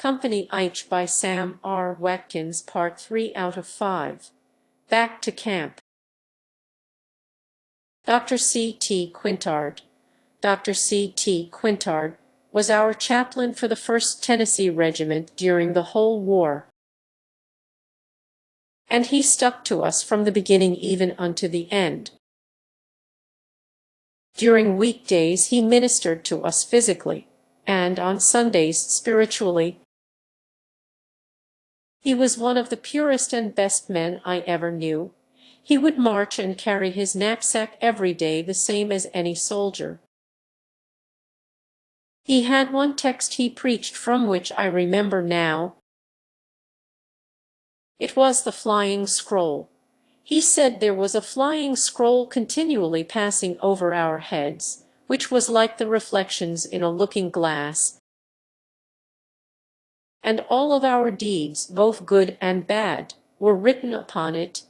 Co Aytch by Sam R. Watkins, Part 3 out of 5. Back to camp. Dr. C.T. Quintard. Dr. C.T. Quintard was our chaplain for the 1st Tennessee Regiment during the whole war. And he stuck to us from the beginning even unto the end. During weekdays he ministered to us physically, and on Sundays spiritually. He was one of the purest and best men I ever knew. He would march and carry his knapsack every day the same as any soldier. He had one text he preached from which I remember now. It was the flying scroll. He said there was a flying scroll continually passing over our heads, which was like the reflections in a looking-glass, and all of our deeds, both good and bad, were written upon it.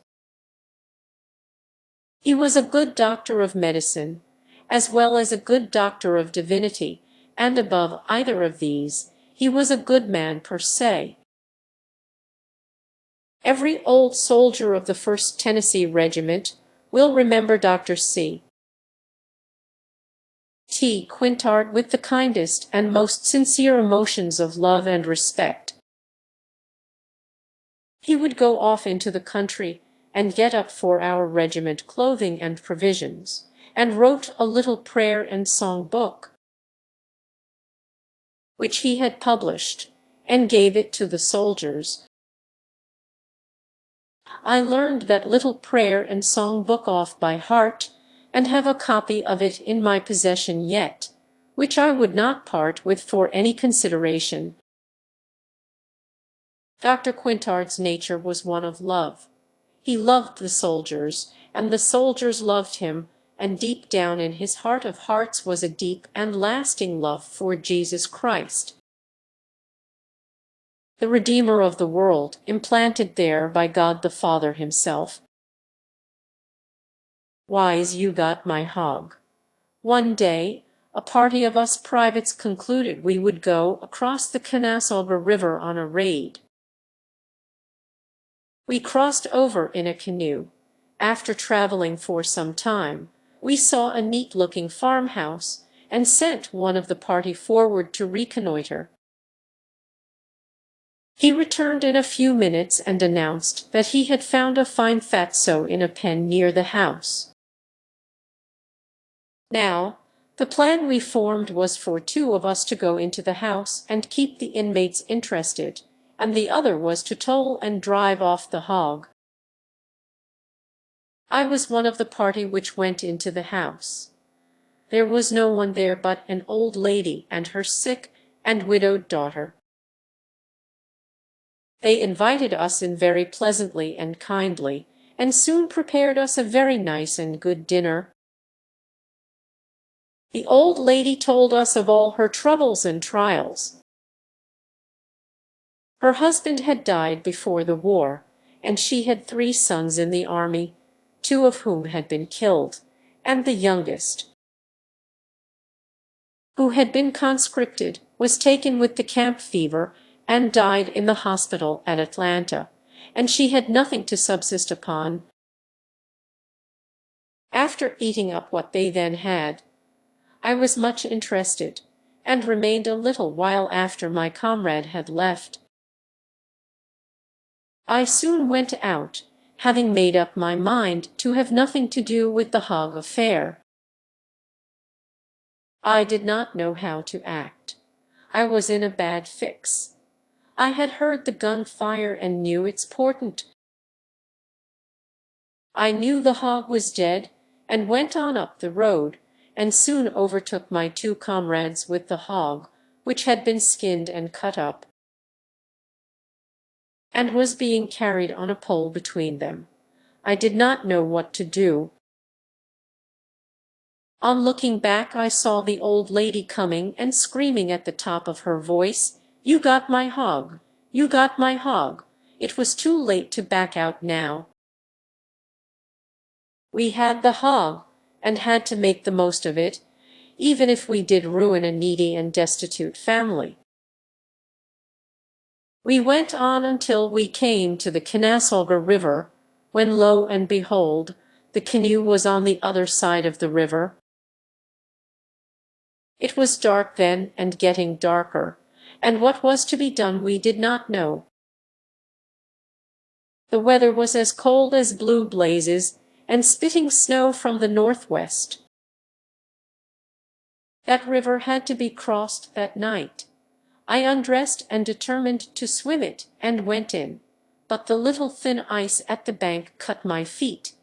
He was a good doctor of medicine, as well as a good doctor of divinity, and above either of these, he was a good man per se. Every old soldier of the 1st Tennessee Regiment will remember Dr. C. T. Quintard with the kindest and most sincere emotions of love and respect. He would go off into the country and get up for our regiment clothing and provisions, and wrote a little prayer and song book, which he had published, and gave it to the soldiers. I learned that little prayer and song book off by heart, and have a copy of it in my possession yet, which I would not part with for any consideration. Dr. Quintard's nature was one of love. He loved the soldiers, and the soldiers loved him, and deep down in his heart of hearts was a deep and lasting love for Jesus Christ, the Redeemer of the world, implanted there by God the Father himself. Wise, you got my hog. One day, a party of us privates concluded we would go across the Canasauga River on a raid. We crossed over in a canoe. After traveling for some time, we saw a neat-looking farmhouse, and sent one of the party forward to reconnoiter. He returned in a few minutes and announced that he had found a fine fatso in a pen near the house. Now, the plan we formed was for 2 of us to go into the house and keep the inmates interested, and the other was to toll and drive off the hog. I was one of the party which went into the house. There was no one there but an old lady and her sick and widowed daughter. They invited us in very pleasantly and kindly, and soon prepared us a very nice and good dinner. The old lady told us of all her troubles and trials. Her husband had died before the war, and she had 3 sons in the army, 2 of whom had been killed, and the youngest, who had been conscripted, was taken with the camp fever and died in the hospital at Atlanta, and she had nothing to subsist upon. After eating up what they then had, I was much interested, and remained a little while after my comrade had left. I soon went out, having made up my mind to have nothing to do with the hog affair. I did not know how to act. I was in a bad fix. I had heard the gun fire and knew its portent. I knew the hog was dead, and went on up the road, and soon overtook my 2 comrades with the hog, which had been skinned and cut up, and was being carried on a pole between them. I did not know what to do. On looking back, I saw the old lady coming and screaming at the top of her voice, "You got my hog! You got my hog!" It was too late to back out now. We had the hog, and had to make the most of it, even if we did ruin a needy and destitute family. We went on until we came to the Kennesaga River, when lo and behold, the canoe was on the other side of the river. It was dark then and getting darker, and what was to be done we did not know. The weather was as cold as blue blazes, and spitting snow from the northwest. That river had to be crossed that night. I undressed and determined to swim it, and went in, but the little thin ice at the bank cut my feet.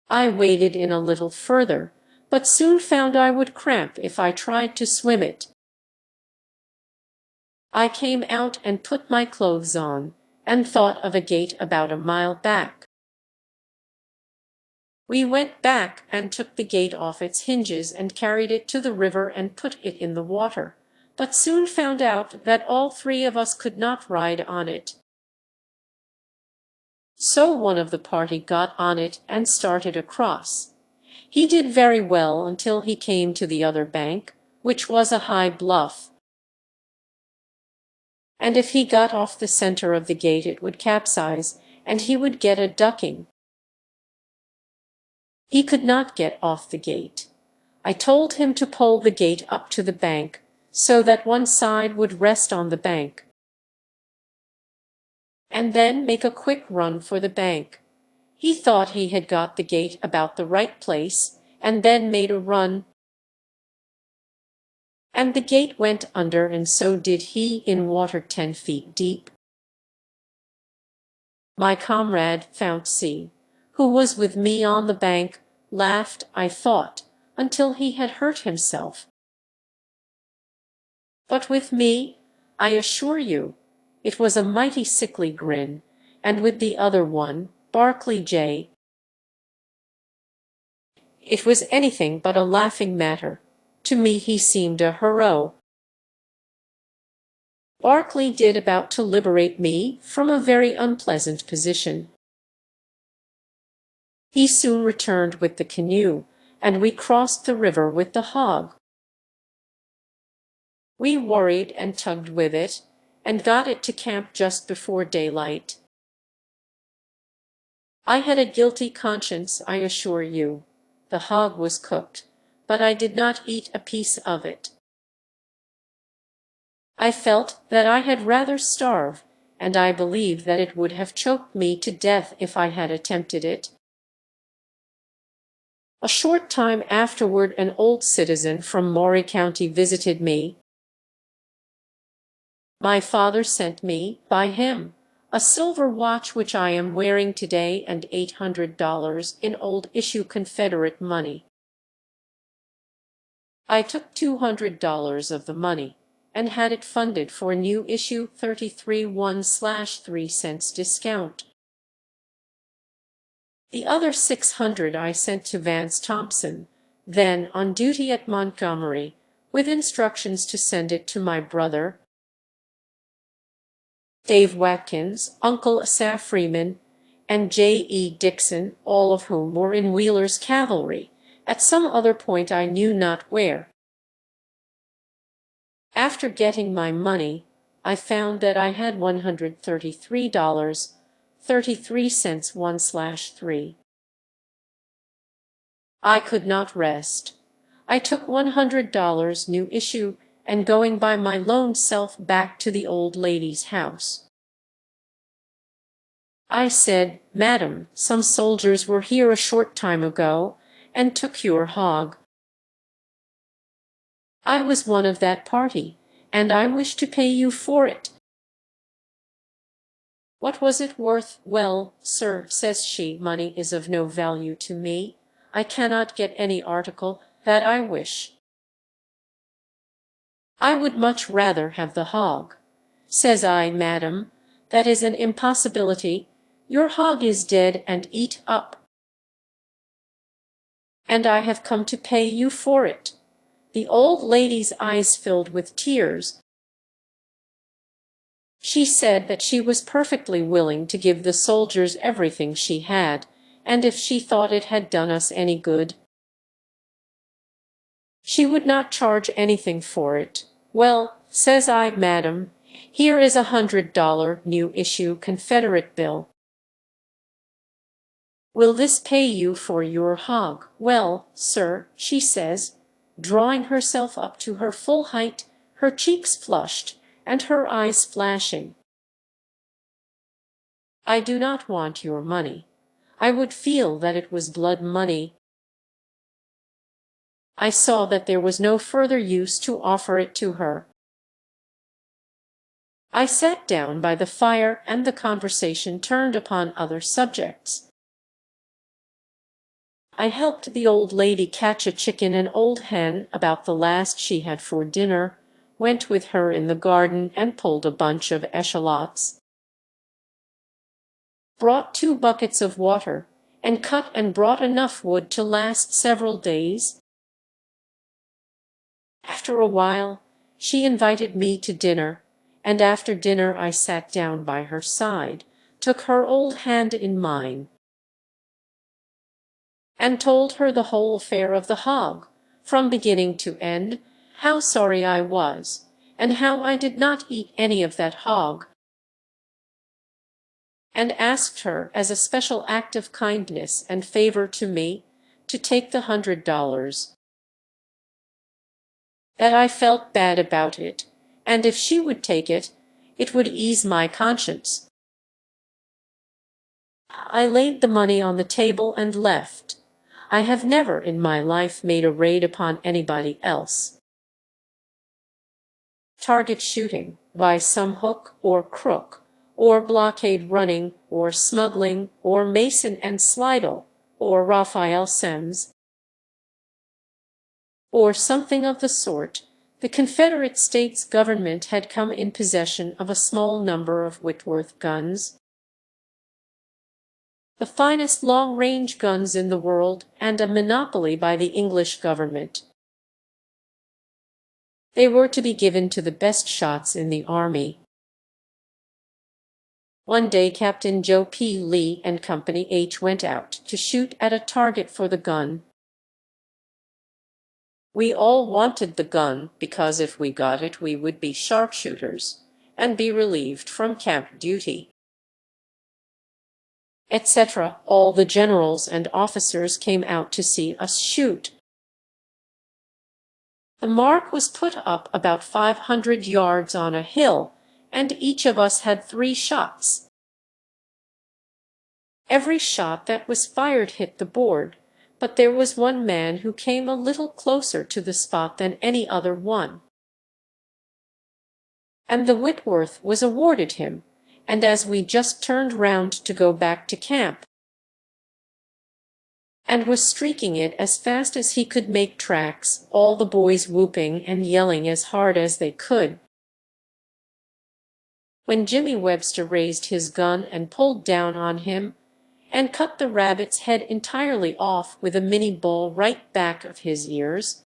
I waded in a little further, but soon found I would cramp if I tried to swim it. I came out and put my clothes on, and thought of a gate about a mile back. We went back and took the gate off its hinges and carried it to the river and put it in the water, but soon found out that all three of us could not ride on it. So one of the party got on it and started across. He did very well until he came to the other bank, which was a high bluff. And if he got off the center of the gate it would capsize, and he would get a ducking. He could not get off the gate. I told him to pole the gate up to the bank, so that one side would rest on the bank, and then make a quick run for the bank. He thought he had got the gate about the right place, and then made a run, and the gate went under, and so did he, in water 10 feet deep. My comrade Fountsie, who was with me on the bank, laughed, I thought, until he had hurt himself. But with me, I assure you, it was a mighty sickly grin, and with the other one, Barclay J., it was anything but a laughing matter. To me he seemed a hero. Barclay did about to liberate me from a very unpleasant position. He soon returned with the canoe, and we crossed the river with the hog. We worried and tugged with it, and got it to camp just before daylight. I had a guilty conscience, I assure you. The hog was cooked, but I did not eat a piece of it. I felt that I had rather starve, and I believe that it would have choked me to death if I had attempted it. A short time afterward an old citizen from Maury County visited me. My father sent me, by him, a silver watch which I am wearing today and $800 in old issue Confederate money. I took $200 of the money, and had it funded for new issue 33 1/3 cents discount. The other $600 I sent to Vance Thompson, then on duty at Montgomery, with instructions to send it to my brother, Dave Watkins, Uncle Asaph Freeman, and J.E. Dixon, all of whom were in Wheeler's cavalry, at some other point I knew not where. After getting my money, I found that I had $133.33 1/3. I could not rest. I took $100 new issue, and going by my lone self back to the old lady's house. I said, "Madam, some soldiers were here a short time ago, and took your hog. I was one of that party, and I wish to pay you for it." "What was it worth?" "Well, sir," says she, "money is of no value to me. I cannot get any article that I wish. I would much rather have the hog." Says I, "Madam, that is an impossibility. Your hog is dead and eat up, and I have come to pay you for it." The old lady's eyes filled with tears. She said that she was perfectly willing to give the soldiers everything she had, and if she thought it had done us any good, she would not charge anything for it. "Well," says I, "Madam, Here is $100 new issue Confederate bill. Will this pay you for your hog? Well, sir, she says, drawing herself up to her full height, her cheeks flushed, and her eyes flashing. I do not want your money. I would feel that it was blood money. I saw that there was no further use to offer it to her. I sat down by the fire, and the conversation turned upon other subjects. I helped the old lady catch a chicken and old hen about the last she had for dinner, went with her in the garden and pulled a bunch of eschalots, brought 2 buckets of water, and cut and brought enough wood to last several days. After a while, she invited me to dinner, and after dinner I sat down by her side, took her old hand in mine, and told her the whole affair of the hog, from beginning to end, how sorry I was, and how I did not eat any of that hog, and asked her, as a special act of kindness and favor to me, to take the $100. That I felt bad about it, and if she would take it, it would ease my conscience. I laid the money on the table and left. I have never in my life made a raid upon anybody else. Target shooting, by some hook or crook, or blockade running, or smuggling, or Mason and Slidell, or Raphael Semmes, or something of the sort, the Confederate States government had come in possession of a small number of Whitworth guns, the finest long-range guns in the world, and a monopoly by the English government. They were to be given to the best shots in the army. One day Captain Joe P. Lee and Company H went out to shoot at a target for the gun. We all wanted the gun because if we got it we would be sharpshooters and be relieved from camp duty, etc. All the generals and officers came out to see us shoot. The mark was put up about 500 yards on a hill, and each of us had 3 shots. Every shot that was fired hit the board, but there was one man who came a little closer to the spot than any other one, and the Whitworth was awarded him, and as we just turned round to go back to camp, and was streaking it as fast as he could make tracks, all the boys whooping and yelling as hard as they could, when Jimmy Webster raised his gun and pulled down on him, and cut the rabbit's head entirely off with a Minnie ball right back of his ears.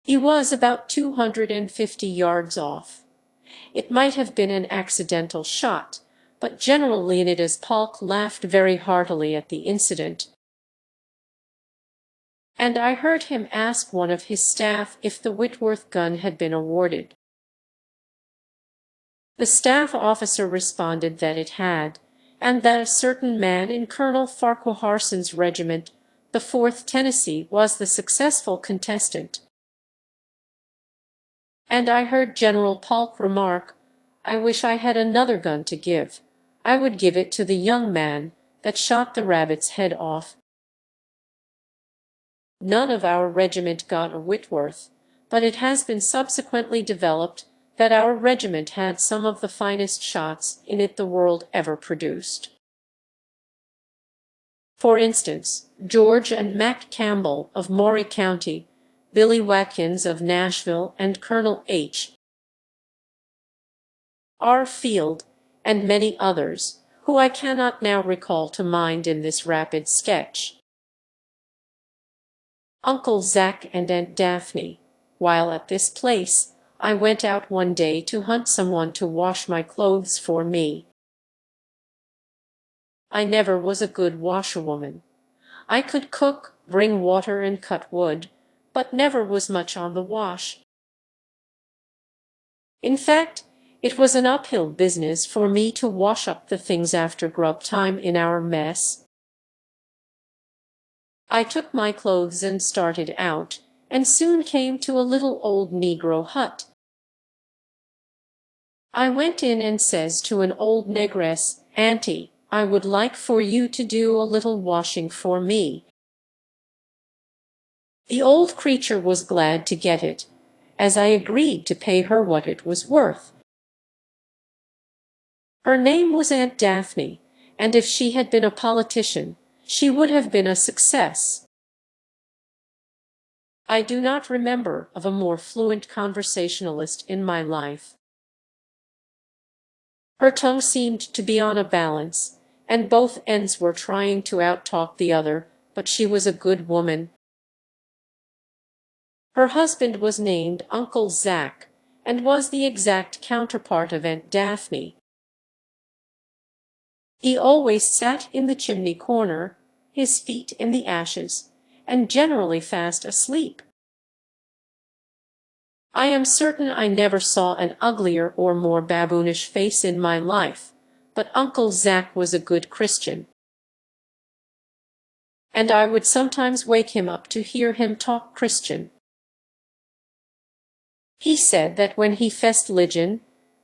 He was about 250 yards off. It might have been an accidental shot, but General Leonidas Polk laughed very heartily at the incident, and I heard him ask one of his staff if the Whitworth gun had been awarded. The staff officer responded that it had, and that a certain man in Colonel Farquharson's regiment, the 4th Tennessee, was the successful contestant. And I heard General Polk remark, "I wish I had another gun to give. I would give it to the young man that shot the rabbit's head off." None of our regiment got a Whitworth, but it has been subsequently developed that our regiment had some of the finest shots in it the world ever produced. For instance, George and Mac Campbell of Maury County, Billy Watkins of Nashville, and Colonel H. R. Field, and many others, who I cannot now recall to mind in this rapid sketch. Uncle Zach and Aunt Daphne, while at this place, I went out one day to hunt someone to wash my clothes for me. I never was a good washerwoman. I could cook, bring water, and cut wood, but never was much on the wash. In fact, it was an uphill business for me to wash up the things after grub time in our mess. I took my clothes and started out, and soon came to a little old Negro hut. I went in and says to an old negress, "Auntie, I would like for you to do a little washing for me." The old creature was glad to get it, as I agreed to pay her what it was worth. Her name was Aunt Daphne, and if she had been a politician, she would have been a success. I do not remember of a more fluent conversationalist in my life. Her tongue seemed to be on a balance, and both ends were trying to out-talk the other, but she was a good woman. Her husband was named Uncle Zack, and was the exact counterpart of Aunt Daphne. He always sat in the chimney corner, his feet in the ashes, and generally fast asleep. I am certain I never saw an uglier or more baboonish face in my life, but Uncle Zack was a good Christian, and I would sometimes wake him up to hear him talk Christian. He said that when he fest ligion,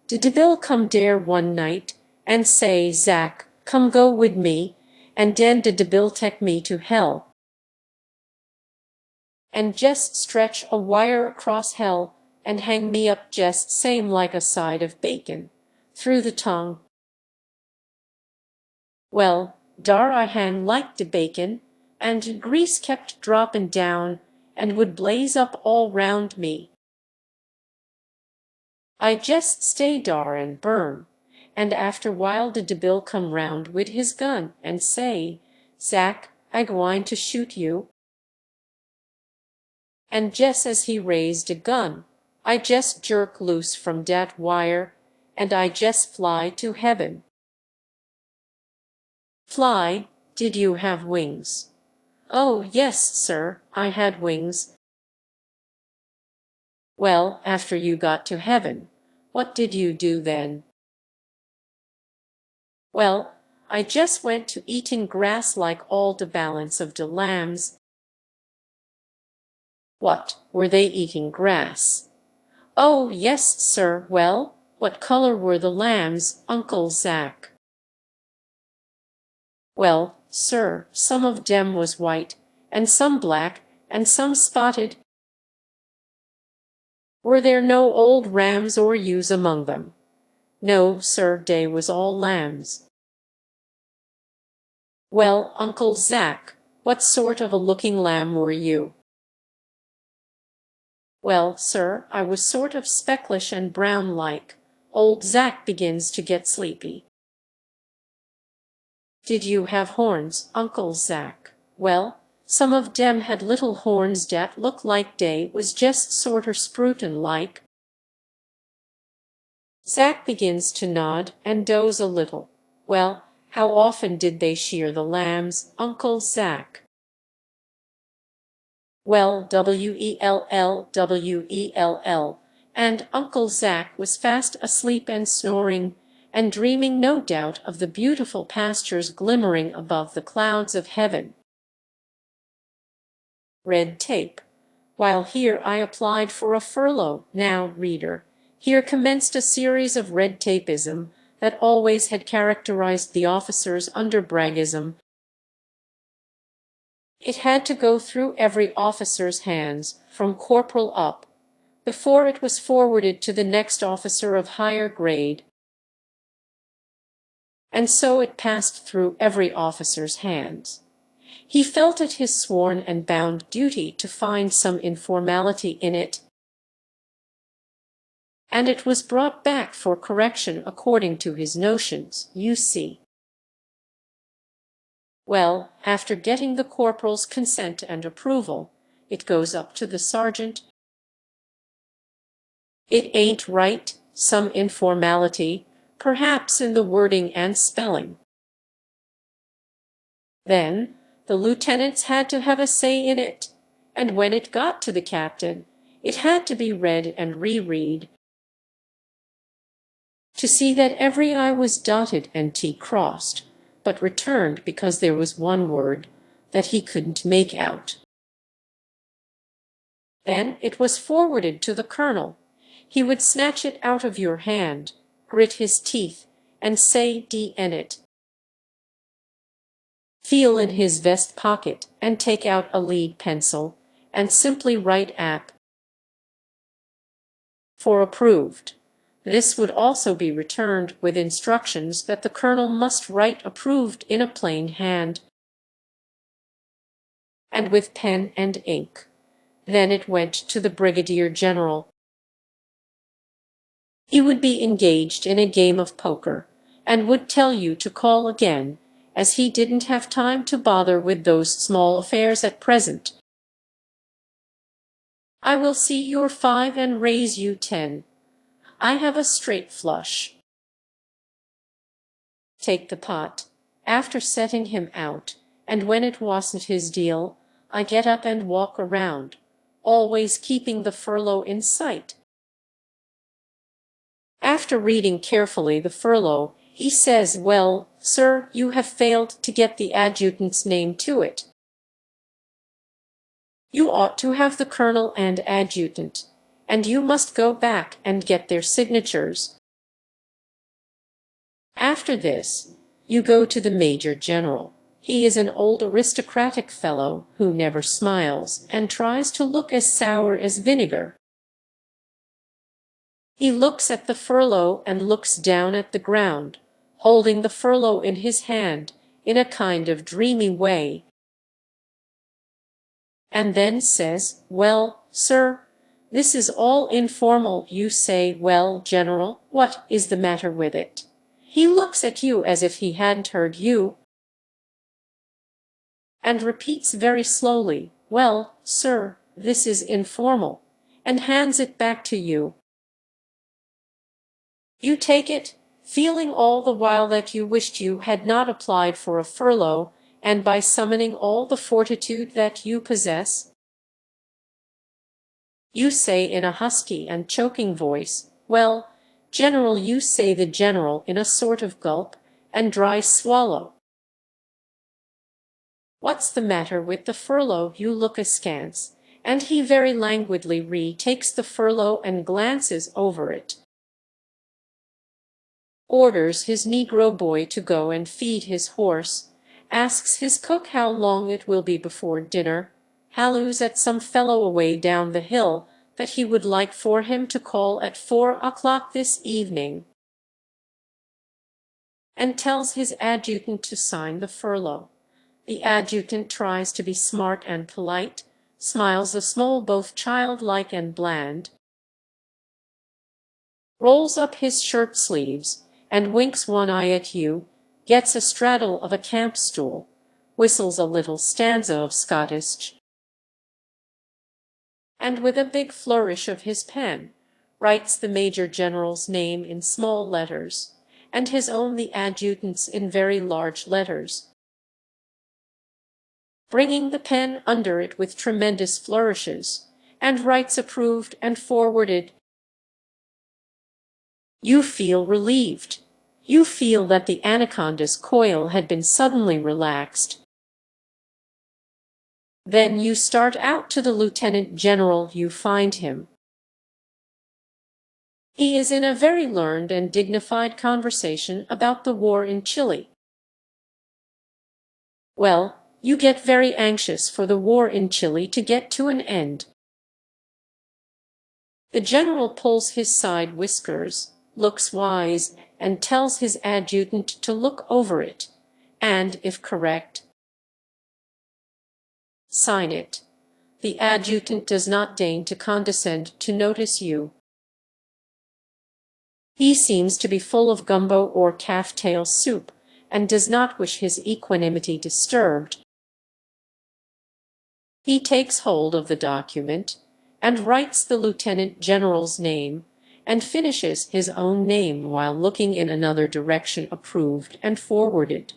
de devil come dere one night, and say, "Zack, come go wid me, and den de devil take me to hell, and jest stretch a wire across hell, and hang me up jest same like a side of bacon, through the tongue." Well, dar I hang like de bacon, and de grease kept droppin' down, and would blaze up all round me. I jest stay dar and burn, and after while de devil come round wid his gun, and say, "Zack, I gwine to shoot you." And jest as he raised a gun, I jest jerk loose from dat wire, and I jest fly to heaven. Fly? Did you have wings? Oh, yes, sir, I had wings. Well, after you got to heaven, what did you do then? Well, I just went to eating grass like all the balance of de lambs. What, were they eating grass? Oh, yes, sir. Well, what color were the lambs, Uncle Zack? Well, sir, some of dem was white, and some black, and some spotted. Were there no old rams or ewes among them? No, sir, dey was all lambs. Well, Uncle Zack, what sort of a looking lamb were you? Well, sir, I was sort of specklish and brown-like. Old Zack begins to get sleepy. Did you have horns, Uncle Zack? Well, some of dem had little horns dat look like dey was jest sorter sprutin' like. Zack begins to nod and doze a little. Well, how often did they shear the lambs, Uncle Zack? Well, well, and Uncle Zack was fast asleep and snoring, and dreaming no doubt of the beautiful pastures glimmering above the clouds of heaven. Red tape. While here I applied for a furlough. Now, reader, here commenced a series of red tapeism that always had characterized the officers under Braggism. It had to go through every officer's hands, from corporal up, before it was forwarded to the next officer of higher grade. And so it passed through every officer's hands. He felt it his sworn and bound duty to find some informality in it, and it was brought back for correction according to his notions, you see. Well, after getting the corporal's consent and approval, it goes up to the sergeant. It ain't right, some informality, perhaps in the wording and spelling. Then the lieutenants had to have a say in it, and when it got to the captain, it had to be read and reread. to see that every I was dotted and T crossed, but returned because there was one word that he couldn't make out. Then it was forwarded to the colonel. He would snatch it out of your hand, grit his teeth, and say D.N. it. Feel in his vest pocket and take out a lead pencil, and simply write AP for approved. This would also be returned with instructions that the colonel must write approved in a plain hand and with pen and ink. Then it went to the brigadier general. He would be engaged in a game of poker, and would tell you to call again, as he didn't have time to bother with those small affairs at present. I will see your 5 and raise you 10. I have a straight flush. Take the pot. After setting him out, and when it wasn't his deal, I get up and walk around, always keeping the furlough in sight. After reading carefully the furlough, he says, "Well, sir, you have failed to get the adjutant's name to it. You ought to have the colonel and adjutant, and you must go back and get their signatures." After this, you go to the major general. He is an old aristocratic fellow who never smiles and tries to look as sour as vinegar. He looks at the furlough and looks down at the ground, holding the furlough in his hand in a kind of dreamy way, and then says, "Well, sir, this is all informal." You say, "Well, General, what is the matter with it?" He looks at you as if he hadn't heard you, and repeats very slowly, "Well, sir, this is informal," and hands it back to you. You take it, feeling all the while that you wished you had not applied for a furlough, and by summoning all the fortitude that you possess, you say in a husky and choking voice, "Well, General," you say the general in a sort of gulp and dry swallow. "What's the matter with the furlough?" You look askance, and he very languidly takes the furlough and glances over it, orders his Negro boy to go and feed his horse, asks his cook how long it will be before dinner, halloos at some fellow away down the hill that he would like for him to call at 4 o'clock this evening, and tells his adjutant to sign the furlough. The adjutant tries to be smart and polite, smiles a small both childlike and bland, rolls up his shirt sleeves, and winks one eye at you, gets a straddle of a camp stool, whistles a little stanza of Scottish, and with a big flourish of his pen, writes the major general's name in small letters, and his own the adjutant's in very large letters, bringing the pen under it with tremendous flourishes, and writes approved and forwarded. You feel relieved. You feel that the anaconda's coil had been suddenly relaxed. Then you start out to the lieutenant general. You find him. He is in a very learned and dignified conversation about the war in Chile. Well, you get very anxious for the war in Chile to get to an end. The general pulls his side whiskers, looks wise, and tells his adjutant to look over it, and, if correct, sign it. The adjutant does not deign to condescend to notice you. He seems to be full of gumbo or calf-tail soup, and does not wish his equanimity disturbed. He takes hold of the document, and writes the lieutenant general's name, and finishes his own name while looking in another direction, approved and forwarded.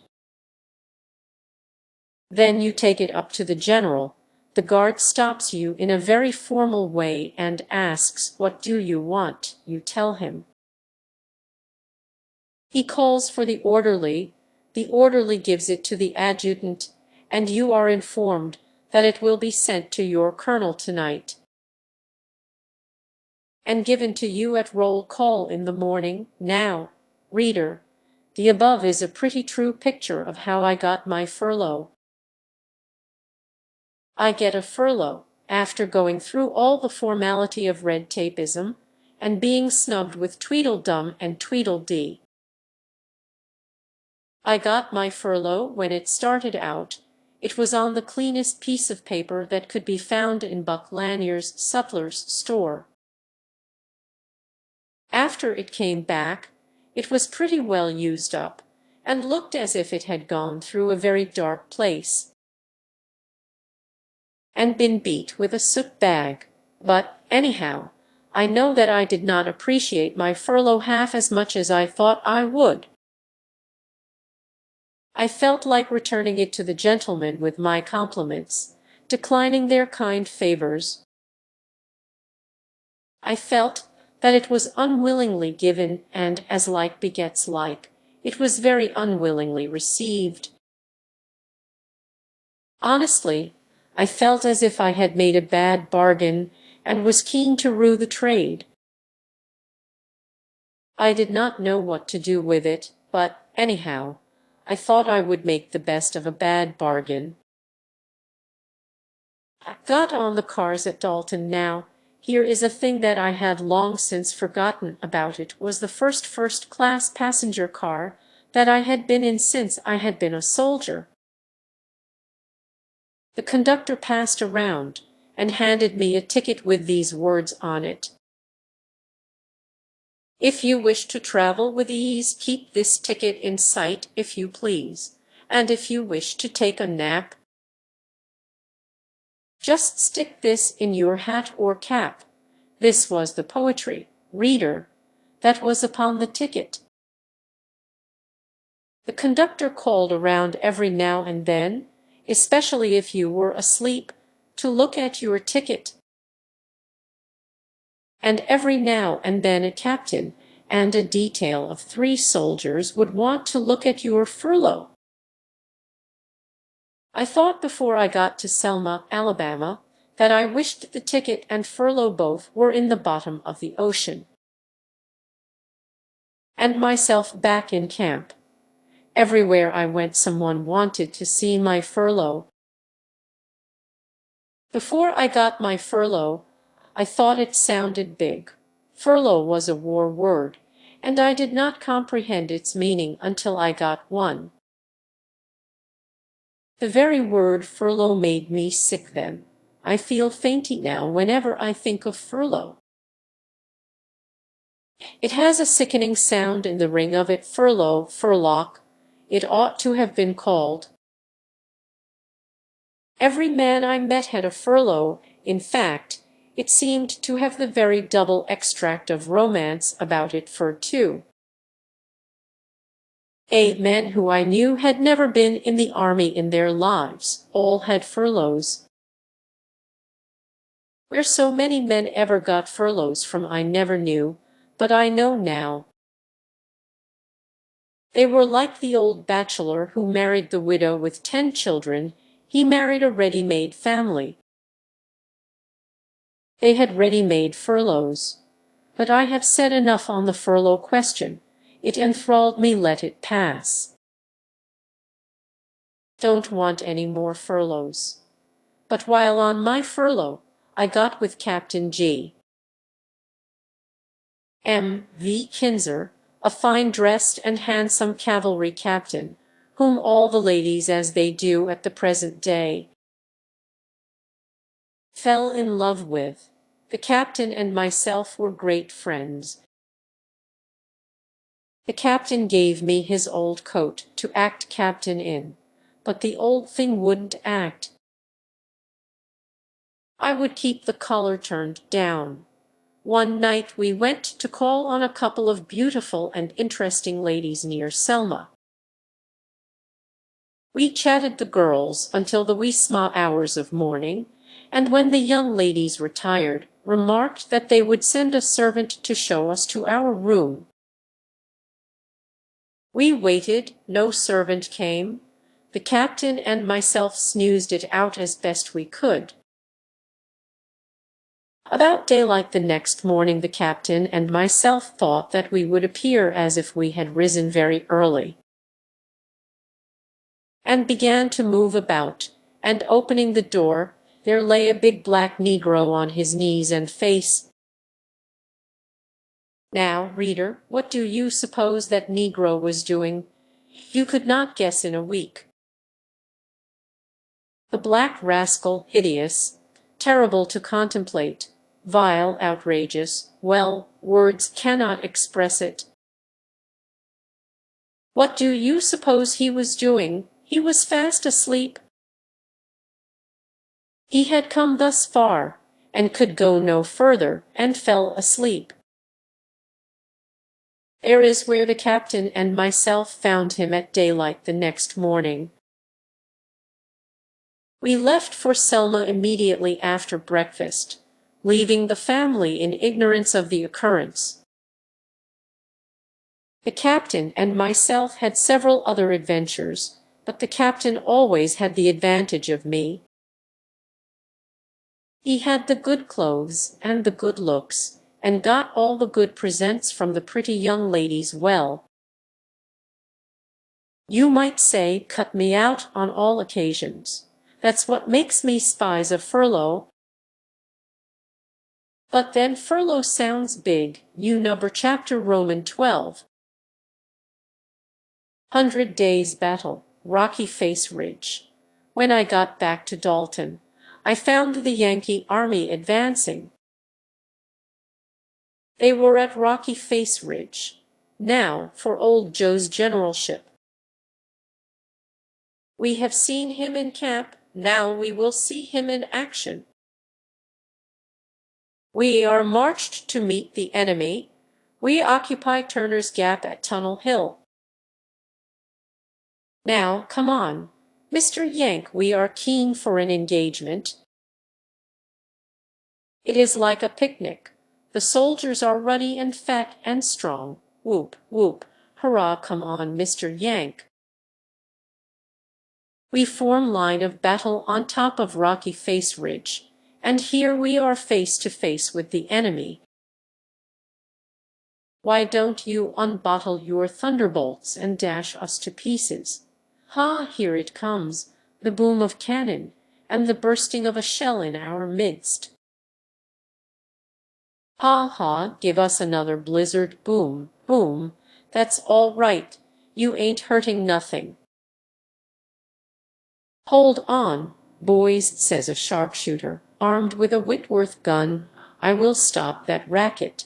Then you take it up to the general. The guard stops you in a very formal way and asks, "What do you want?" You tell him. He calls for the orderly gives it to the adjutant, and you are informed that it will be sent to your colonel tonight, and given to you at roll call in the morning. Now, reader, the above is a pretty true picture of how I got my furlough. I get a furlough after going through all the formality of red tapeism and being snubbed with Tweedledum and Tweedledee. I got my furlough when it started out. It was on the cleanest piece of paper that could be found in Buck Lanier's sutler's store. After it came back, it was pretty well used up, and looked as if it had gone through a very dark place and been beat with a soot bag. But, anyhow, I know that I did not appreciate my furlough half as much as I thought I would. I felt like returning it to the gentlemen with my compliments, declining their kind favors. I felt that it was unwillingly given, and, as like begets like, it was very unwillingly received. Honestly, I felt as if I had made a bad bargain, and was keen to rue the trade. I did not know what to do with it, but, anyhow, I thought I would make the best of a bad bargain. I got on the cars at Dalton. Now, here is a thing that I had long since forgotten about. It was the first-class passenger car that I had been in since I had been a soldier. The conductor passed around and handed me a ticket with these words on it: "If you wish to travel with ease, keep this ticket in sight, if you please, and if you wish to take a nap, just stick this in your hat or cap." This was the poetry, reader, that was upon the ticket. The conductor called around every now and then, especially if you were asleep, to look at your ticket. And every now and then a captain and a detail of 3 soldiers would want to look at your furlough. I thought before I got to Selma, Alabama, that I wished the ticket and furlough both were in the bottom of the ocean, and myself back in camp. Everywhere I went someone wanted to see my furlough. Before I got my furlough, I thought it sounded big. Furlough was a war word, and I did not comprehend its meaning until I got one. The very word furlough made me sick then. I feel fainty now whenever I think of furlough. It has a sickening sound in the ring of it. Furlough, furlock, it ought to have been called. Every man I met had a furlough. In fact, it seemed to have the very double extract of romance about it. For 2 men who I knew had never been in the army in their lives, all had furloughs. Where so many men ever got furloughs from I never knew, but I know now. They were like the old bachelor who married the widow with 10 children. He married a ready-made family. They had ready-made furloughs. But I have said enough on the furlough question. It enthralled me. Let it pass. Don't want any more furloughs. But while on my furlough, I got with Captain G. M. V. Kinzer, a fine-dressed and handsome cavalry captain, whom all the ladies, as they do at the present day, fell in love with. The captain and myself were great friends. The captain gave me his old coat to act captain in, but the old thing wouldn't act. I would keep the collar turned down. One night we went to call on a couple of beautiful and interesting ladies near Selma. We chatted the girls until the wee sma hours of morning, and when the young ladies retired, remarked that they would send a servant to show us to our room. We waited, no servant came. The captain and myself snoozed it out as best we could. About daylight the next morning the captain and myself thought that we would appear as if we had risen very early, and began to move about, and opening the door, there lay a big black negro on his knees and face. Now, reader, what do you suppose that negro was doing? You could not guess in a week. The black rascal, hideous, terrible to contemplate, vile, outrageous, well, words cannot express it. What do you suppose he was doing? He was fast asleep. He had come thus far, and could go no further, and fell asleep. There is where the captain and myself found him at daylight the next morning. We left for Selma immediately after breakfast, leaving the family in ignorance of the occurrence. The captain and myself had several other adventures, but the captain always had the advantage of me. He had the good clothes and the good looks, and got all the good presents from the pretty young ladies well. You might say, cut me out on all occasions. That's what makes me despise a furlough. But then furlough sounds big, you number chapter Roman 12. 100 Days Battle, Rocky Face Ridge. When I got back to Dalton, I found the Yankee army advancing. They were at Rocky Face Ridge. Now for old Joe's generalship. We have seen him in camp, now we will see him in action. We are marched to meet the enemy. We occupy Turner's Gap at Tunnel Hill. Now, come on, Mr. Yank, we are keen for an engagement. It is like a picnic. The soldiers are ruddy and fat and strong. Whoop, whoop, hurrah, come on, Mr. Yank. We form line of battle on top of Rocky Face Ridge, and here we are face to face with the enemy. Why don't you unbottle your thunderbolts and dash us to pieces? Ha, here it comes, the boom of cannon, and the bursting of a shell in our midst. Ha ha, give us another blizzard, boom, boom, that's all right, you ain't hurting nothing. Hold on, boys, says a sharpshooter, armed with a Whitworth gun, I will stop that racket.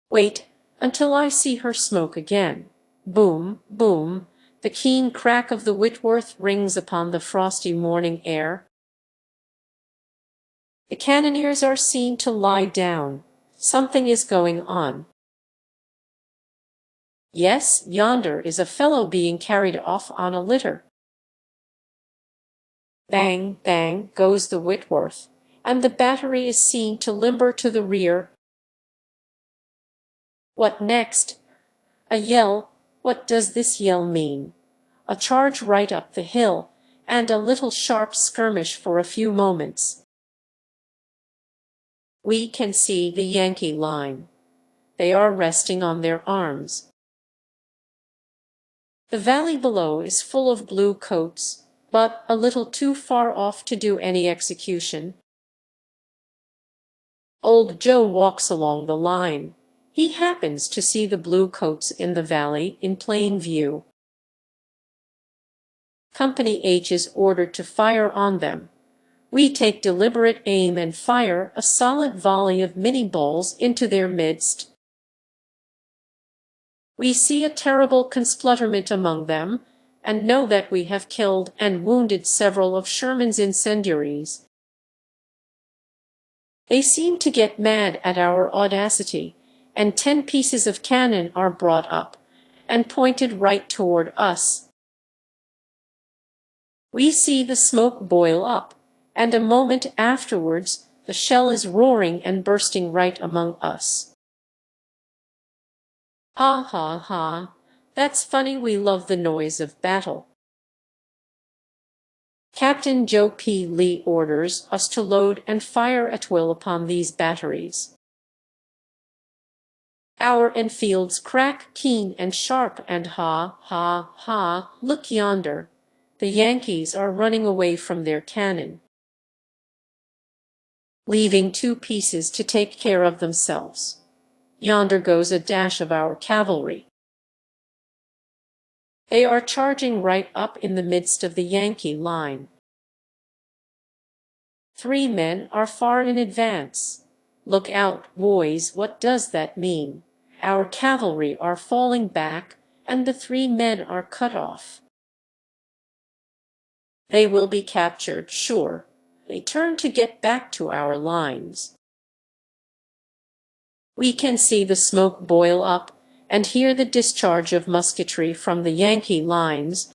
Wait until I see her smoke again. Boom, boom, the keen crack of the Whitworth rings upon the frosty morning air. The cannoneers are seen to lie down. Something is going on. Yes, yonder is a fellow being carried off on a litter. Bang, bang goes the Whitworth, and the battery is seen to limber to the rear. What next? A yell. What does this yell mean? A charge right up the hill, and a little sharp skirmish for a few moments. We can see the Yankee line. They are resting on their arms. The valley below is full of blue coats, but a little too far off to do any execution. Old Joe walks along the line. He happens to see the blue coats in the valley in plain view. Company H is ordered to fire on them. We take deliberate aim and fire a solid volley of Minnie balls into their midst. We see a terrible consplutterment among them, and know that we have killed and wounded several of Sherman's incendiaries. They seem to get mad at our audacity, and 10 pieces of cannon are brought up, and pointed right toward us. We see the smoke boil up, and a moment afterwards the shell is roaring and bursting right among us. Ha ha ha. That's funny, we love the noise of battle. Captain Joe P. Lee orders us to load and fire at will upon these batteries. Our Enfields crack keen and sharp, and ha, ha, ha, look yonder. The Yankees are running away from their cannon, leaving two pieces to take care of themselves. Yonder goes a dash of our cavalry. They are charging right up in the midst of the Yankee line. 3 men are far in advance. Look out, boys, what does that mean? Our cavalry are falling back, and the 3 men are cut off. They will be captured, sure. They turn to get back to our lines. We can see the smoke boil up, and hear the discharge of musketry from the Yankee lines.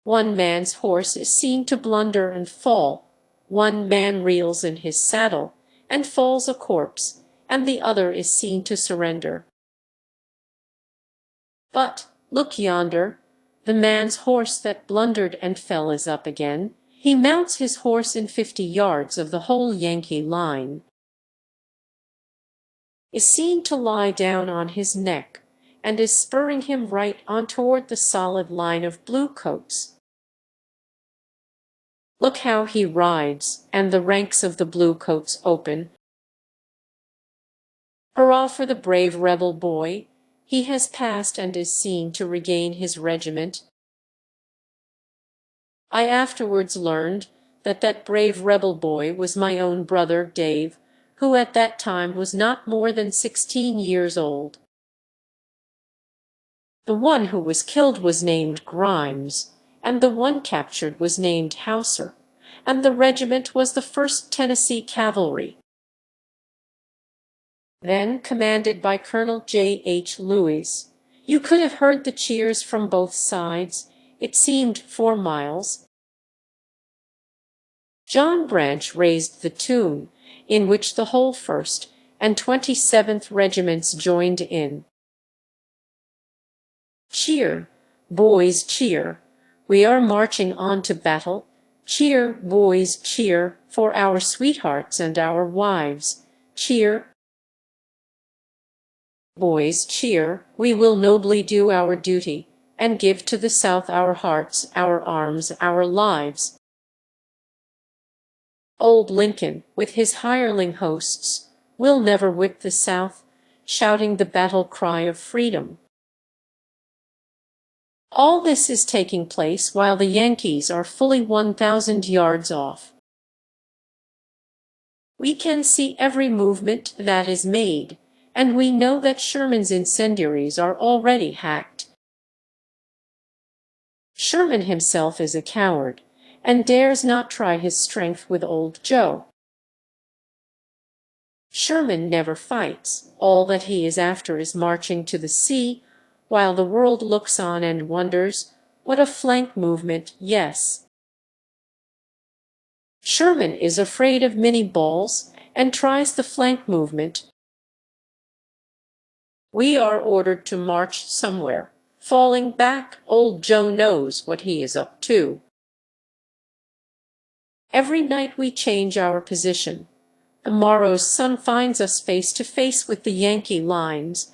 1 man's horse is seen to blunder and fall. 1 man reels in his saddle, and falls a corpse, and the other is seen to surrender. But, look yonder, the man's horse that blundered and fell is up again. He mounts his horse in 50 yards of the whole Yankee line, is seen to lie down on his neck, and is spurring him right on toward the solid line of bluecoats. Look how he rides, and the ranks of the bluecoats open. Hurrah for the brave rebel boy! He has passed and is seen to regain his regiment. I afterwards learned that that brave rebel boy was my own brother Dave, who at that time was not more than 16 years old. The one who was killed was named Grimes, and the one captured was named Hauser, and the regiment was the 1st Tennessee Cavalry, then commanded by Colonel J.H. Lewis. You could have heard the cheers from both sides. It seemed 4 miles. John Branch raised the tune, in which the whole 1st and 27th regiments joined in. Cheer, boys, cheer! We are marching on to battle. Cheer, boys, cheer, for our sweethearts and our wives. Cheer, boys, cheer! We will nobly do our duty, and give to the South our hearts, our arms, our lives. Old Lincoln, with his hireling hosts, will never whip the South, shouting the battle cry of freedom. All this is taking place while the Yankees are fully 1,000 yards off. We can see every movement that is made, and we know that Sherman's incendiaries are already hacked. Sherman himself is a coward, and dares not try his strength with old Joe. Sherman never fights. All that he is after is marching to the sea, while the world looks on and wonders, what a flank movement, yes. Sherman is afraid of Minnie balls, and tries the flank movement. We are ordered to march somewhere. Falling back, old Joe knows what he is up to. Every night we change our position. The morrow's sun finds us face to face with the Yankee lines.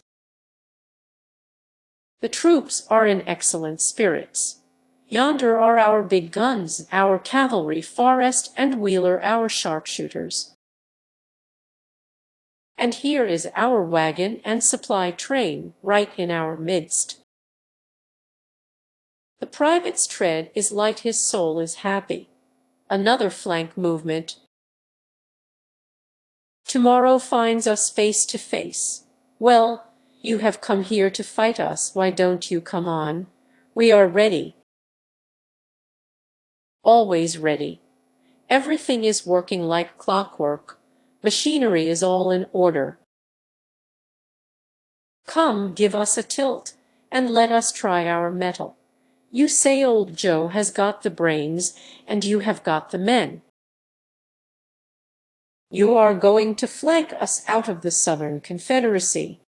The troops are in excellent spirits. Yonder are our big guns, our cavalry, Forrest and Wheeler, our sharpshooters. And here is our wagon and supply train, right in our midst. The private's tread is light, his soul is happy. Another flank movement tomorrow finds us face to face. Well, you have come here to fight us, why don't you come on? We are ready. Always ready. Everything is working like clockwork. Machinery is all in order. Come, give us a tilt, and let us try our mettle. You say old Joe has got the brains, and you have got the men. You are going to flank us out of the Southern Confederacy.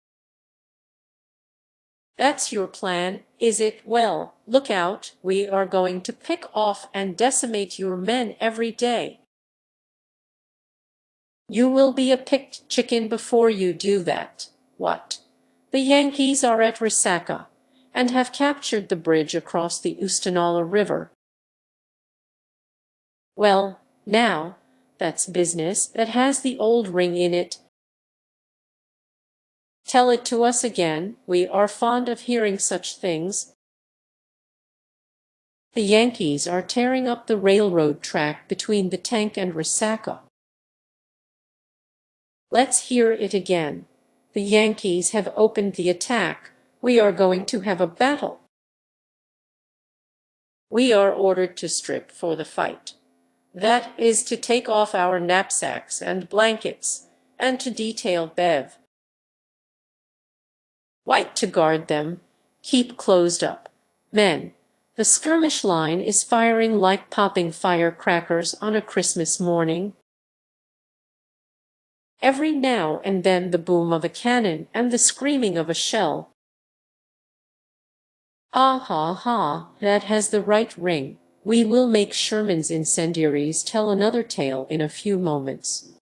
That's your plan, is it? Well, look out, we are going to pick off and decimate your men every day. You will be a picked chicken before you do that. What? The Yankees are at Resaca, and have captured the bridge across the Oostenaula River. Well, now, that's business that has the old ring in it. Tell it to us again, we are fond of hearing such things. The Yankees are tearing up the railroad track between the tank and Resaca. Let's hear it again. The Yankees have opened the attack. We are going to have a battle. We are ordered to strip for the fight. That is to take off our knapsacks and blankets, and to detail Bev. White to guard them. Keep closed up. Men, the skirmish line is firing like popping firecrackers on a Christmas morning. Every now and then the boom of a cannon and the screaming of a shell. Ah ha ha, that has the right ring. We will make Sherman's incendiaries tell another tale in a few moments.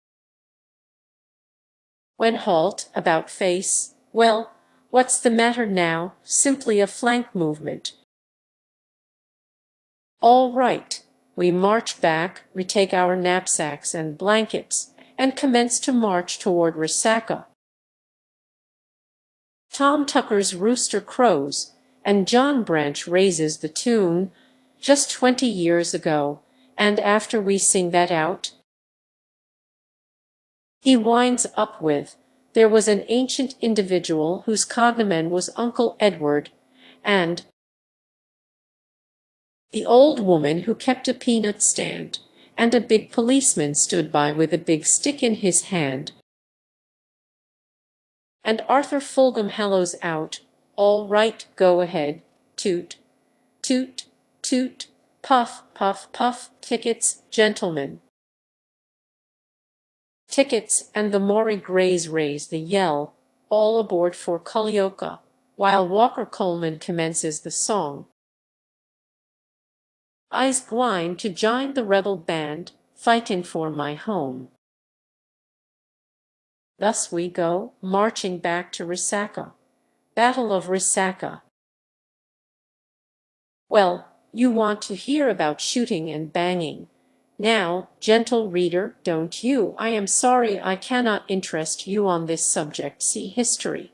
When halt, about face, well, what's the matter now? Simply a flank movement. All right, we march back, retake our knapsacks and blankets, and commence to march toward Resaca. Tom Tucker's rooster crows, and John Branch raises the tune, just 20 years ago, and after we sing that out, he winds up with, there was an ancient individual whose cognomen was Uncle Edward, and the old woman who kept a peanut stand, and a big policeman stood by with a big stick in his hand. And Arthur Fulgham halloos out, all right, go ahead, toot, toot, toot, puff, puff, puff, tickets, gentlemen. Tickets, and the Maury Grays raise the yell, all aboard for Culleoka, while Walker Coleman commences the song. I's gwine to join the rebel band, fightin' for my home. Thus we go, marching back to Resaca. Battle of Resaca. Well, you want to hear about shooting and banging. Now, gentle reader, don't you? I am sorry I cannot interest you on this subject. See history.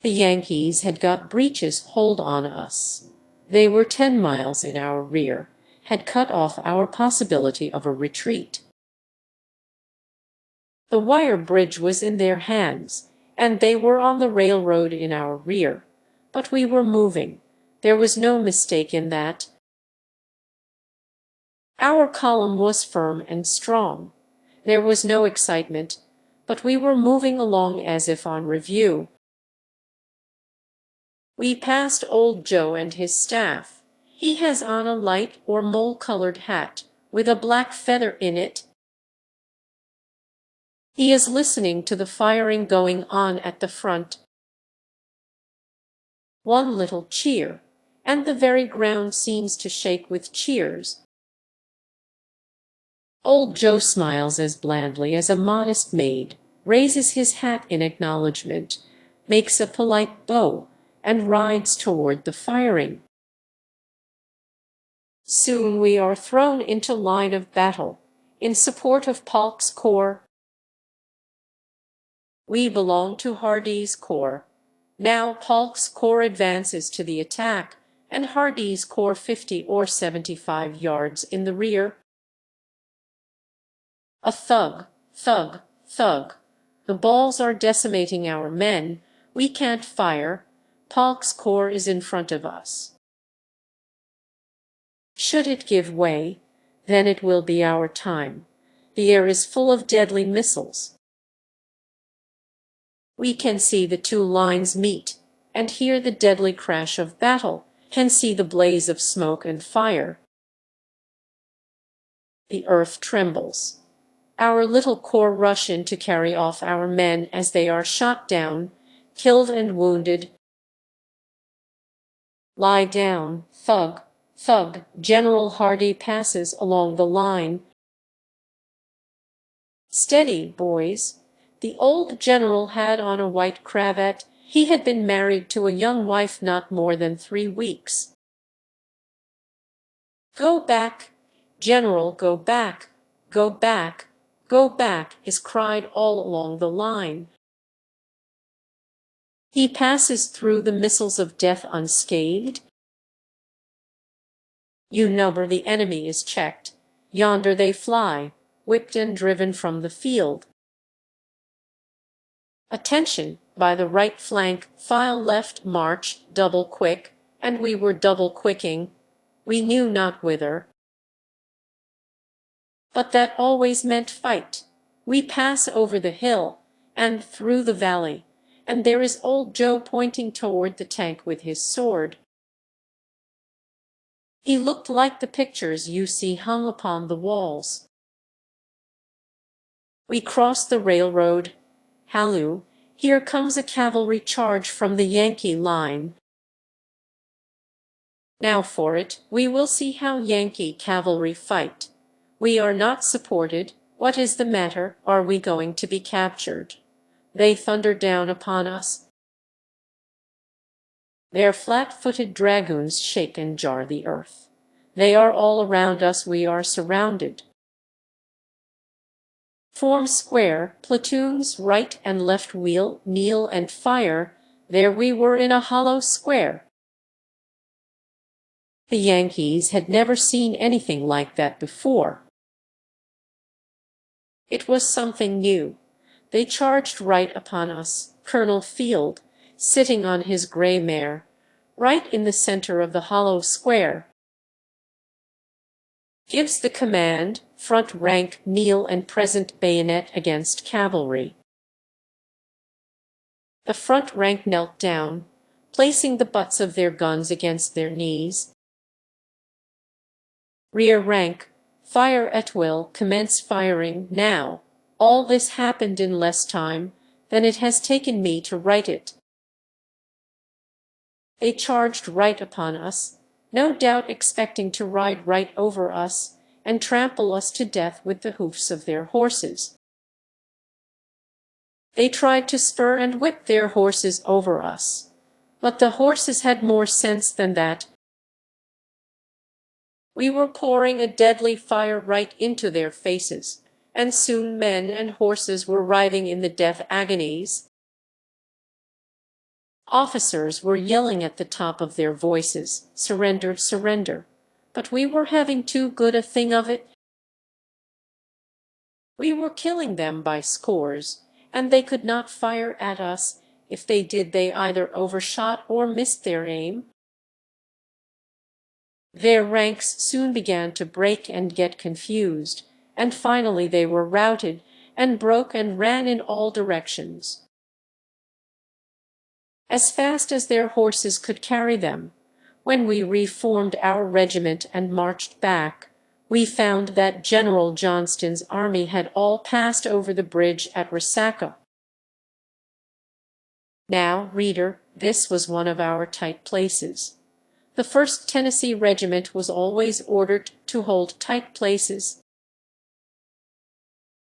The Yankees had got breeches hold on us. They were 10 miles in our rear, had cut off our possibility of a retreat. The wire bridge was in their hands, and they were on the railroad in our rear. But we were moving. There was no mistake in that. Our column was firm and strong. There was no excitement, but we were moving along as if on review. We passed old Joe and his staff. He has on a light or mole-colored hat, with a black feather in it. He is listening to the firing going on at the front. One little cheer, and the very ground seems to shake with cheers. Old Joe smiles as blandly as a modest maid, raises his hat in acknowledgment, makes a polite bow, and rides toward the firing. Soon we are thrown into line of battle, in support of Polk's corps. We belong to Hardee's corps. Now Polk's corps advances to the attack, and Hardee's corps 50 or 75 yards in the rear. A thug, thug, thug. The balls are decimating our men. We can't fire. Polk's corps is in front of us. Should it give way, then it will be our time. The air is full of deadly missiles. We can see the two lines meet, and hear the deadly crash of battle, can see the blaze of smoke and fire. The earth trembles. Our little corps rush in to carry off our men as they are shot down, killed and wounded. Lie down, thug, thug. General Hardee passes along the line. Steady, boys. The old general had on a white cravat. He had been married to a young wife not more than 3 weeks. Go back, General, go back, go back, go back, is cried all along the line. He passes through the missiles of death unscathed. You number the enemy is checked. Yonder they fly, whipped and driven from the field. Attention, by the right flank, file left, march, double quick, and we were double quicking, we knew not whither. But that always meant fight. We pass over the hill, and through the valley, and there is old Joe pointing toward the tank with his sword. He looked like the pictures you see hung upon the walls. We cross the railroad. Halloo, here comes a cavalry charge from the Yankee line. Now for it, we will see how Yankee cavalry fight. We are not supported. What is the matter? Are we going to be captured? They thunder down upon us. Their flat-footed dragoons shake and jar the earth. They are all around us. We are surrounded. Form square, platoons right and left, wheel, kneel and fire. There we were in a hollow square. The Yankees had never seen anything like that before. It was something new. They charged right upon us. Colonel Field, sitting on his gray mare, right in the center of the hollow square, gives the command, front rank, kneel and present bayonet against cavalry. The front rank knelt down, placing the butts of their guns against their knees. Rear rank, fire at will, commence firing now. All this happened in less time than it has taken me to write it. They charged right upon us, no doubt expecting to ride right over us and trample us to death with the hoofs of their horses. They tried to spur and whip their horses over us, but the horses had more sense than that. We were pouring a deadly fire right into their faces, and soon men and horses were writhing in the death agonies. Officers were yelling at the top of their voices, "Surrender, surrender," but we were having too good a thing of it. We were killing them by scores, and they could not fire at us. If they did, they either overshot or missed their aim. Their ranks soon began to break and get confused, and finally they were routed and broke and ran in all directions, as fast as their horses could carry them. When we reformed our regiment and marched back, we found that General Johnston's army had all passed over the bridge at Resaca. Now, reader, this was one of our tight places. The 1st Tennessee Regiment was always ordered to hold tight places,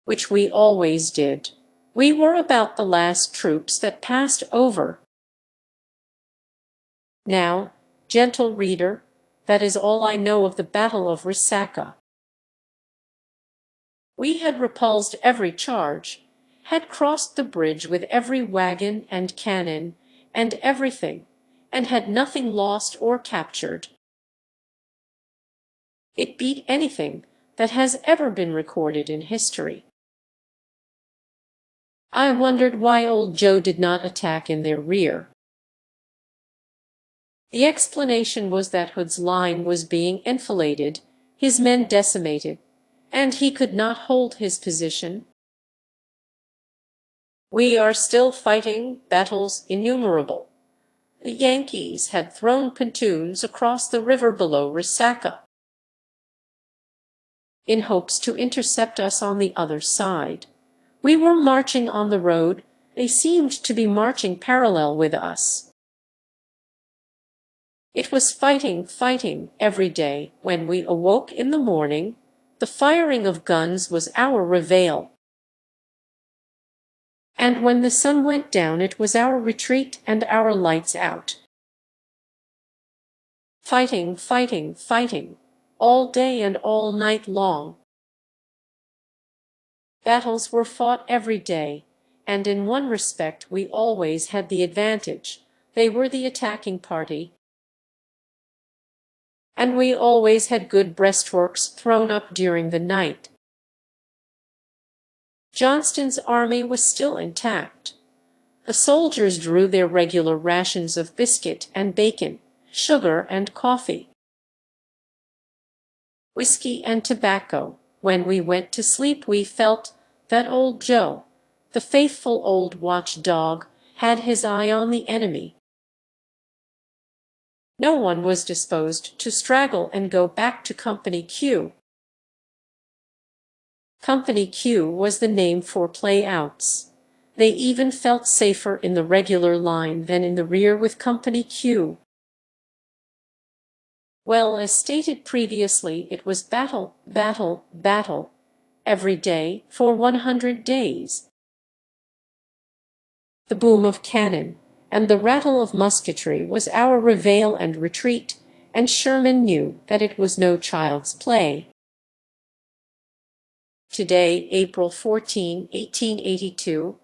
which we always did. We were about the last troops that passed over. Now, gentle reader, that is all I know of the Battle of Resaca. We had repulsed every charge, had crossed the bridge with every wagon and cannon and everything, and had nothing lost or captured. It beat anything that has ever been recorded in history. I wondered why old Joe did not attack in their rear. The explanation was that Hood's line was being enfiladed, his men decimated, and he could not hold his position. We are still fighting battles innumerable. The Yankees had thrown pontoons across the river below Resaca, in hopes to intercept us on the other side. We were marching on the road, They seemed to be marching parallel with us. It was fighting, fighting, every day. When we awoke in the morning, the firing of guns was our reveille. And when the sun went down, it was our retreat and our lights out. Fighting, fighting, fighting, all day and all night long. Battles were fought every day, and in one respect we always had the advantage. They were the attacking party, and we always had good breastworks thrown up during the night. Johnston's army was still intact. The soldiers drew their regular rations of biscuit and bacon, sugar and coffee, whiskey and tobacco. When we went to sleep, we felt that old Joe, the faithful old watchdog, had his eye on the enemy. No one was disposed to straggle and go back to Company Q. Company Q was the name for play-outs. They even felt safer in the regular line than in the rear with Company Q. Well, as stated previously, it was battle, battle, battle, every day for 100 days. The boom of cannon and the rattle of musketry was our reveille and retreat, and Sherman knew that it was no child's play. Today, April 14, 1882,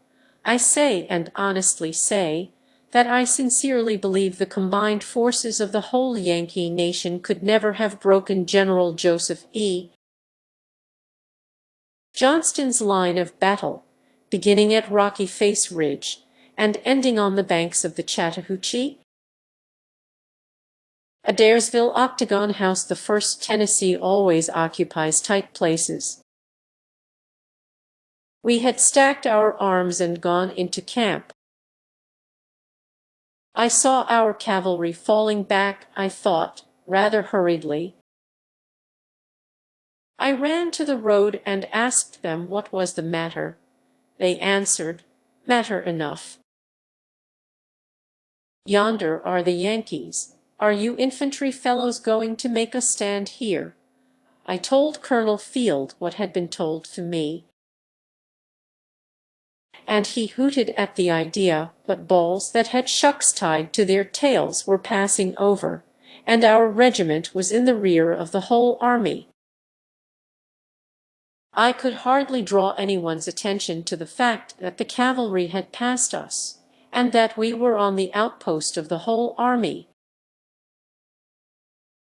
I say, and honestly say, that I sincerely believe the combined forces of the whole Yankee nation could never have broken General Joseph E. Johnston's line of battle, beginning at Rocky Face Ridge and ending on the banks of the Chattahoochee. Adairsville Octagon House. The 1st Tennessee always occupies tight places. We had stacked our arms and gone into camp. I saw our cavalry falling back, I thought, rather hurriedly. I ran to the road and asked them what was the matter. They answered, "Matter enough. Yonder are the Yankees. Are you infantry fellows going to make a stand here?" I told Colonel Field what had been told to me, and he hooted at the idea, but balls that had shucks tied to their tails were passing over, and our regiment was in the rear of the whole army. I could hardly draw anyone's attention to the fact that the cavalry had passed us, and that we were on the outpost of the whole army.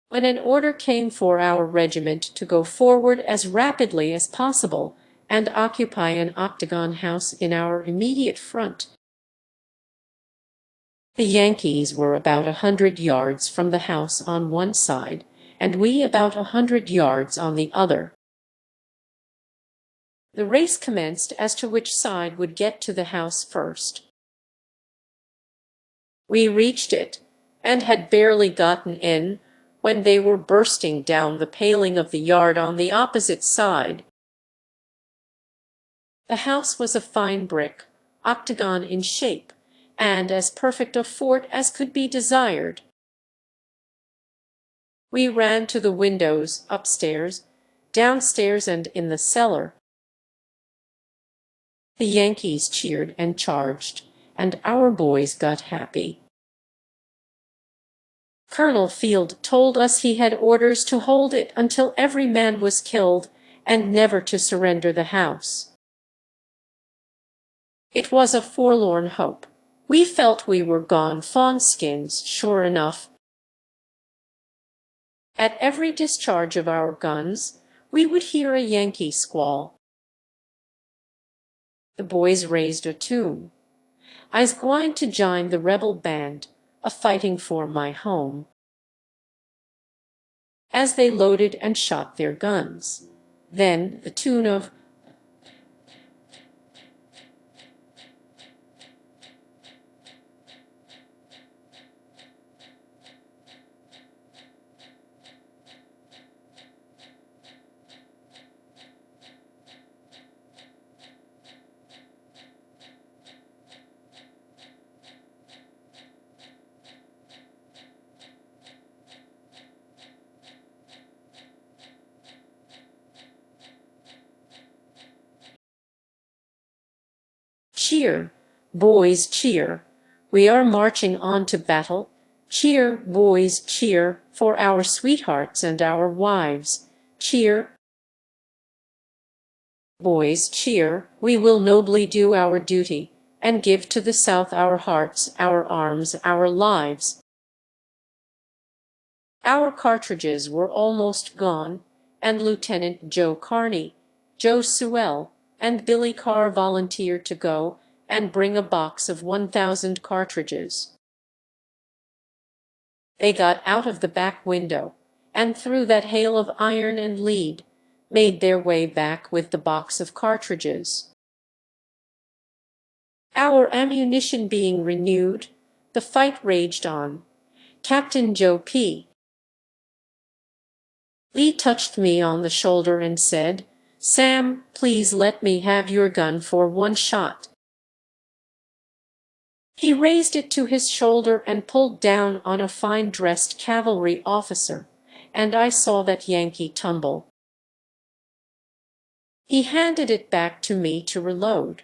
When an order came for our regiment to go forward as rapidly as possible and occupy an octagon house in our immediate front, the Yankees were about 100 yards from the house on one side, and we about 100 yards on the other. The race commenced as to which side would get to the house first. We reached it, and had barely gotten in, when they were bursting down the paling of the yard on the opposite side. The house was a fine brick, octagon in shape, and as perfect a fort as could be desired. We ran to the windows, upstairs, downstairs, and in the cellar. The Yankees cheered and charged, and our boys got happy. Colonel Field told us he had orders to hold it until every man was killed, and never to surrender the house. It was a forlorn hope. We felt we were gone fawn-skins, sure enough. At every discharge of our guns, we would hear a Yankee squall. The boys raised a tune. "I's gwine to join the rebel band, a-fighting for my home," as they loaded and shot their guns. Then the tune of Cheer, boys, cheer! We are marching on to battle. Cheer, boys, cheer, for our sweethearts and our wives. Cheer, boys, cheer! We will nobly do our duty, and give to the South our hearts, our arms, our lives. Our cartridges were almost gone, and Lieutenant Joe Carney, Joe Sewell, and Billy Carr volunteered to go and bring a box of 1,000 cartridges. They got out of the back window, and through that hail of iron and lead, made their way back with the box of cartridges. Our ammunition being renewed, the fight raged on. Captain Joe P. Lee touched me on the shoulder and said, "Sam, please let me have your gun for one shot." He raised it to his shoulder and pulled down on a fine-dressed cavalry officer, and I saw that Yankee tumble. He handed it back to me to reload.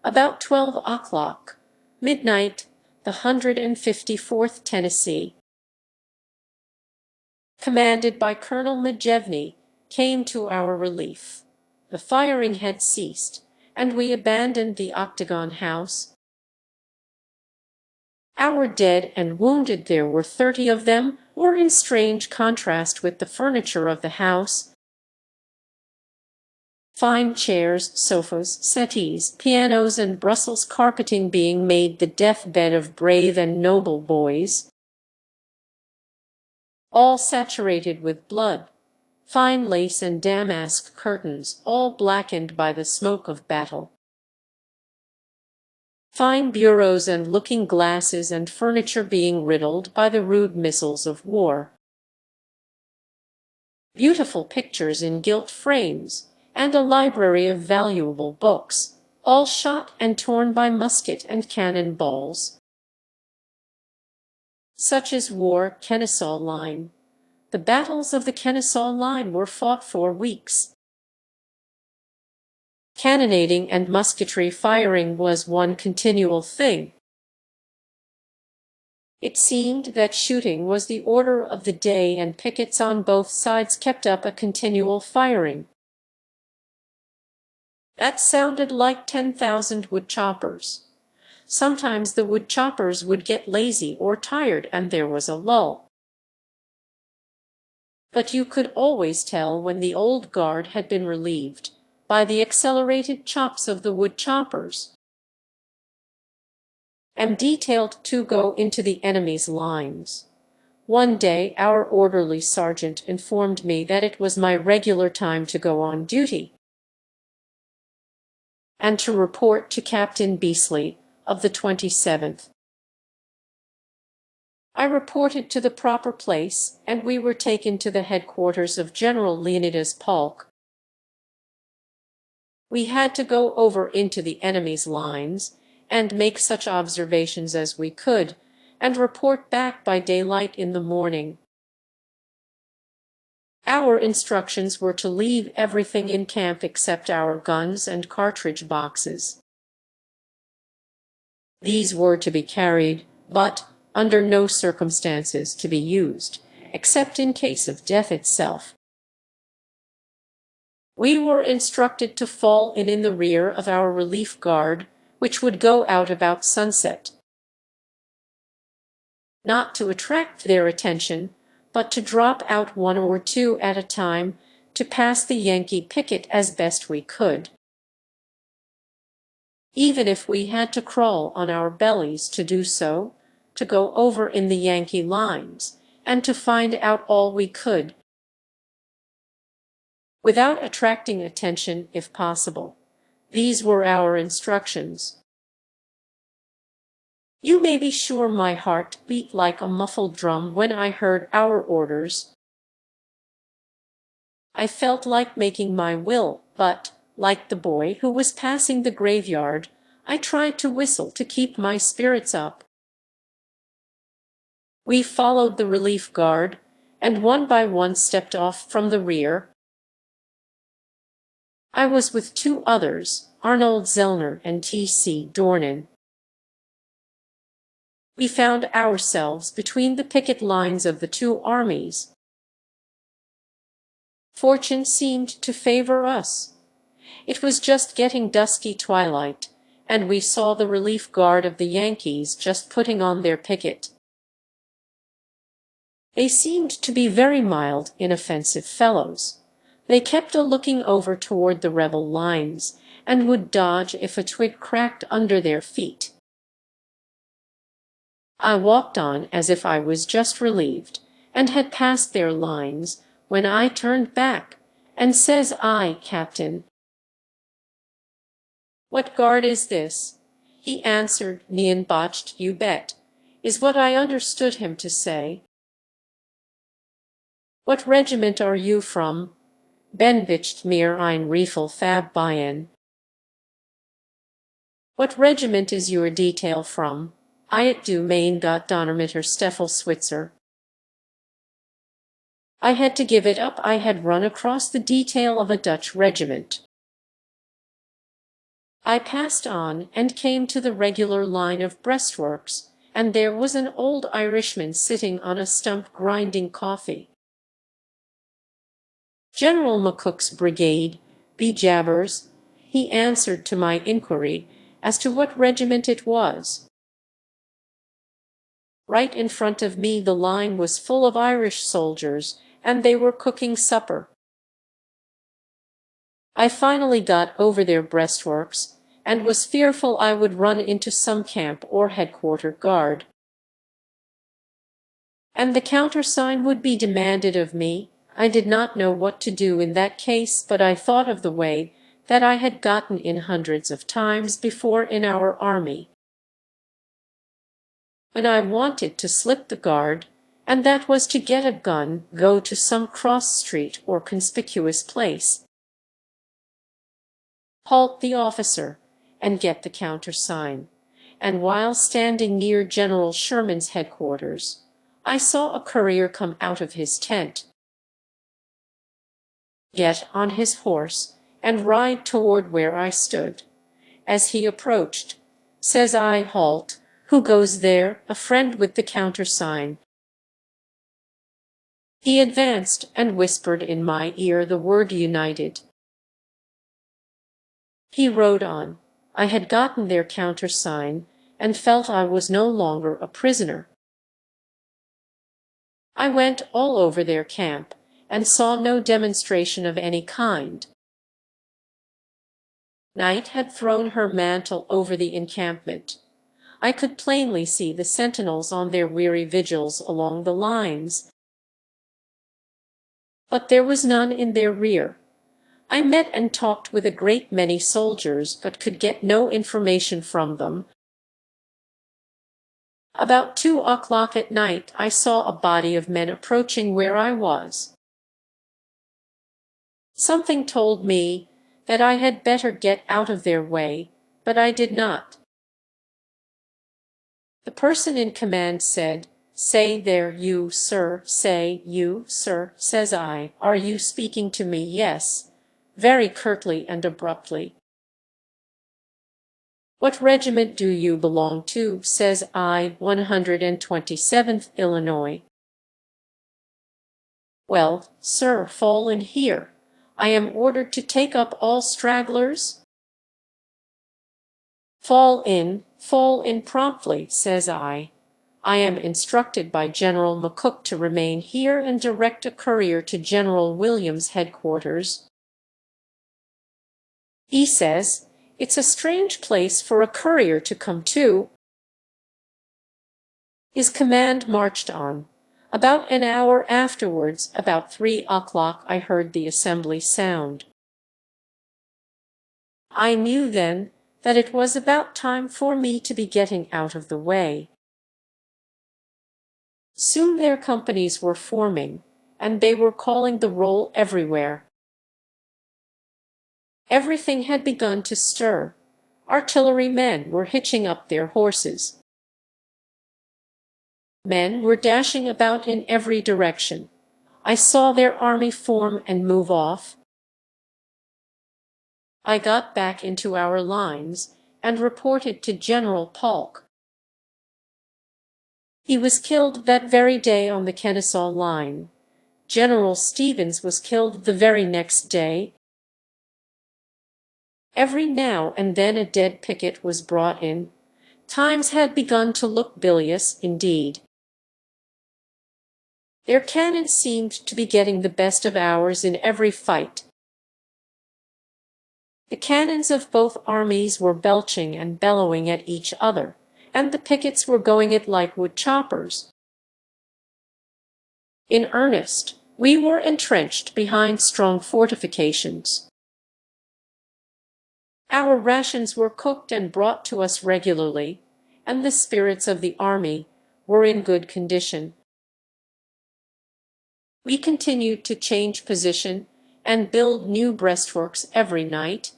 About 12 o'clock, midnight, the 154th Tennessee, commanded by Colonel Majevny, came to our relief. The firing had ceased, and we abandoned the Octagon House. Our dead and wounded, there were 30 of them, were in strange contrast with the furniture of the house. Fine chairs, sofas, settees, pianos, and Brussels carpeting being made the death-bed of brave and noble boys, all saturated with blood. Fine lace and damask curtains, all blackened by the smoke of battle. Fine bureaus and looking-glasses and furniture being riddled by the rude missiles of war. Beautiful pictures in gilt frames, and a library of valuable books, all shot and torn by musket and cannon balls. Such is war. Kennesaw Line. The battles of the Kennesaw Line were fought for weeks. Cannonading and musketry firing was one continual thing. It seemed that shooting was the order of the day, and pickets on both sides kept up a continual firing. That sounded like 10,000 woodchoppers. Sometimes the woodchoppers would get lazy or tired, and there was a lull. But you could always tell when the old guard had been relieved, by the accelerated chops of the woodchoppers. Am detailed to go into the enemy's lines. One day our orderly sergeant informed me that it was my regular time to go on duty, and to report to Captain Beasley of the 27th. I reported to the proper place, and we were taken to the headquarters of General Leonidas Polk. We had to go over into the enemy's lines, and make such observations as we could, and report back by daylight in the morning. Our instructions were to leave everything in camp except our guns and cartridge boxes. These were to be carried, but under no circumstances to be used, except in case of death itself. We were instructed to fall in the rear of our relief guard, which would go out about sunset. Not to attract their attention, but to drop out one or two at a time to pass the Yankee picket as best we could. Even if we had to crawl on our bellies to do so, to go over in the Yankee lines, and to find out all we could, without attracting attention if possible. These were our instructions. You may be sure my heart beat like a muffled drum when I heard our orders. I felt like making my will, but, like the boy who was passing the graveyard, I tried to whistle to keep my spirits up. We followed the relief guard, and one by one stepped off from the rear. I was with two others, Arnold Zellner and T.C. Dornan. We found ourselves between the picket lines of the two armies. Fortune seemed to favor us. It was just getting dusky twilight, and we saw the relief guard of the Yankees just putting on their picket. They seemed to be very mild, inoffensive fellows. They kept a-looking over toward the rebel lines, and would dodge if a twig cracked under their feet. I walked on as if I was just relieved, and had passed their lines, when I turned back, and says I, "Captain, what guard is this?" He answered, "Nien botched, you bet," is what I understood him to say. "What regiment are you from?" "Ben bicht mir ein Riefel fab Bayern." "What regiment is your detail from?" "I du Main got Donnermitter Steffel Switzer." I had to give it up. I had run across the detail of a Dutch regiment. I passed on and came to the regular line of breastworks, and there was an old Irishman sitting on a stump grinding coffee. "General McCook's brigade, be jabbers," he answered to my inquiry as to what regiment it was. Right in front of me the line was full of Irish soldiers, and they were cooking supper. I finally got over their breastworks, and was fearful I would run into some camp or headquarter guard, and the countersign would be demanded of me. I did not know what to do in that case, but I thought of the way that I had gotten in hundreds of times before in our army, when I wanted to slip the guard, and that was to get a gun, go to some cross street or conspicuous place, halt the officer, and get the countersign. And while standing near General Sherman's headquarters, I saw a courier come out of his tent, get on his horse, and ride toward where I stood. As he approached, says I, "Halt, who goes there?" "A friend with the countersign." He advanced and whispered in my ear the word "United." He rode on. I had gotten their countersign, and felt I was no longer a prisoner. I went all over their camp, and saw no demonstration of any kind. Night had thrown her mantle over the encampment. I could plainly see the sentinels on their weary vigils along the lines, but there was none in their rear. I met and talked with a great many soldiers, but could get no information from them. About 2 o'clock at night I saw a body of men approaching where I was. Something told me that I had better get out of their way, but I did not. The person in command said, "Say there, you, sir." "Say, you, sir," says I. "Are you speaking to me?" "Yes," very curtly and abruptly. "What regiment do you belong to?" says I. 127th Illinois. "Well, sir, fall in here. I am ordered to take up all stragglers." Fall in promptly," says I. "I am instructed by General McCook to remain here and direct a courier to General William's headquarters." He says, "It's a strange place for a courier to come to." His command marched on. About an hour afterwards, about 3 o'clock, I heard the assembly sound. I knew then that it was about time for me to be getting out of the way. Soon their companies were forming, and they were calling the roll everywhere. Everything had begun to stir. Artillerymen were hitching up their horses. Men were dashing about in every direction. I saw their army form and move off. I got back into our lines and reported to General Polk. He was killed that very day on the Kennesaw line. General Stevens was killed the very next day. Every now and then a dead picket was brought in. Times had begun to look bilious indeed. Their cannon seemed to be getting the best of ours in every fight. The cannons of both armies were belching and bellowing at each other, and the pickets were going it like wood choppers. In earnest, we were entrenched behind strong fortifications. Our rations were cooked and brought to us regularly, and the spirits of the army were in good condition. We continued to change position and build new breastworks every night.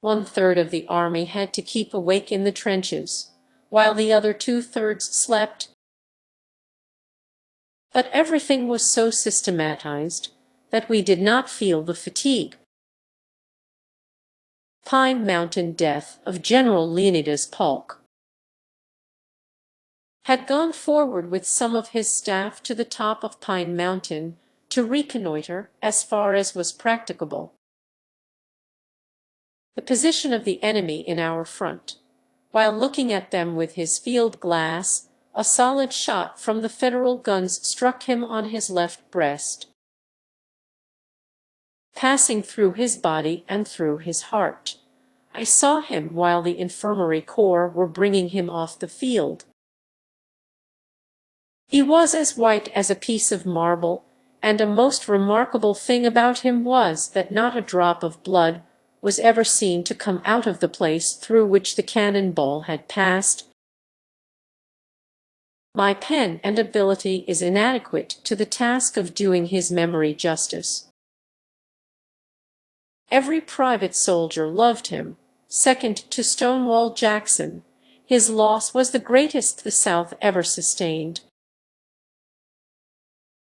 1/3 of the army had to keep awake in the trenches, while the other 2/3 slept. But everything was so systematized that we did not feel the fatigue. Pine Mountain death of General Leonidas Polk had gone forward with some of his staff to the top of Pine Mountain to reconnoiter as far as was practicable the position of the enemy in our front. While looking at them with his field glass, a solid shot from the Federal guns struck him on his left breast, passing through his body and through his heart. I saw him while the infirmary corps were bringing him off the field. He was as white as a piece of marble, and a most remarkable thing about him was that not a drop of blood was ever seen to come out of the place through which the cannon ball had passed. My pen and ability is inadequate to the task of doing his memory justice. Every private soldier loved him, second to Stonewall Jackson. His loss was the greatest the South ever sustained.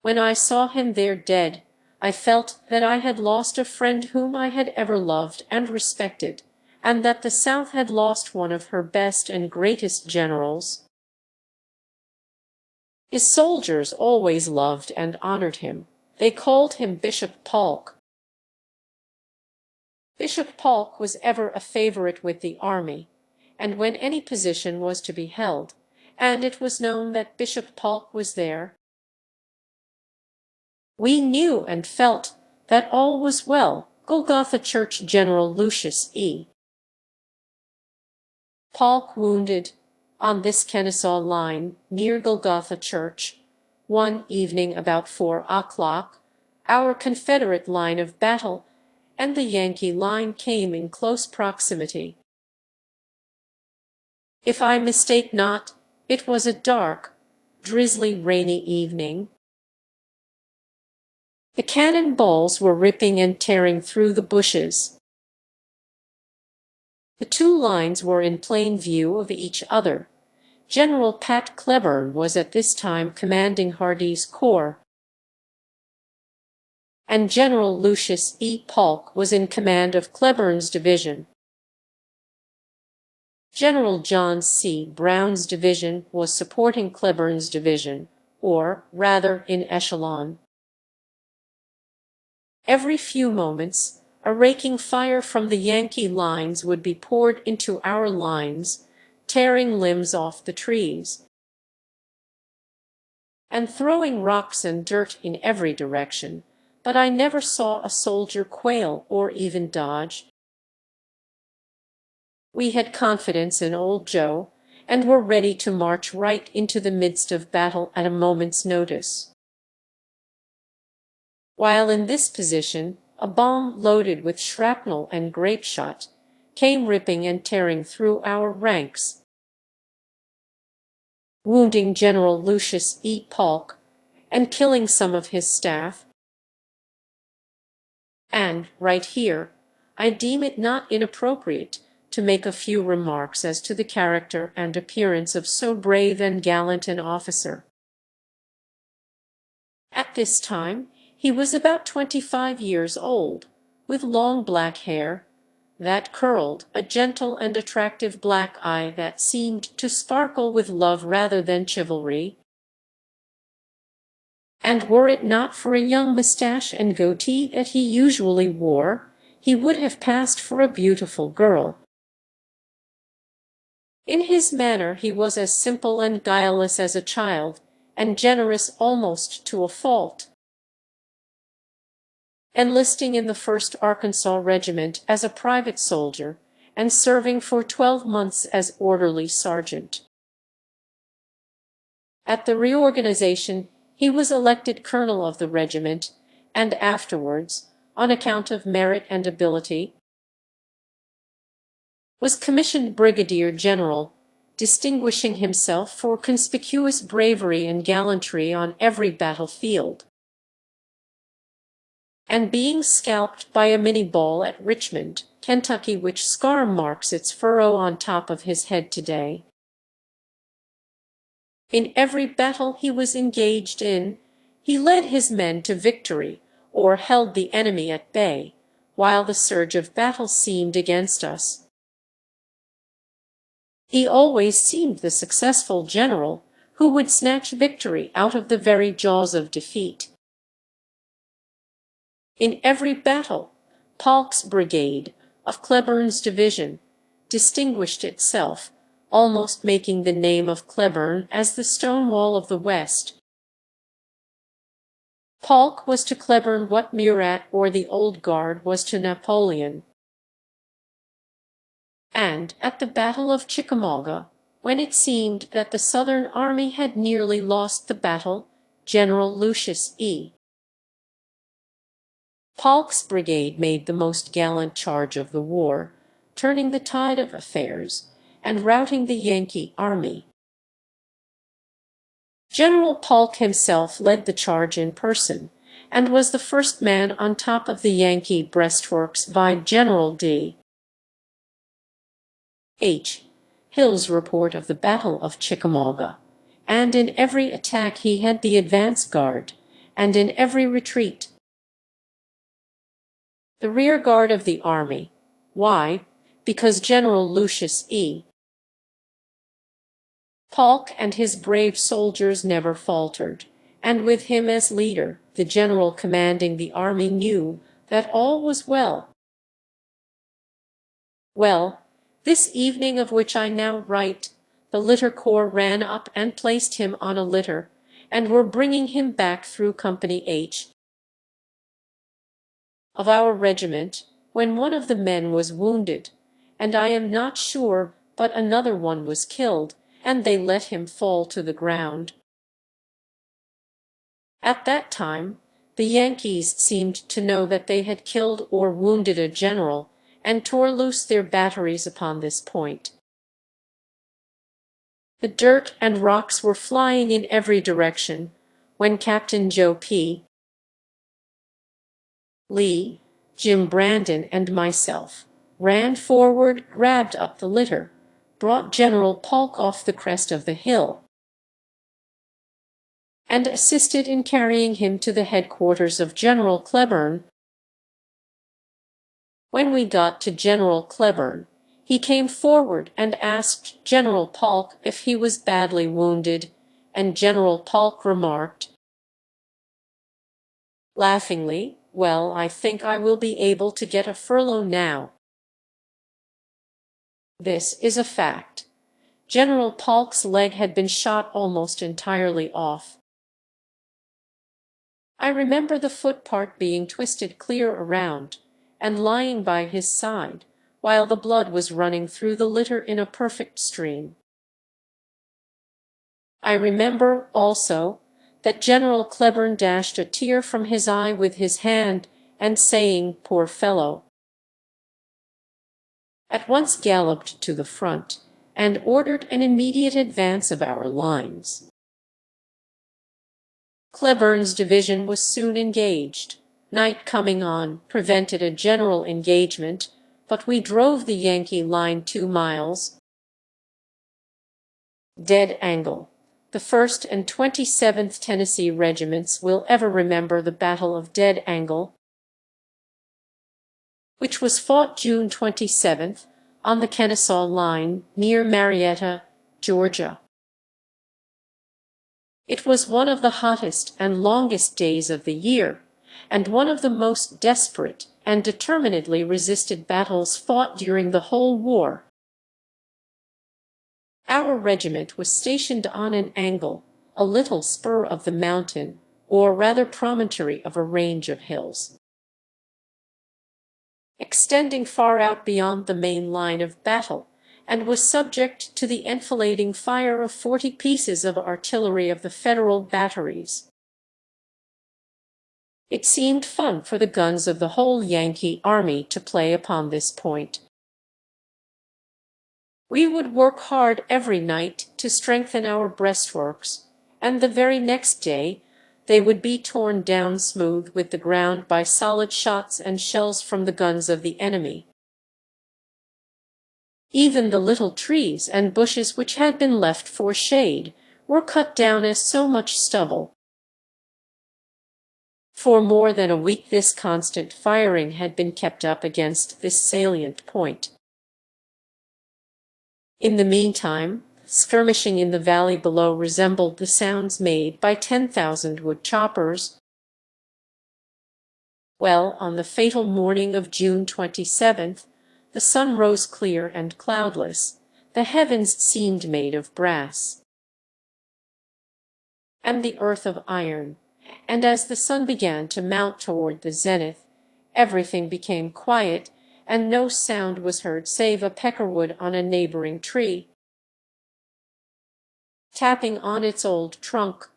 When I saw him there dead, I felt that I had lost a friend whom I had ever loved and respected, and that the South had lost one of her best and greatest generals. His soldiers always loved and honored him. They called him Bishop Polk. Bishop Polk was ever a favorite with the army, and when any position was to be held, and it was known that Bishop Polk was there, we knew and felt that all was well. Golgotha Church, General Lucius E. Polk wounded on this Kennesaw line near Golgotha Church. One evening about 4 o'clock, our Confederate line of battle and the Yankee line came in close proximity. If I mistake not, it was a dark, drizzly, rainy evening. The cannon balls were ripping and tearing through the bushes. The two lines were in plain view of each other. General Pat Cleburne was at this time commanding Hardee's corps, and General Lucius E. Polk was in command of Cleburne's division. General John C. Brown's division was supporting Cleburne's division, or rather in echelon. Every few moments, a raking fire from the Yankee lines would be poured into our lines, tearing limbs off the trees, and throwing rocks and dirt in every direction, but I never saw a soldier quail or even dodge. We had confidence in Old Joe, and were ready to march right into the midst of battle at a moment's notice. While in this position, a bomb loaded with shrapnel and grape shot came ripping and tearing through our ranks, wounding General Lucius E. Polk and killing some of his staff. And, right here, I deem it not inappropriate to make a few remarks as to the character and appearance of so brave and gallant an officer. At this time, he was about 25 years old, with long black hair that curled, a gentle and attractive black eye that seemed to sparkle with love rather than chivalry, and were it not for a young mustache and goatee that he usually wore, he would have passed for a beautiful girl. In his manner he was as simple and guileless as a child, and generous almost to a fault. Enlisting in the 1st Arkansas Regiment as a private soldier, and serving for 12 months as orderly sergeant. At the reorganization, he was elected colonel of the regiment, and afterwards, on account of merit and ability, was commissioned brigadier general, distinguishing himself for conspicuous bravery and gallantry on every battlefield, and being scalped by a Minnie ball at Richmond, Kentucky, which scar marks its furrow on top of his head today. In every battle he was engaged in, he led his men to victory, or held the enemy at bay, while the surge of battle seemed against us. He always seemed the successful general who would snatch victory out of the very jaws of defeat. In every battle, Polk's brigade, of Cleburn's division, distinguished itself, almost making the name of Cleburne as the Stonewall of the West. Polk was to Cleburne what Murat or the Old Guard was to Napoleon. And at the Battle of Chickamauga, when it seemed that the Southern army had nearly lost the battle, General Lucius E. Polk's brigade made the most gallant charge of the war, turning the tide of affairs and routing the Yankee army. General Polk himself led the charge in person, and was the first man on top of the Yankee breastworks by General D. H. Hill's report of the Battle of Chickamauga, and in every attack he had the advance guard, and in every retreat the rear guard of the army. Why? Because General Lucius E. Polk and his brave soldiers never faltered, and with him as leader, the general commanding the army knew that all was well. Well, this evening of which I now write, the litter corps ran up and placed him on a litter, and were bringing him back through Company H of our regiment, when one of the men was wounded, and I am not sure but another one was killed, and they let him fall to the ground. At that time, the Yankees seemed to know that they had killed or wounded a general, and tore loose their batteries upon this point. The dirt and rocks were flying in every direction, when Captain Joe P. Lee, Jim Brandon, and myself ran forward, grabbed up the litter, brought General Polk off the crest of the hill, and assisted in carrying him to the headquarters of General Cleburne. When we got to General Cleburne, he came forward and asked General Polk if he was badly wounded, and General Polk remarked laughingly, "Well, I think I will be able to get a furlough now." This is a fact. General Polk's leg had been shot almost entirely off. I remember the foot part being twisted clear around, and lying by his side, while the blood was running through the litter in a perfect stream. I remember, also, that General Cleburne dashed a tear from his eye with his hand, and saying, "Poor fellow," at once galloped to the front, and ordered an immediate advance of our lines. Cleburne's division was soon engaged. Night coming on prevented a general engagement, but we drove the Yankee line 2 miles. Dead angle. The 1st and 27th Tennessee regiments will ever remember the Battle of Dead Angle. which was fought June 27th on the Kennesaw Line near Marietta, Georgia. It was one of the hottest and longest days of the year, and one of the most desperate and determinedly resisted battles fought during the whole war. Our regiment was stationed on an angle, a little spur of the mountain, or rather promontory of a range of hills, extending far out beyond the main line of battle, and was subject to the enfilading fire of 40 pieces of artillery of the Federal batteries. It seemed fun for the guns of the whole Yankee army to play upon this point. We would work hard every night to strengthen our breastworks, and the very next day they would be torn down smooth with the ground by solid shots and shells from the guns of the enemy. Even the little trees and bushes which had been left for shade were cut down as so much stubble. For more than a week this constant firing had been kept up against this salient point. In the meantime, skirmishing in the valley below resembled the sounds made by 10,000 wood choppers. Well, on the fatal morning of June 27th, the sun rose clear and cloudless, the heavens seemed made of brass, and the earth of iron, and as the sun began to mount toward the zenith, everything became quiet, and no sound was heard save a peckerwood on a neighboring tree, tapping on its old trunk,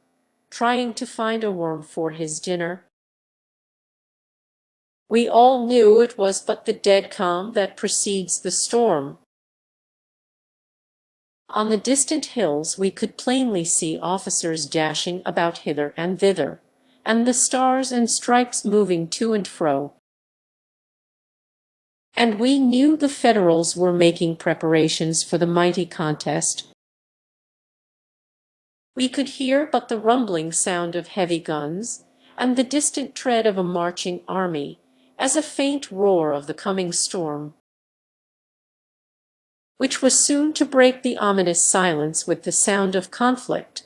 trying to find a worm for his dinner. We all knew it was but the dead calm that precedes the storm. On the distant hills we could plainly see officers dashing about hither and thither, and the stars and stripes moving to and fro. And we knew the Federals were making preparations for the mighty contest. We could hear but the rumbling sound of heavy guns, and the distant tread of a marching army, as a faint roar of the coming storm, which was soon to break the ominous silence with the sound of conflict.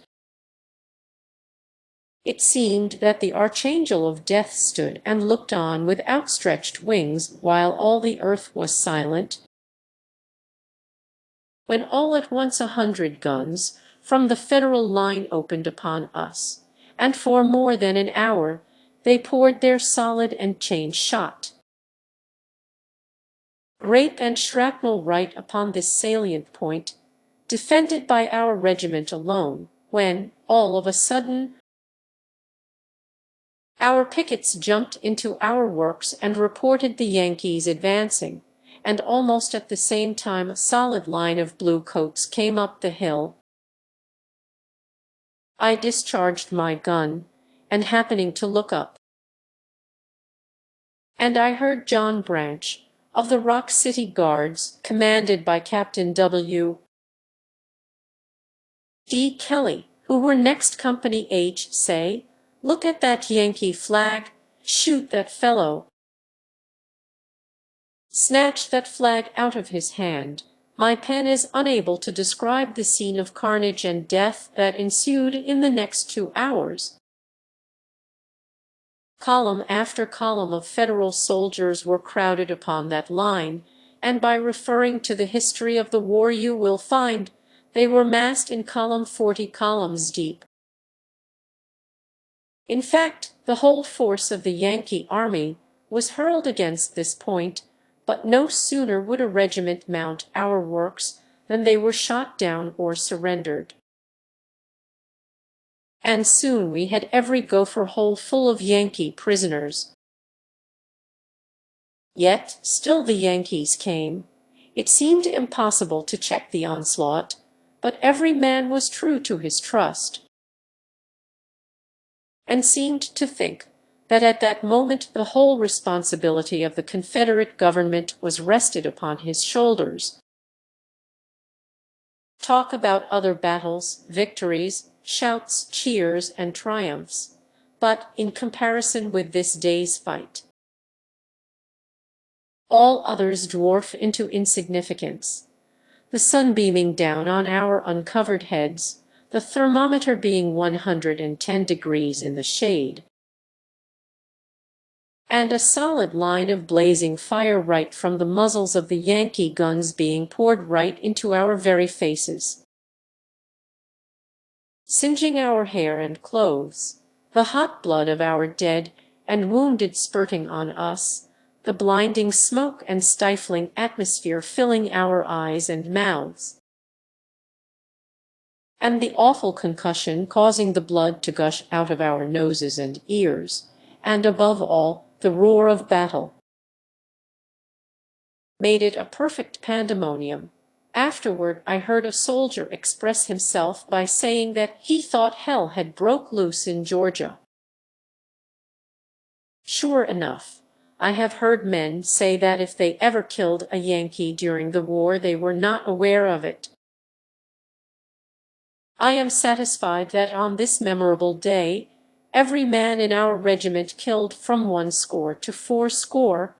It seemed that the Archangel of Death stood and looked on with outstretched wings while all the earth was silent, when all at once 100 guns from the Federal line opened upon us, and for more than an hour they poured their solid and chain shot, grape and shrapnel right upon this salient point, defended by our regiment alone, when, all of a sudden, our pickets jumped into our works and reported the Yankees advancing, and almost at the same time a solid line of blue coats came up the hill. I discharged my gun, and happening to look up, and I heard John Branch, of the Rock City Guards, commanded by Captain W. D. Kelly, who were next Company H, say, "Look at that Yankee flag! Shoot that fellow!" Snatch that flag out of his hand. My pen is unable to describe the scene of carnage and death that ensued in the next 2 hours. Column after column of Federal soldiers were crowded upon that line, and by referring to the history of the war you will find they were massed in column 40 columns deep. In fact, the whole force of the Yankee army was hurled against this point, but no sooner would a regiment mount our works than they were shot down or surrendered. And soon we had every gopher hole full of Yankee prisoners. Yet still the Yankees came. It seemed impossible to check the onslaught, but every man was true to his trust, and seemed to think that at that moment the whole responsibility of the Confederate government was rested upon his shoulders. Talk about other battles, victories, shouts, cheers, and triumphs, but in comparison with this day's fight, all others dwarf into insignificance. The sun beaming down on our uncovered heads, the thermometer being 110 degrees in the shade, and a solid line of blazing fire right from the muzzles of the Yankee guns being poured right into our very faces, singeing our hair and clothes, the hot blood of our dead and wounded spurting on us, the blinding smoke and stifling atmosphere filling our eyes and mouths, and the awful concussion causing the blood to gush out of our noses and ears, and above all, the roar of battle, made it a perfect pandemonium. Afterward I heard a soldier express himself by saying that he thought hell had broke loose in Georgia. Sure enough, I have heard men say that if they ever killed a Yankee during the war they were not aware of it. I am satisfied that on this memorable day, every man in our regiment killed from 1 to 4,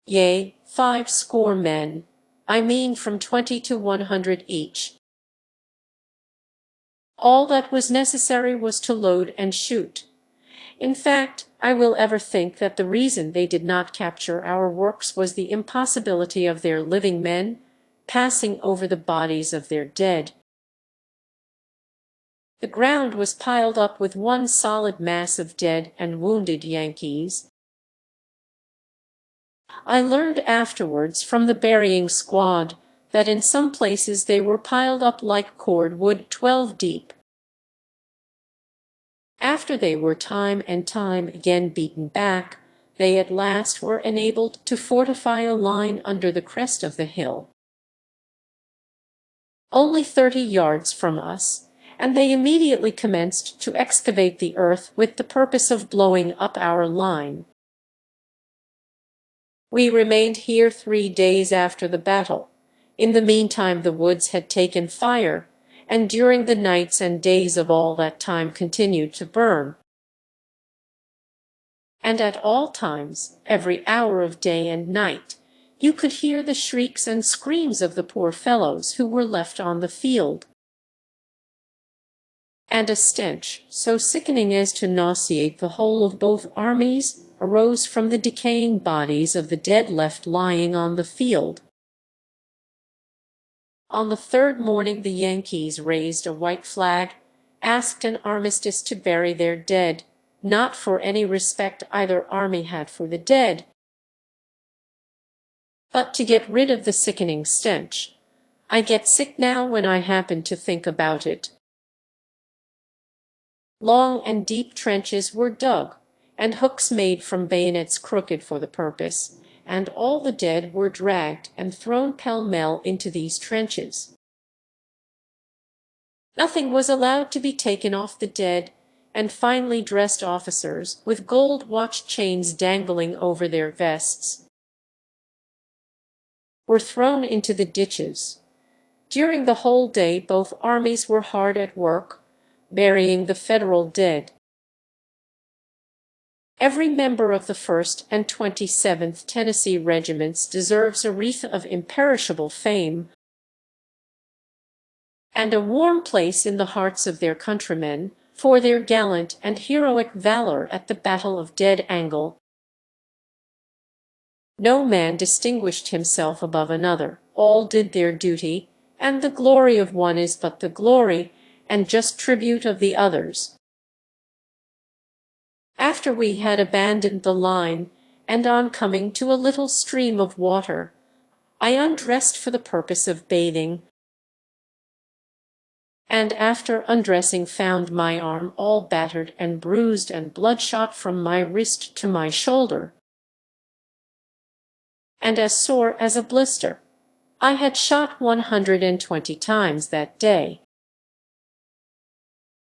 yea, 50 men, I mean from 20 to 100 each. All that was necessary was to load and shoot. In fact, I will ever think that the reason they did not capture our works was the impossibility of their living men passing over the bodies of their dead. The ground was piled up with one solid mass of dead and wounded Yankees. I learned afterwards from the burying squad that in some places they were piled up like cordwood 12 deep. After they were time and time again beaten back, they at last were enabled to fortify a line under the crest of the hill, only 30 yards from us, and they immediately commenced to excavate the earth with the purpose of blowing up our line. We remained here 3 days after the battle. In the meantime the woods had taken fire, and during the nights and days of all that time continued to burn. And at all times, every hour of day and night, you could hear the shrieks and screams of the poor fellows who were left on the field. And a stench, so sickening as to nauseate the whole of both armies, arose from the decaying bodies of the dead left lying on the field. On the 3rd morning the Yankees raised a white flag, asked an armistice to bury their dead, not for any respect either army had for the dead, but to get rid of the sickening stench. I get sick now when I happen to think about it. Long and deep trenches were dug, and hooks made from bayonets crooked for the purpose, and all the dead were dragged and thrown pell-mell into these trenches. Nothing was allowed to be taken off the dead, and finely dressed officers, with gold watch chains dangling over their vests, were thrown into the ditches. During the whole day both armies were hard at work, burying the Federal dead. Every member of the 1st and 27th Tennessee regiments deserves a wreath of imperishable fame and a warm place in the hearts of their countrymen for their gallant and heroic valor at the Battle of Dead Angle. No man distinguished himself above another. All did their duty, and the glory of one is but the glory and just tribute of the others. After we had abandoned the line, and on coming to a little stream of water, I undressed for the purpose of bathing, and after undressing found my arm all battered and bruised and bloodshot from my wrist to my shoulder, and as sore as a blister. I had shot 120 times that day.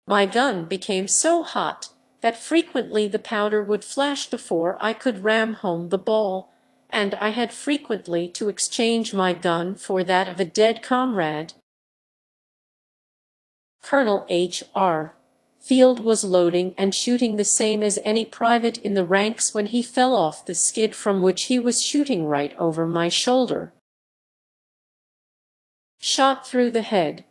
My gun became so hot that frequently the powder would flash before I could ram home the ball, and I had frequently to exchange my gun for that of a dead comrade. Colonel H.R. Field was loading and shooting the same as any private in the ranks when he fell off the skid from which he was shooting right over my shoulder. Shot through the head.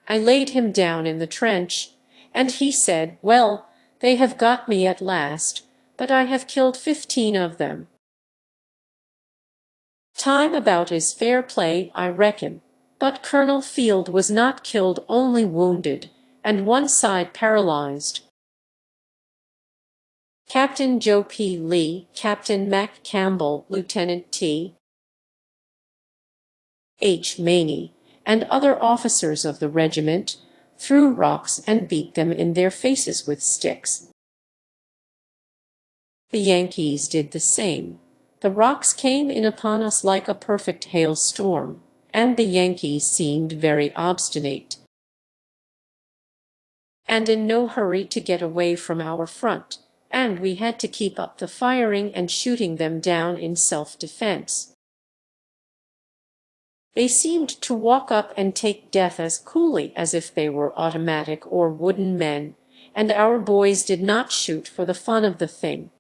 I laid him down in the trench, and he said, "Well, they have got me at last, but I have killed 15 of them. Time about is fair play, I reckon." But Colonel Field was not killed, only wounded, and one side paralyzed. Captain Joe P. Lee, Captain Mac Campbell, Lieutenant T. H. Maney, and other officers of the regiment threw rocks and beat them in their faces with sticks. The Yankees did the same. The rocks came in upon us like a perfect hailstorm, and the Yankees seemed very obstinate and in no hurry to get away from our front, and we had to keep up the firing and shooting them down in self-defense. They seemed to walk up and take death as coolly as if they were automatic or wooden men, and our boys did not shoot for the fun of the thing.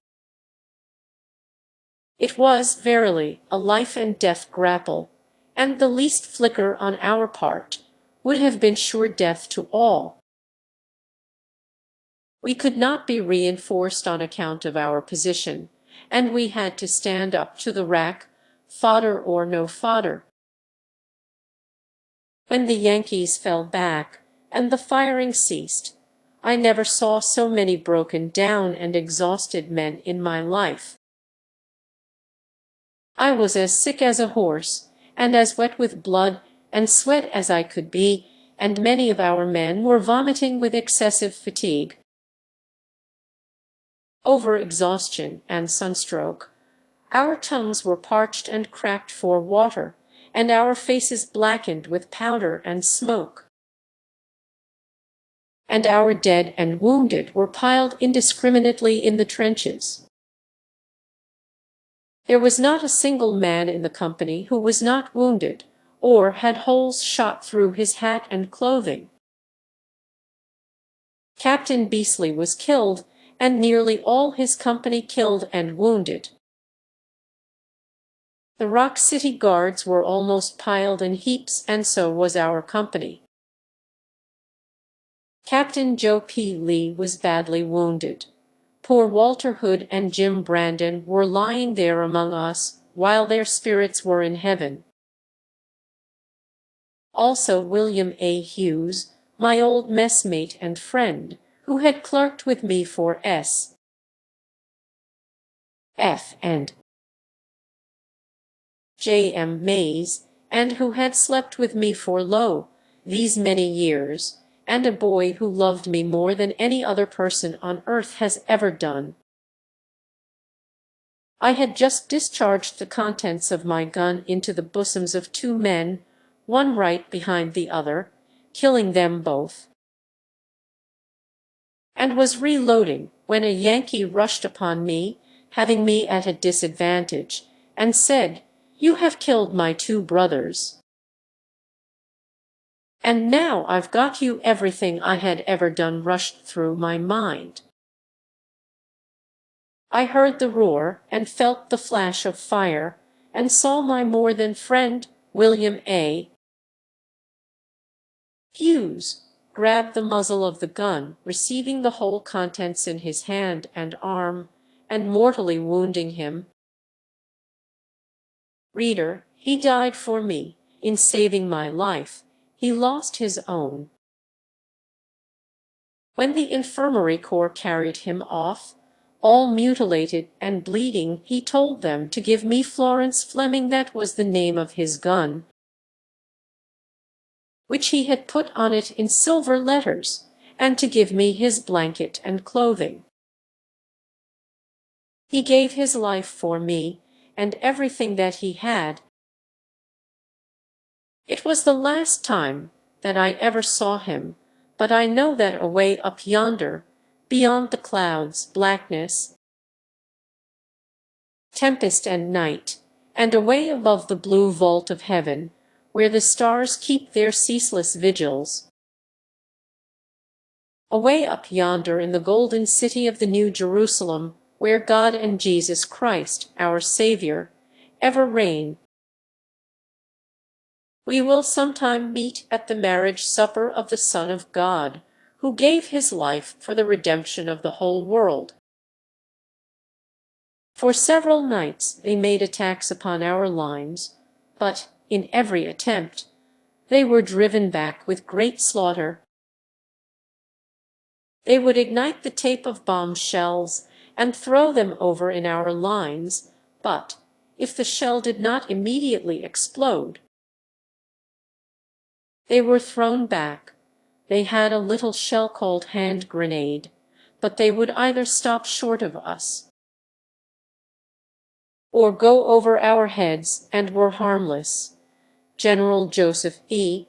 It was, verily, a life-and-death grapple, and the least flicker on our part would have been sure death to all. We could not be reinforced on account of our position, and we had to stand up to the rack, fodder or no fodder. When the Yankees fell back, and the firing ceased, I never saw so many broken down and exhausted men in my life. I was as sick as a horse, and as wet with blood and sweat as I could be, and many of our men were vomiting with excessive fatigue, over-exhaustion, and sunstroke. Our tongues were parched and cracked for water, and our faces blackened with powder and smoke. And our dead and wounded were piled indiscriminately in the trenches. There was not a single man in the company who was not wounded, or had holes shot through his hat and clothing. Captain Beasley was killed, and nearly all his company killed and wounded. The Rock City Guards were almost piled in heaps, and so was our company. Captain Joe P. Lee was badly wounded. Poor Walter Hood and Jim Brandon were lying there among us, while their spirits were in heaven. Also William A. Hughes, my old messmate and friend, who had clerked with me for S. F. and J. M. Mays, and who had slept with me for these many years, and a boy who loved me more than any other person on earth has ever done. I had just discharged the contents of my gun into the bosoms of 2 men, one right behind the other, killing them both, and was reloading, when a Yankee rushed upon me, having me at a disadvantage, and said, "You have killed my 2 brothers. And now I've got you." Everything I had ever done rushed through my mind. I heard the roar, and felt the flash of fire, and saw my more than friend, William A. Hughes, grab the muzzle of the gun, receiving the whole contents in his hand and arm, and mortally wounding him. Reader, he died for me. In saving my life, he lost his own. When the infirmary corps carried him off, all mutilated and bleeding, he told them to give me Florence Fleming, that was the name of his gun, which he had put on it in silver letters, and to give me his blanket and clothing. He gave his life for me, and everything that he had. It was the last time that I ever saw him, but I know that away up yonder, beyond the clouds, blackness, tempest and night, and away above the blue vault of heaven, where the stars keep their ceaseless vigils, away up yonder in the golden city of the New Jerusalem, where God and Jesus Christ, our Savior, ever reign. We will sometime meet at the marriage supper of the Son of God, who gave his life for the redemption of the whole world. For several nights they made attacks upon our lines, but, in every attempt, they were driven back with great slaughter. They would ignite the tape of bomb shells and throw them over in our lines, but, if the shell did not immediately explode, they were thrown back. They had a little shell called hand grenade, but they would either stop short of us or go over our heads and were harmless. General Joseph E.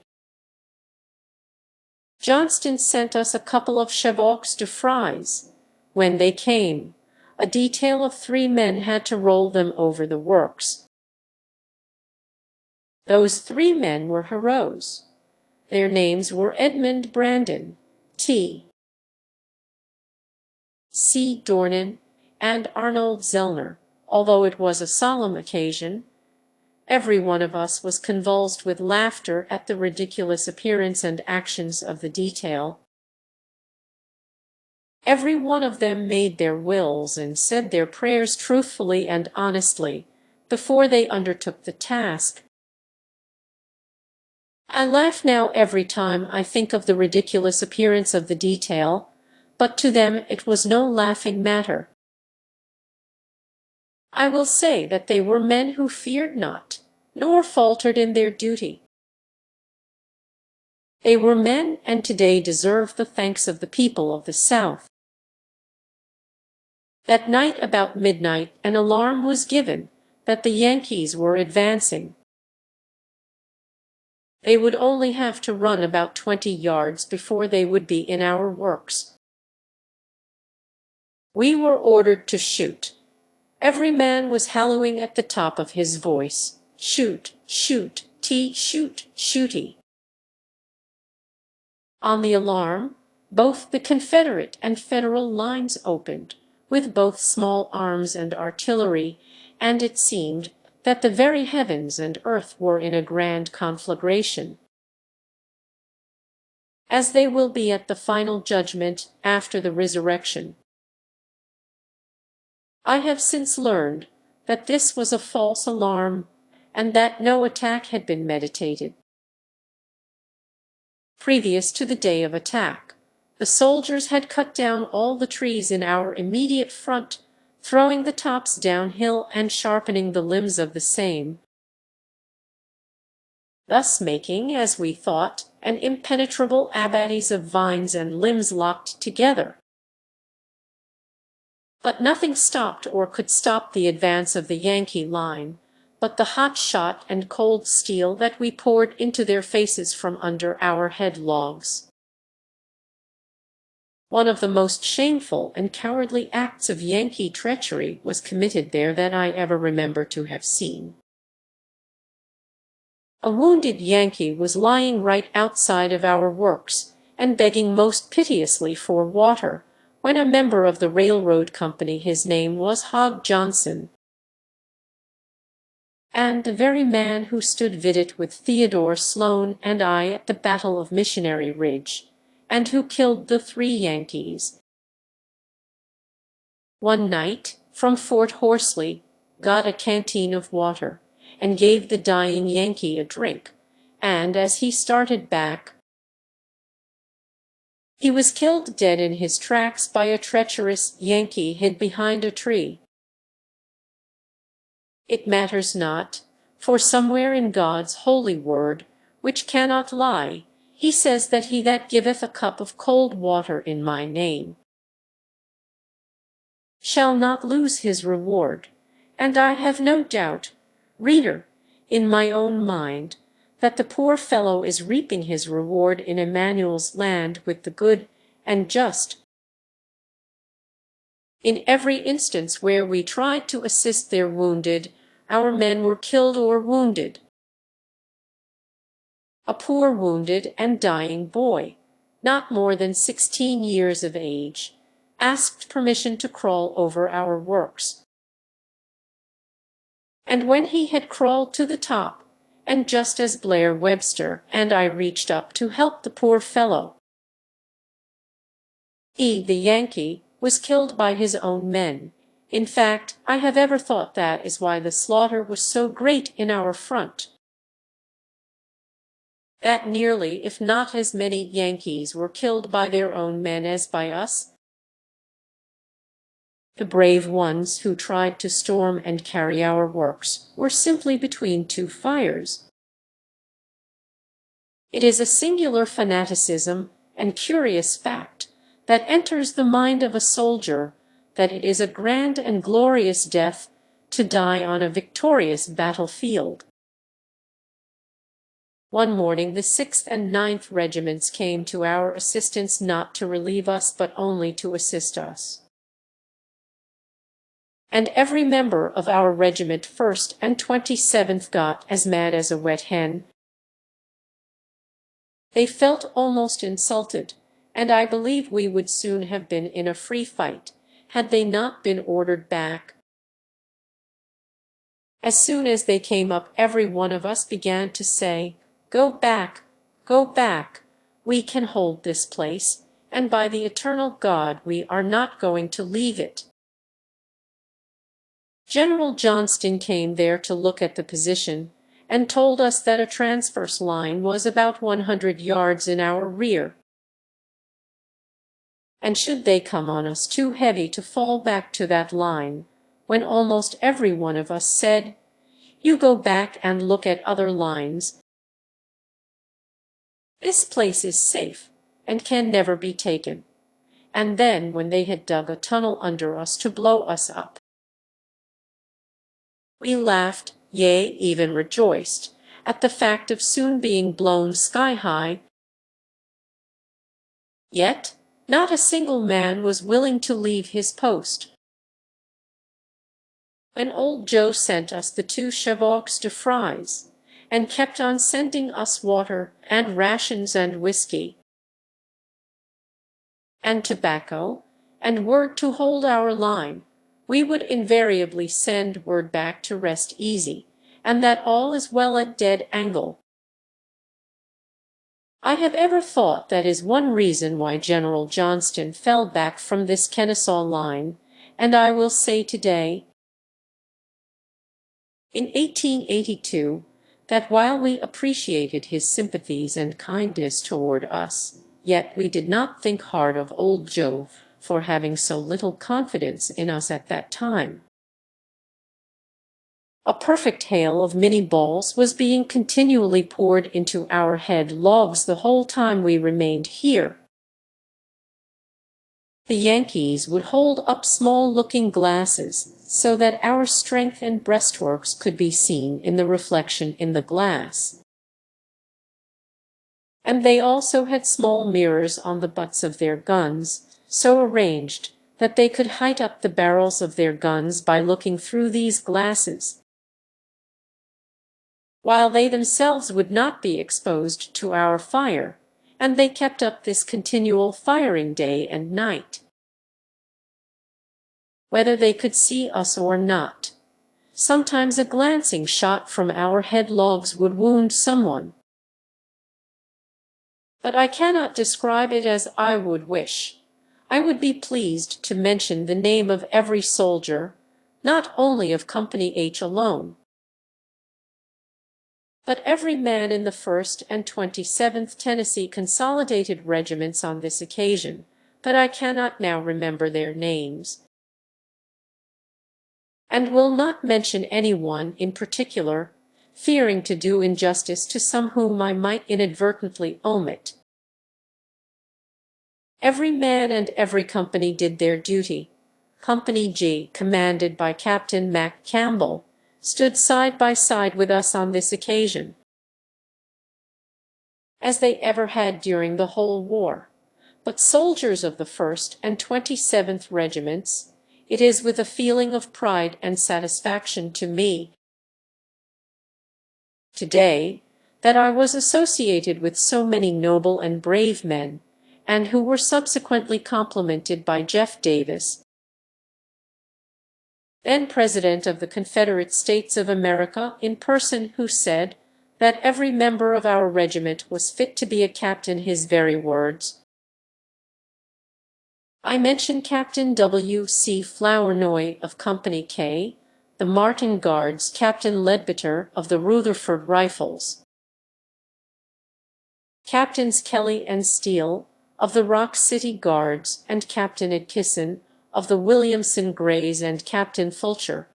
Johnston sent us a couple of chevaux de frise. When they came, a detail of 3 men had to roll them over the works. Those 3 men were heroes. Their names were Edmund Brandon, T. C. Dornan, and Arnold Zellner. Although it was a solemn occasion, every one of us was convulsed with laughter at the ridiculous appearance and actions of the detail. Every one of them made their wills and said their prayers truthfully and honestly before they undertook the task. I laugh now every time I think of the ridiculous appearance of the detail, but to them it was no laughing matter. I will say that they were men who feared not, nor faltered in their duty. They were men, and today deserve the thanks of the people of the South. That night about midnight an alarm was given that the Yankees were advancing. They would only have to run about 20 yards before they would be in our works. We were ordered to shoot. Every man was hallooing at the top of his voice, "Shoot, shoot, shoot, shooty." On the alarm, both the Confederate and Federal lines opened, with both small arms and artillery, and it seemed that the very heavens and earth were in a grand conflagration, as they will be at the final judgment after the resurrection. I have since learned that this was a false alarm, and that no attack had been meditated. Previous to the day of attack, the soldiers had cut down all the trees in our immediate front, throwing the tops downhill and sharpening the limbs of the same, thus making, as we thought, an impenetrable abatis of vines and limbs locked together. But nothing stopped or could stop the advance of the Yankee line, but the hot shot and cold steel that we poured into their faces from under our headlogs. One of the most shameful and cowardly acts of Yankee treachery was committed there that I ever remember to have seen. A wounded Yankee was lying right outside of our works, and begging most piteously for water, when a member of the railroad company, his name was Hog Johnson, and the very man who stood vidette with Theodore Sloan and I at the Battle of Missionary Ridge, and who killed the 3 Yankees, one night, from Fort Horsley, got a canteen of water, and gave the dying Yankee a drink, and as he started back, he was killed dead in his tracks by a treacherous Yankee hid behind a tree. It matters not, for somewhere in God's holy word, which cannot lie, he says that he that giveth a cup of cold water in my name shall not lose his reward, and I have no doubt, reader, in my own mind, that the poor fellow is reaping his reward in Emmanuel's land with the good and just. In every instance where we tried to assist their wounded, our men were killed or wounded. A poor wounded and dying boy, not more than 16 years of age, asked permission to crawl over our works. And when he had crawled to the top, and just as Blair Webster and I reached up to help the poor fellow, he, the Yankee, was killed by his own men. In fact, I have ever thought that is why the slaughter was so great in our front. That nearly, if not as many, Yankees were killed by their own men as by us. The brave ones who tried to storm and carry our works were simply between two fires. It is a singular fanaticism and curious fact that enters the mind of a soldier that it is a grand and glorious death to die on a victorious battlefield. One morning the 6th and 9th regiments came to our assistance, not to relieve us but only to assist us. And every member of our regiment, 1st and 27th, got as mad as a wet hen. They felt almost insulted, and I believe we would soon have been in a free fight had they not been ordered back. As soon as they came up, every one of us began to say, "Go back, go back, we can hold this place, and by the eternal God we are not going to leave it." General Johnston came there to look at the position, and told us that a transverse line was about 100 yards in our rear, and should they come on us too heavy to fall back to that line, when almost every one of us said, "You go back and look at other lines. This place is safe, and can never be taken." And then, when they had dug a tunnel under us to blow us up, we laughed, yea, even rejoiced, at the fact of soon being blown sky high. Yet, not a single man was willing to leave his post. When old Joe sent us the 2 chevaux de fries, and kept on sending us water and rations and whiskey and tobacco, and word to hold our line, we would invariably send word back to rest easy, and that all is well at Dead Angle. I have ever thought that is one reason why General Johnston fell back from this Kennesaw line, and I will say today, in 1882, that while we appreciated his sympathies and kindness toward us, yet we did not think hard of old Joe for having so little confidence in us at that time. A perfect hail of Minnie balls was being continually poured into our head logs the whole time we remained here. The Yankees would hold up small looking-glasses so that our strength and breastworks could be seen in the reflection in the glass. And they also had small mirrors on the butts of their guns, so arranged that they could height up the barrels of their guns by looking through these glasses, while they themselves would not be exposed to our fire, and they kept up this continual firing day and night, whether they could see us or not. Sometimes a glancing shot from our head logs would wound someone, but I cannot describe it as I would wish. I would be pleased to mention the name of every soldier, not only of Company H alone, but every man in the 1st and 27th Tennessee Consolidated regiments on this occasion, but I cannot now remember their names, and will not mention any one in particular, fearing to do injustice to some whom I might inadvertently omit. Every man and every company did their duty. Company G, commanded by Captain Mac Campbell, stood side by side with us on this occasion, as they ever had during the whole war. But soldiers of the 1st and 27th regiments, it is with a feeling of pride and satisfaction to me today that I was associated with so many noble and brave men, and who were subsequently complimented by Jeff Davis, then President of the Confederate States of America, in person, who said that every member of our regiment was fit to be a captain, his very words. I mention Captain W. C. Flournoy of Company K, the Martin Guards, Captain Ledbetter of the Rutherford Rifles, Captains Kelly and Steele of the Rock City Guards, and Captain Atkinson of the Williamson Greys, and Captain Fulcher,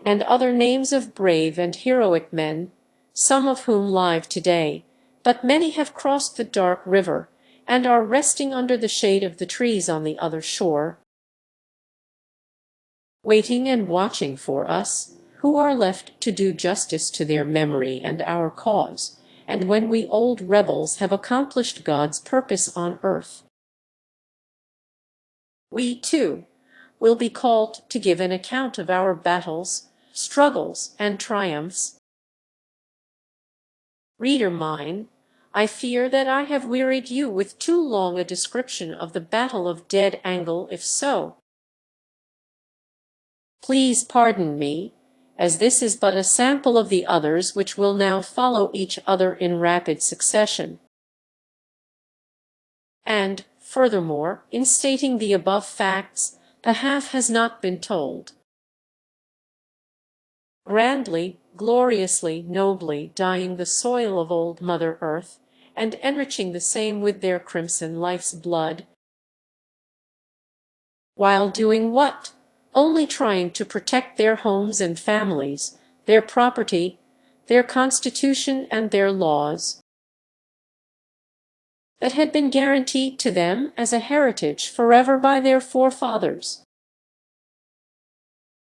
and other names of brave and heroic men, some of whom live today, but many have crossed the dark river and are resting under the shade of the trees on the other shore, waiting and watching for us, who are left to do justice to their memory and our cause, and when we old rebels have accomplished God's purpose on earth, we, too, will be called to give an account of our battles, struggles, and triumphs. Reader mine, I fear that I have wearied you with too long a description of the Battle of Dead Angle. If so, please pardon me, as this is but a sample of the others which will now follow each other in rapid succession. And, furthermore, in stating the above facts, the half has not been told. Grandly, gloriously, nobly dyeing the soil of old Mother Earth, and enriching the same with their crimson life's blood. While doing what? Only trying to protect their homes and families, their property, their constitution, and their laws that had been guaranteed to them as a heritage forever by their forefathers.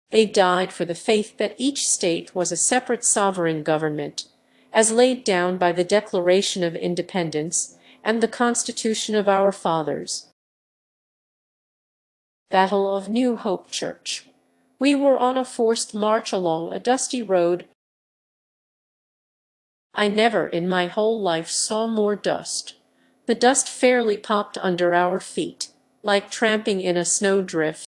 They died for the faith that each state was a separate sovereign government, as laid down by the Declaration of Independence and the Constitution of our fathers. Battle of New Hope Church. We were on a forced march along a dusty road. I never in my whole life saw more dust. The dust fairly popped under our feet, like tramping in a snowdrift,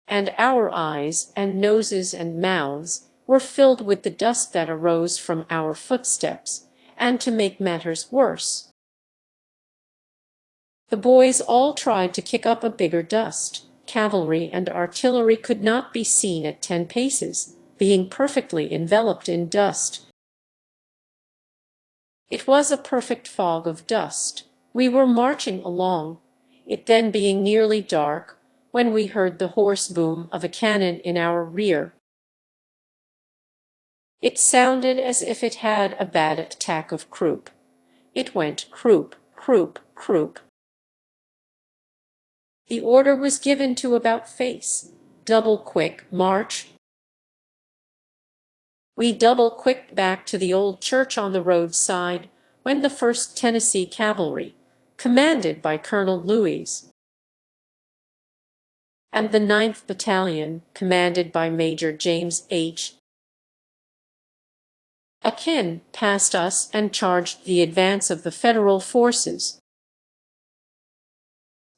and our eyes and noses and mouths were filled with the dust that arose from our footsteps, and to make matters worse, the boys all tried to kick up a bigger dust. Cavalry and artillery could not be seen at 10 paces, being perfectly enveloped in dust. It was a perfect fog of dust. We were marching along, it then being nearly dark, when we heard the hoarse boom of a cannon in our rear. It sounded as if it had a bad attack of croup. It went croup, croup, croup. The order was given to about face, double quick, march. We double-quicked back to the old church on the roadside when the 1st Tennessee Cavalry, commanded by Colonel Lewis, and the 9th Battalion, commanded by Major James H. Watkin, passed us and charged the advance of the Federal forces.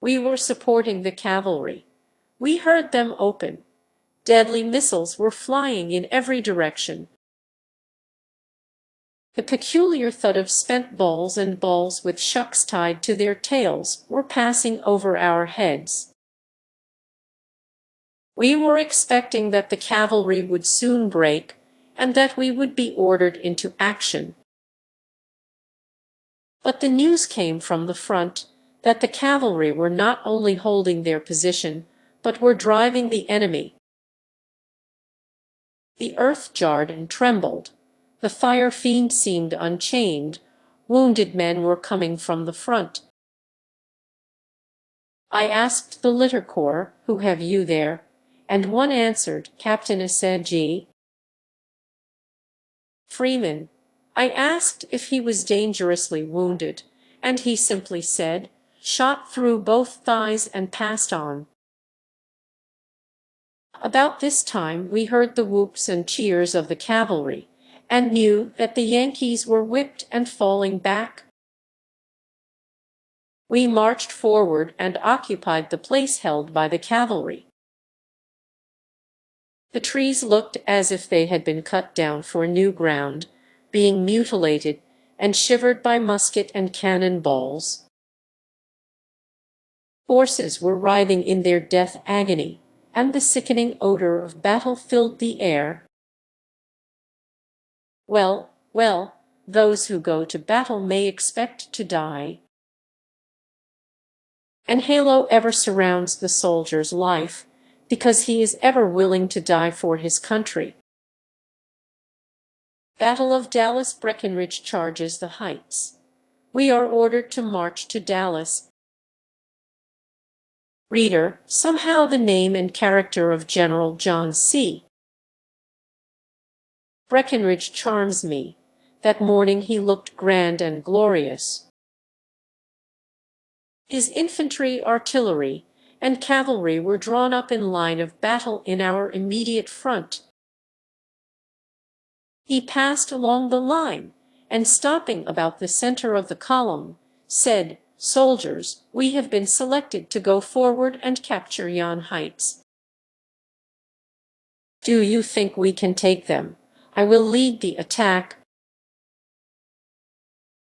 We were supporting the cavalry. We heard them open. Deadly missiles were flying in every direction. The peculiar thud of spent balls and balls with shucks tied to their tails were passing over our heads. We were expecting that the cavalry would soon break, and that we would be ordered into action. But the news came from the front that the cavalry were not only holding their position, but were driving the enemy. The earth jarred and trembled. The fire fiend seemed unchained. Wounded men were coming from the front. I asked the litter corps, "Who have you there?" And one answered, "Captain G. Freeman." I asked if he was dangerously wounded, and he simply said, "Shot through both thighs," and passed on. About this time we heard the whoops and cheers of the cavalry, and knew that the Yankees were whipped and falling back. We marched forward and occupied the place held by the cavalry. The trees looked as if they had been cut down for new ground, being mutilated and shivered by musket and cannon balls. Horses were writhing in their death agony, and the sickening odor of battle filled the air. Well, well, those who go to battle may expect to die. An halo ever surrounds the soldier's life, because he is ever willing to die for his country. Battle of Dallas. Breckenridge charges the heights. We are ordered to march to Dallas. Reader, somehow the name and character of General John C. Breckenridge charms me. That morning he looked grand and glorious. His infantry, artillery, and cavalry were drawn up in line of battle in our immediate front. He passed along the line, and stopping about the center of the column, said, "Soldiers, we have been selected to go forward and capture yon heights. Do you think we can take them? I will lead the attack."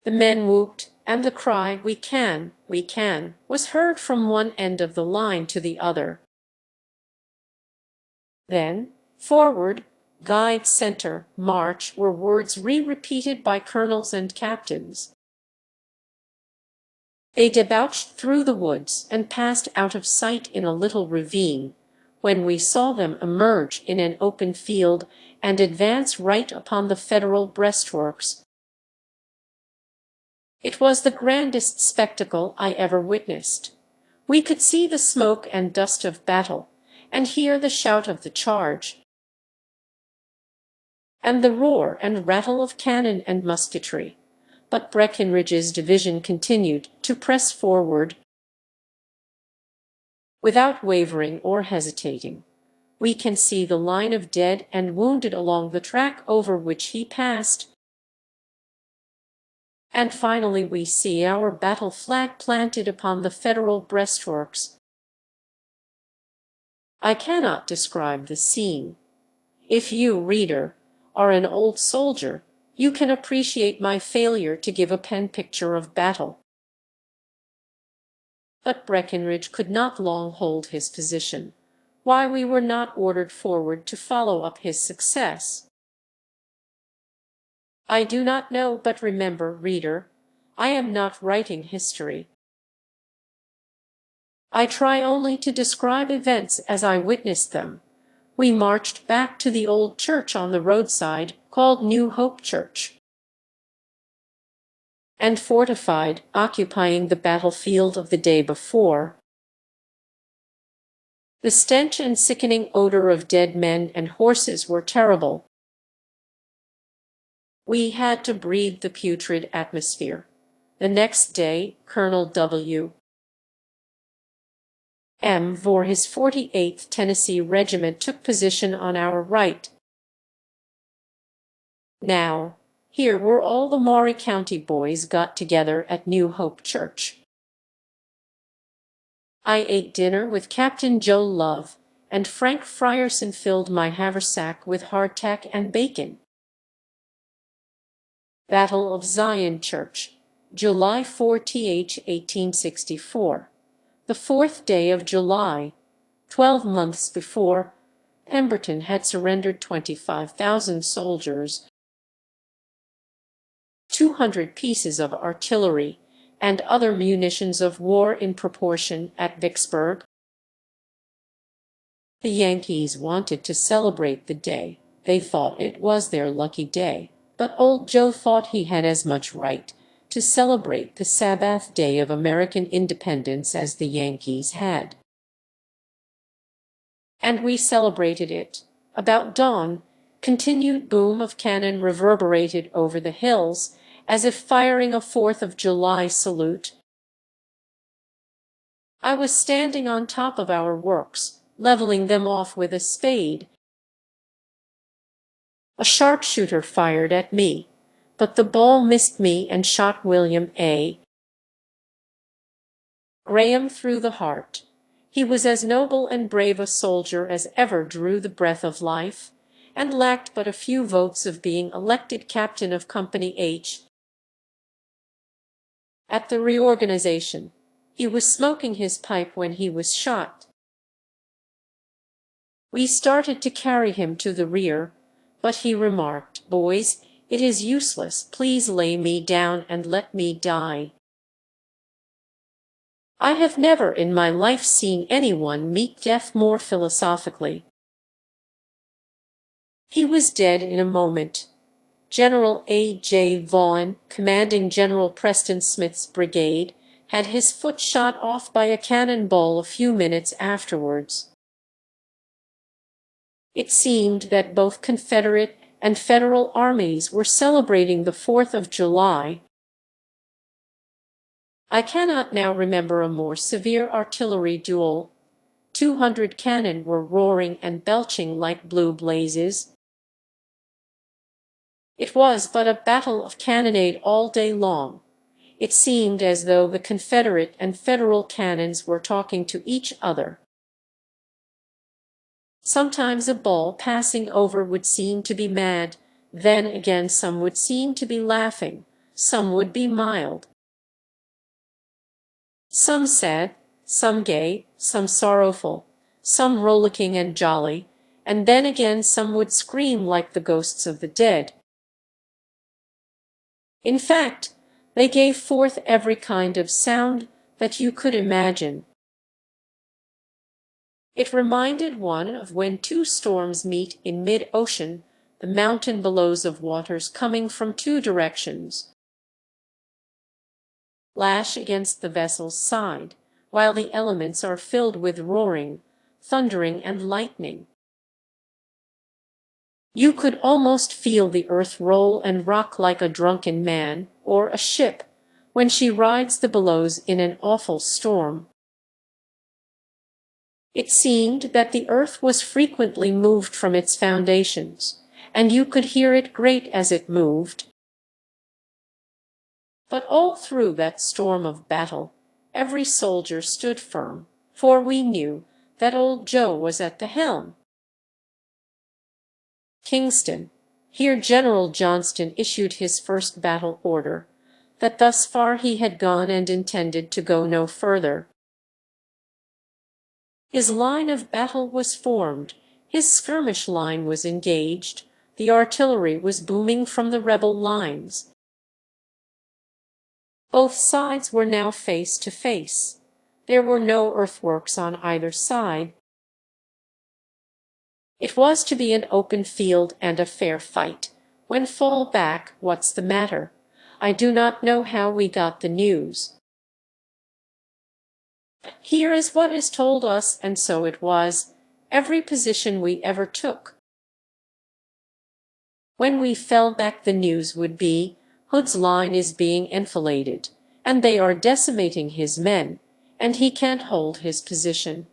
The men whooped, and the cry, we can," was heard from one end of the line to the other. Then, "Forward, guide, center, march," were words repeated by colonels and captains. They debouched through the woods and passed out of sight in a little ravine, when we saw them emerge in an open field and advance right upon the Federal breastworks. It was the grandest spectacle I ever witnessed. We could see the smoke and dust of battle, and hear the shout of the charge, and the roar and rattle of cannon and musketry. But Breckenridge's division continued to press forward without wavering or hesitating. We can see the line of dead and wounded along the track over which he passed. And finally we see our battle flag planted upon the Federal breastworks. I cannot describe the scene. If you, reader, are an old soldier, you can appreciate my failure to give a pen picture of battle. But Breckenridge could not long hold his position. Why we were not ordered forward to follow up his success, I do not know, but remember, reader, I am not writing history. I try only to describe events as I witnessed them. We marched back to the old church on the roadside, called New Hope Church, and fortified, occupying the battlefield of the day before. The stench and sickening odor of dead men and horses were terrible. We had to breathe the putrid atmosphere. The next day, Colonel W. M. for his 48th Tennessee Regiment took position on our right. Now, here were all the Maury County boys got together at New Hope Church. I ate dinner with Captain Joe Love, and Frank Frierson filled my haversack with hardtack and bacon. Battle of Zion Church, July 4th, 1864. The 4th day of July, 12 months before, Pemberton had surrendered 25,000 soldiers, 200 pieces of artillery, and other munitions of war in proportion at Vicksburg. The Yankees wanted to celebrate the day. They thought it was their lucky day, but old Joe thought he had as much right to celebrate the Sabbath day of American independence as the Yankees had. And we celebrated it. About dawn, continued boom of cannon reverberated over the hills, as if firing a 4th of July salute. I was standing on top of our works, leveling them off with a spade. A sharpshooter fired at me, but the ball missed me and shot William A. Graham through the heart. He was as noble and brave a soldier as ever drew the breath of life, and lacked but a few votes of being elected captain of Company H. At the reorganization, he was smoking his pipe when he was shot. We started to carry him to the rear, but he remarked, "Boys, it is useless. Please lay me down and let me die." I have never in my life seen anyone meet death more philosophically. He was dead in a moment. General A. J. Vaughan, commanding General Preston Smith's brigade, had his foot shot off by a cannonball a few minutes afterwards. It seemed that both Confederate and Federal armies were celebrating the 4th of July. I cannot now remember a more severe artillery duel. 200 cannon were roaring and belching like blue blazes. It was but a battle of cannonade all day long. It seemed as though the Confederate and Federal cannons were talking to each other. Sometimes a ball passing over would seem to be mad, then again some would seem to be laughing, some would be mild. Some sad, some gay, some sorrowful, some rollicking and jolly, and then again some would scream like the ghosts of the dead. In fact, they gave forth every kind of sound that you could imagine. It reminded one of when two storms meet in mid-ocean, the mountain billows of waters coming from two directions lash against the vessel's side, while the elements are filled with roaring, thundering, and lightning. You could almost feel the earth roll and rock like a drunken man, or a ship, when she rides the billows in an awful storm. It seemed that the earth was frequently moved from its foundations, and you could hear it grate as it moved. But all through that storm of battle, every soldier stood firm, for we knew that old Joe was at the helm. Kingston. Here General Johnston issued his first battle order, that thus far he had gone and intended to go no further. His line of battle was formed, his skirmish line was engaged, the artillery was booming from the rebel lines. Both sides were now face to face. There were no earthworks on either side. It was to be an open field and a fair fight. When fall back, what's the matter? I do not know how we got the news. Here is what is told us, and so it was, every position we ever took. When we fell back, the news would be, Hood's line is being enfiladed, and they are decimating his men, and he can't hold his position.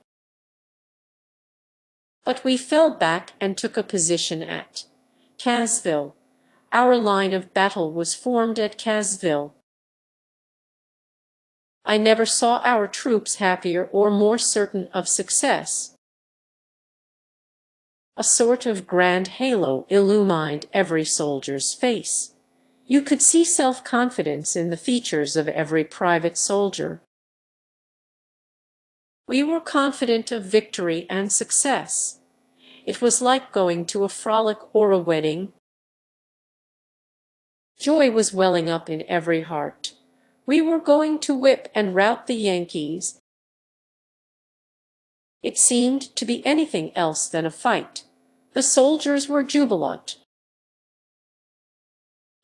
But we fell back and took a position at Cassville. Our line of battle was formed at Cassville. I never saw our troops happier or more certain of success. A sort of grand halo illumined every soldier's face. You could see self-confidence in the features of every private soldier. We were confident of victory and success. It was like going to a frolic or a wedding. Joy was welling up in every heart. We were going to whip and rout the Yankees. It seemed to be anything else than a fight. The soldiers were jubilant.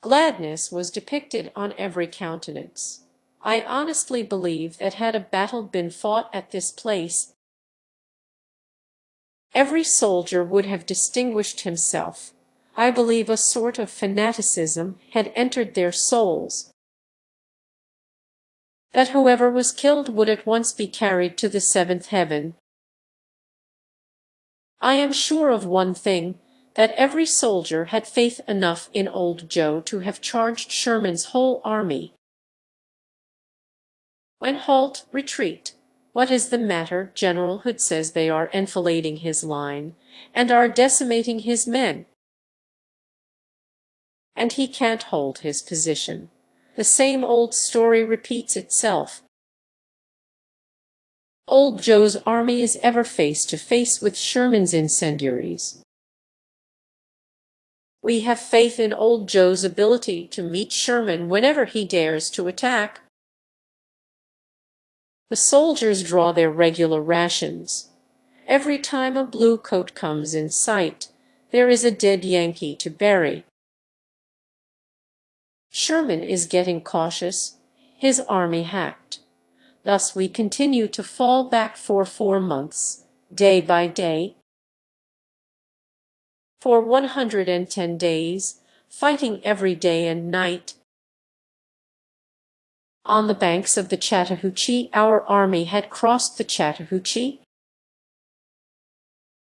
Gladness was depicted on every countenance. I honestly believe that had a battle been fought at this place, every soldier would have distinguished himself. I believe a sort of fanaticism had entered their souls, that whoever was killed would at once be carried to the seventh heaven. I am sure of one thing, that every soldier had faith enough in old Joe to have charged Sherman's whole army. When halt, retreat. What is the matter? General Hood says they are enfilading his line, and are decimating his men. And he can't hold his position. The same old story repeats itself. Old Joe's army is ever face to face with Sherman's incendiaries. We have faith in old Joe's ability to meet Sherman whenever he dares to attack. The soldiers draw their regular rations. Every time a blue coat comes in sight, there is a dead Yankee to bury. Sherman is getting cautious, his army hacked. Thus we continue to fall back for 4 months, day by day. For 110 days, fighting every day and night. On the banks of the Chattahoochee, our army had crossed the Chattahoochee.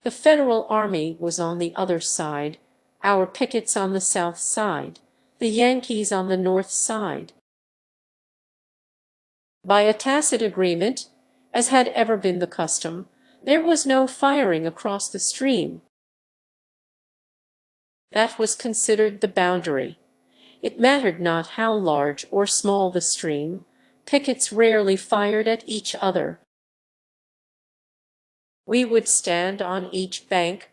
The Federal army was on the other side, our pickets on the south side, the Yankees on the north side. By a tacit agreement, as had ever been the custom, there was no firing across the stream. That was considered the boundary. It mattered not how large or small the stream, pickets rarely fired at each other. We would stand on each bank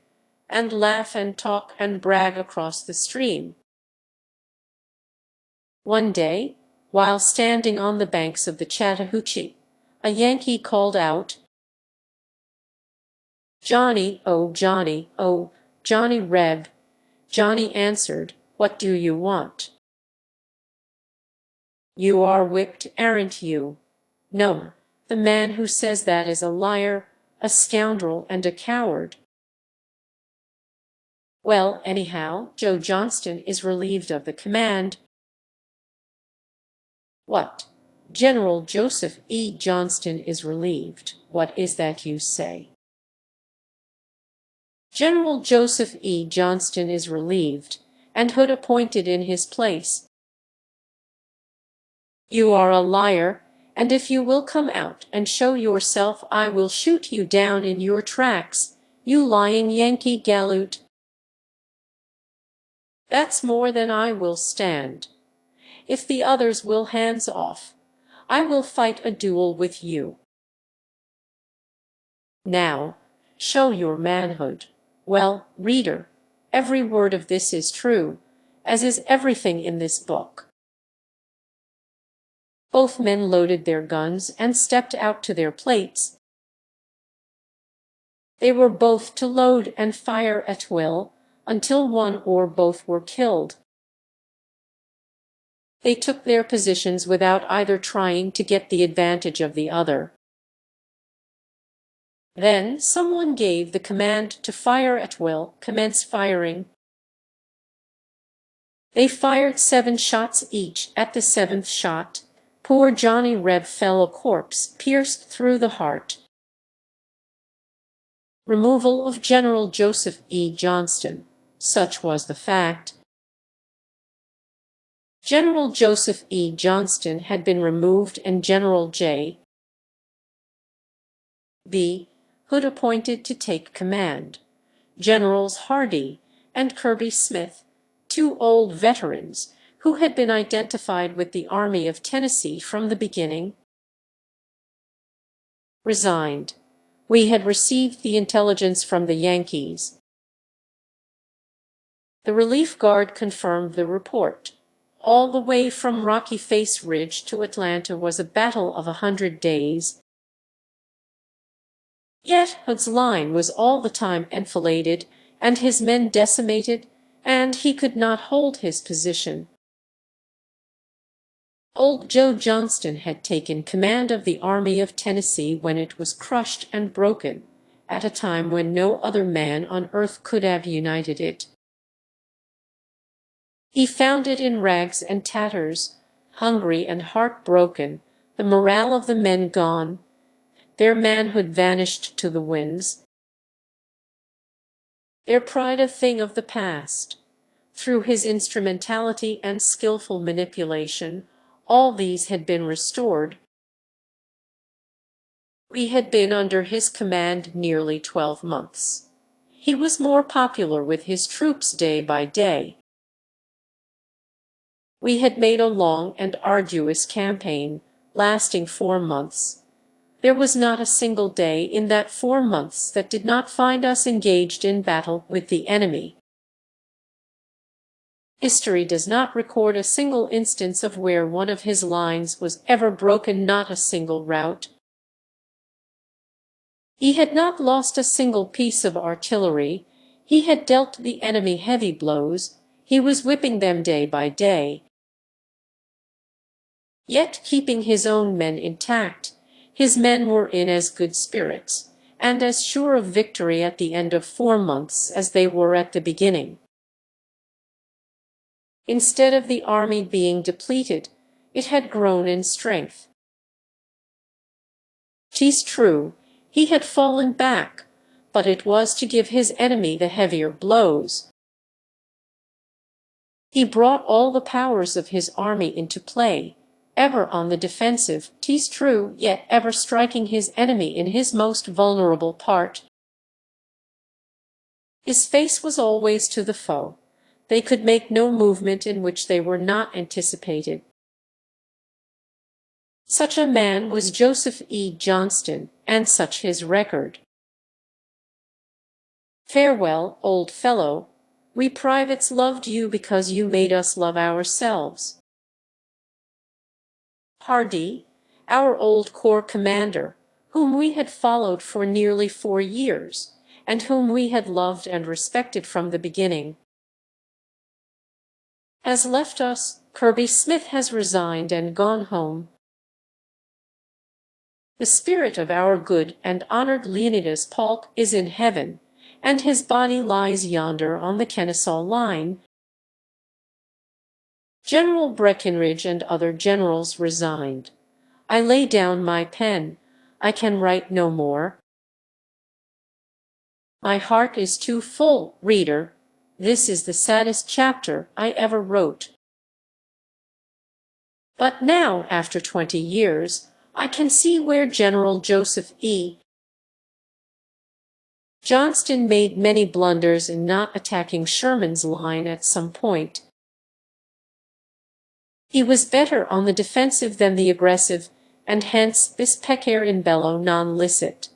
and laugh and talk and brag across the stream. One day, while standing on the banks of the Chattahoochee, a Yankee called out, "Johnny, oh Johnny, oh, Johnny Reb." Johnny answered, "What do you want?" "You are whipped, aren't you?" "No, the man who says that is a liar, a scoundrel, and a coward." Well, anyhow, Joe Johnston is relieved of the command. What? General Joseph E. Johnston is relieved. What is that you say? General Joseph E. Johnston is relieved, and Hood appointed in his place. You are a liar, and if you will come out and show yourself, I will shoot you down in your tracks, you lying Yankee galoot. That's more than I will stand. If the others will hands off, I will fight a duel with you. Now, show your manhood. Well, reader, every word of this is true, as is everything in this book. Both men loaded their guns and stepped out to their plates. They were both to load and fire at will, until one or both were killed. They took their positions without either trying to get the advantage of the other. Then someone gave the command to fire at will, commence firing. They fired 7 shots each. At the 7th shot, poor Johnny Reb fell a corpse, pierced through the heart. Removal of General Joseph E. Johnston. Such was the fact. General Joseph E. Johnston had been removed and General J. B. Hood appointed to take command. Generals Hardee and Kirby Smith, 2 old veterans who had been identified with the Army of Tennessee from the beginning, resigned. We had received the intelligence from the Yankees. The relief guard confirmed the report. All the way from Rocky Face Ridge to Atlanta was a battle of 100 days. Yet Hood's line was all the time enfiladed, and his men decimated, and he could not hold his position. Old Joe Johnston had taken command of the Army of Tennessee when it was crushed and broken, at a time when no other man on earth could have united it. He found it in rags and tatters, hungry and heartbroken, the morale of the men gone, their manhood vanished to the winds. their pride a thing of the past. Through his instrumentality and skillful manipulation, all these had been restored. We had been under his command nearly 12 months. He was more popular with his troops day by day. We had made a long and arduous campaign, lasting 4 months. There was not a single day in that 4 months that did not find us engaged in battle with the enemy. History does not record a single instance of where one of his lines was ever broken, not a single rout. He had not lost a single piece of artillery. He had dealt the enemy heavy blows. He was whipping them day by day, yet keeping his own men intact. His men were in as good spirits, and as sure of victory at the end of 4 months as they were at the beginning. Instead of the army being depleted, it had grown in strength. 'Tis true, he had fallen back, but it was to give his enemy the heavier blows. He brought all the powers of his army into play, ever on the defensive, 'tis true, yet ever striking his enemy in his most vulnerable part. His face was always to the foe. They could make no movement in which they were not anticipated. Such a man was Joseph E. Johnston, and such his record. Farewell, old fellow. We privates loved you because you made us love ourselves. Hardee, our old corps commander, whom we had followed for nearly 4 years, and whom we had loved and respected from the beginning, has left us. Kirby Smith has resigned and gone home. The spirit of our good and honored Leonidas Polk is in heaven, and his body lies yonder on the Kennesaw line. General Breckenridge and other generals resigned. I lay down my pen. I can write no more. My heart is too full, reader. This is the saddest chapter I ever wrote. But now, after 20 years, I can see where General Joseph E. Johnston made many blunders in not attacking Sherman's line at some point. He was better on the defensive than the aggressive, and hence this pecare in bello non licet.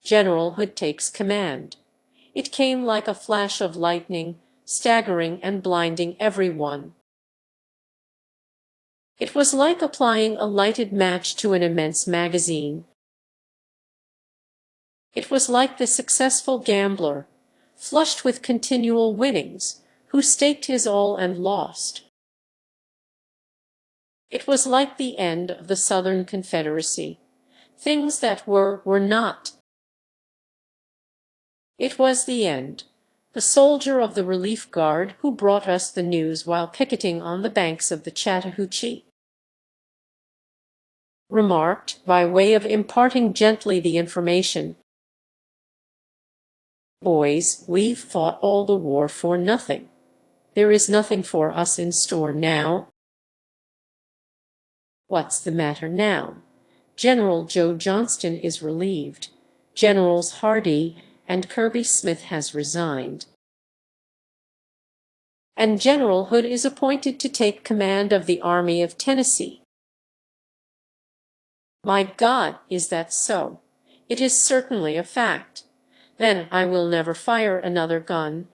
General Hood takes command. It came like a flash of lightning, staggering and blinding everyone. It was like applying a lighted match to an immense magazine. It was like the successful gambler, flushed with continual winnings, who staked his all and lost. It was like the end of the Southern Confederacy. Things that were not. It was the end. The soldier of the relief guard who brought us the news while picketing on the banks of the Chattahoochee remarked, by way of imparting gently the information, "Boys, we've fought all the war for nothing. There is nothing for us in store now." What's the matter now? General Joe Johnston is relieved. Generals Hardee and Kirby Smith has resigned. And General Hood is appointed to take command of the Army of Tennessee. My God, is that so? It is certainly a fact. Then I will never fire another gun.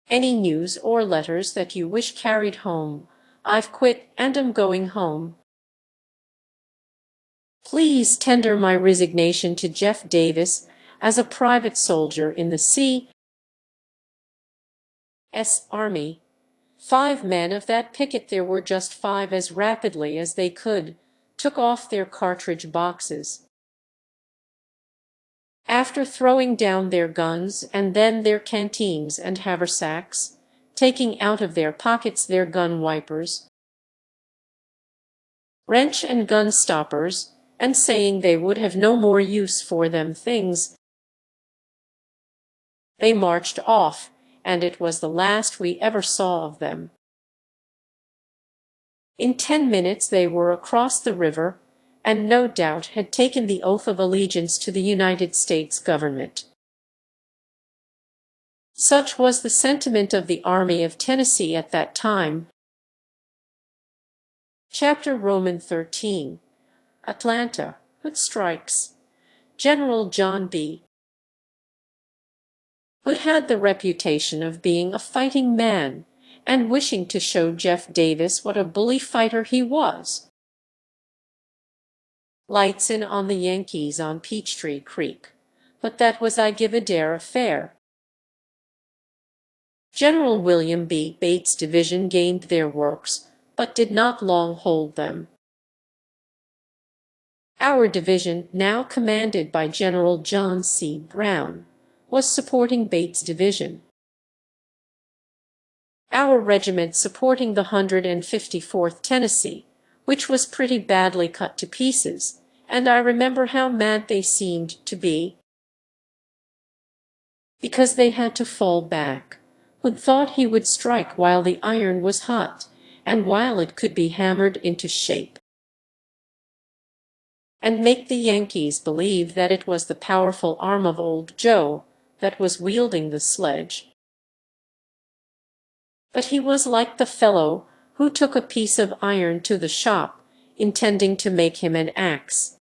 Any news or letters that you wish carried home? I've quit and am going home. Please tender my resignation to Jeff Davis as a private soldier in the C.S. Army. 5 men of that picket, there were just 5, as rapidly as they could, took off their cartridge boxes. After throwing down their guns and then their canteens and haversacks, taking out of their pockets their gun wipers, wrench and gun stoppers, and saying they would have no more use for them things, They marched off, and it was the last we ever saw of them. In 10 minutes they were across the river, and no doubt had taken the oath of allegiance to the United States government. Such was the sentiment of the Army of Tennessee at that time. Chapter Roman 13. Atlanta. Hood strikes. General John B. Hood had the reputation of being a fighting man, and wishing to show Jeff Davis what a bully fighter he was. Lights in on the Yankees on Peachtree Creek, but that was I give a dare affair. General William B. Bates' division gained their works, but did not long hold them. Our division, now commanded by General John C. Brown, was supporting Bates' division. Our regiment supporting the 154th Tennessee, which was pretty badly cut to pieces, and I remember how mad they seemed to be, because they had to fall back. Hood thought he would strike while the iron was hot, and while it could be hammered into shape, and make the Yankees believe that it was the powerful arm of old Joe that was wielding the sledge. But he was like the fellow who took a piece of iron to the shop, intending to make him an axe.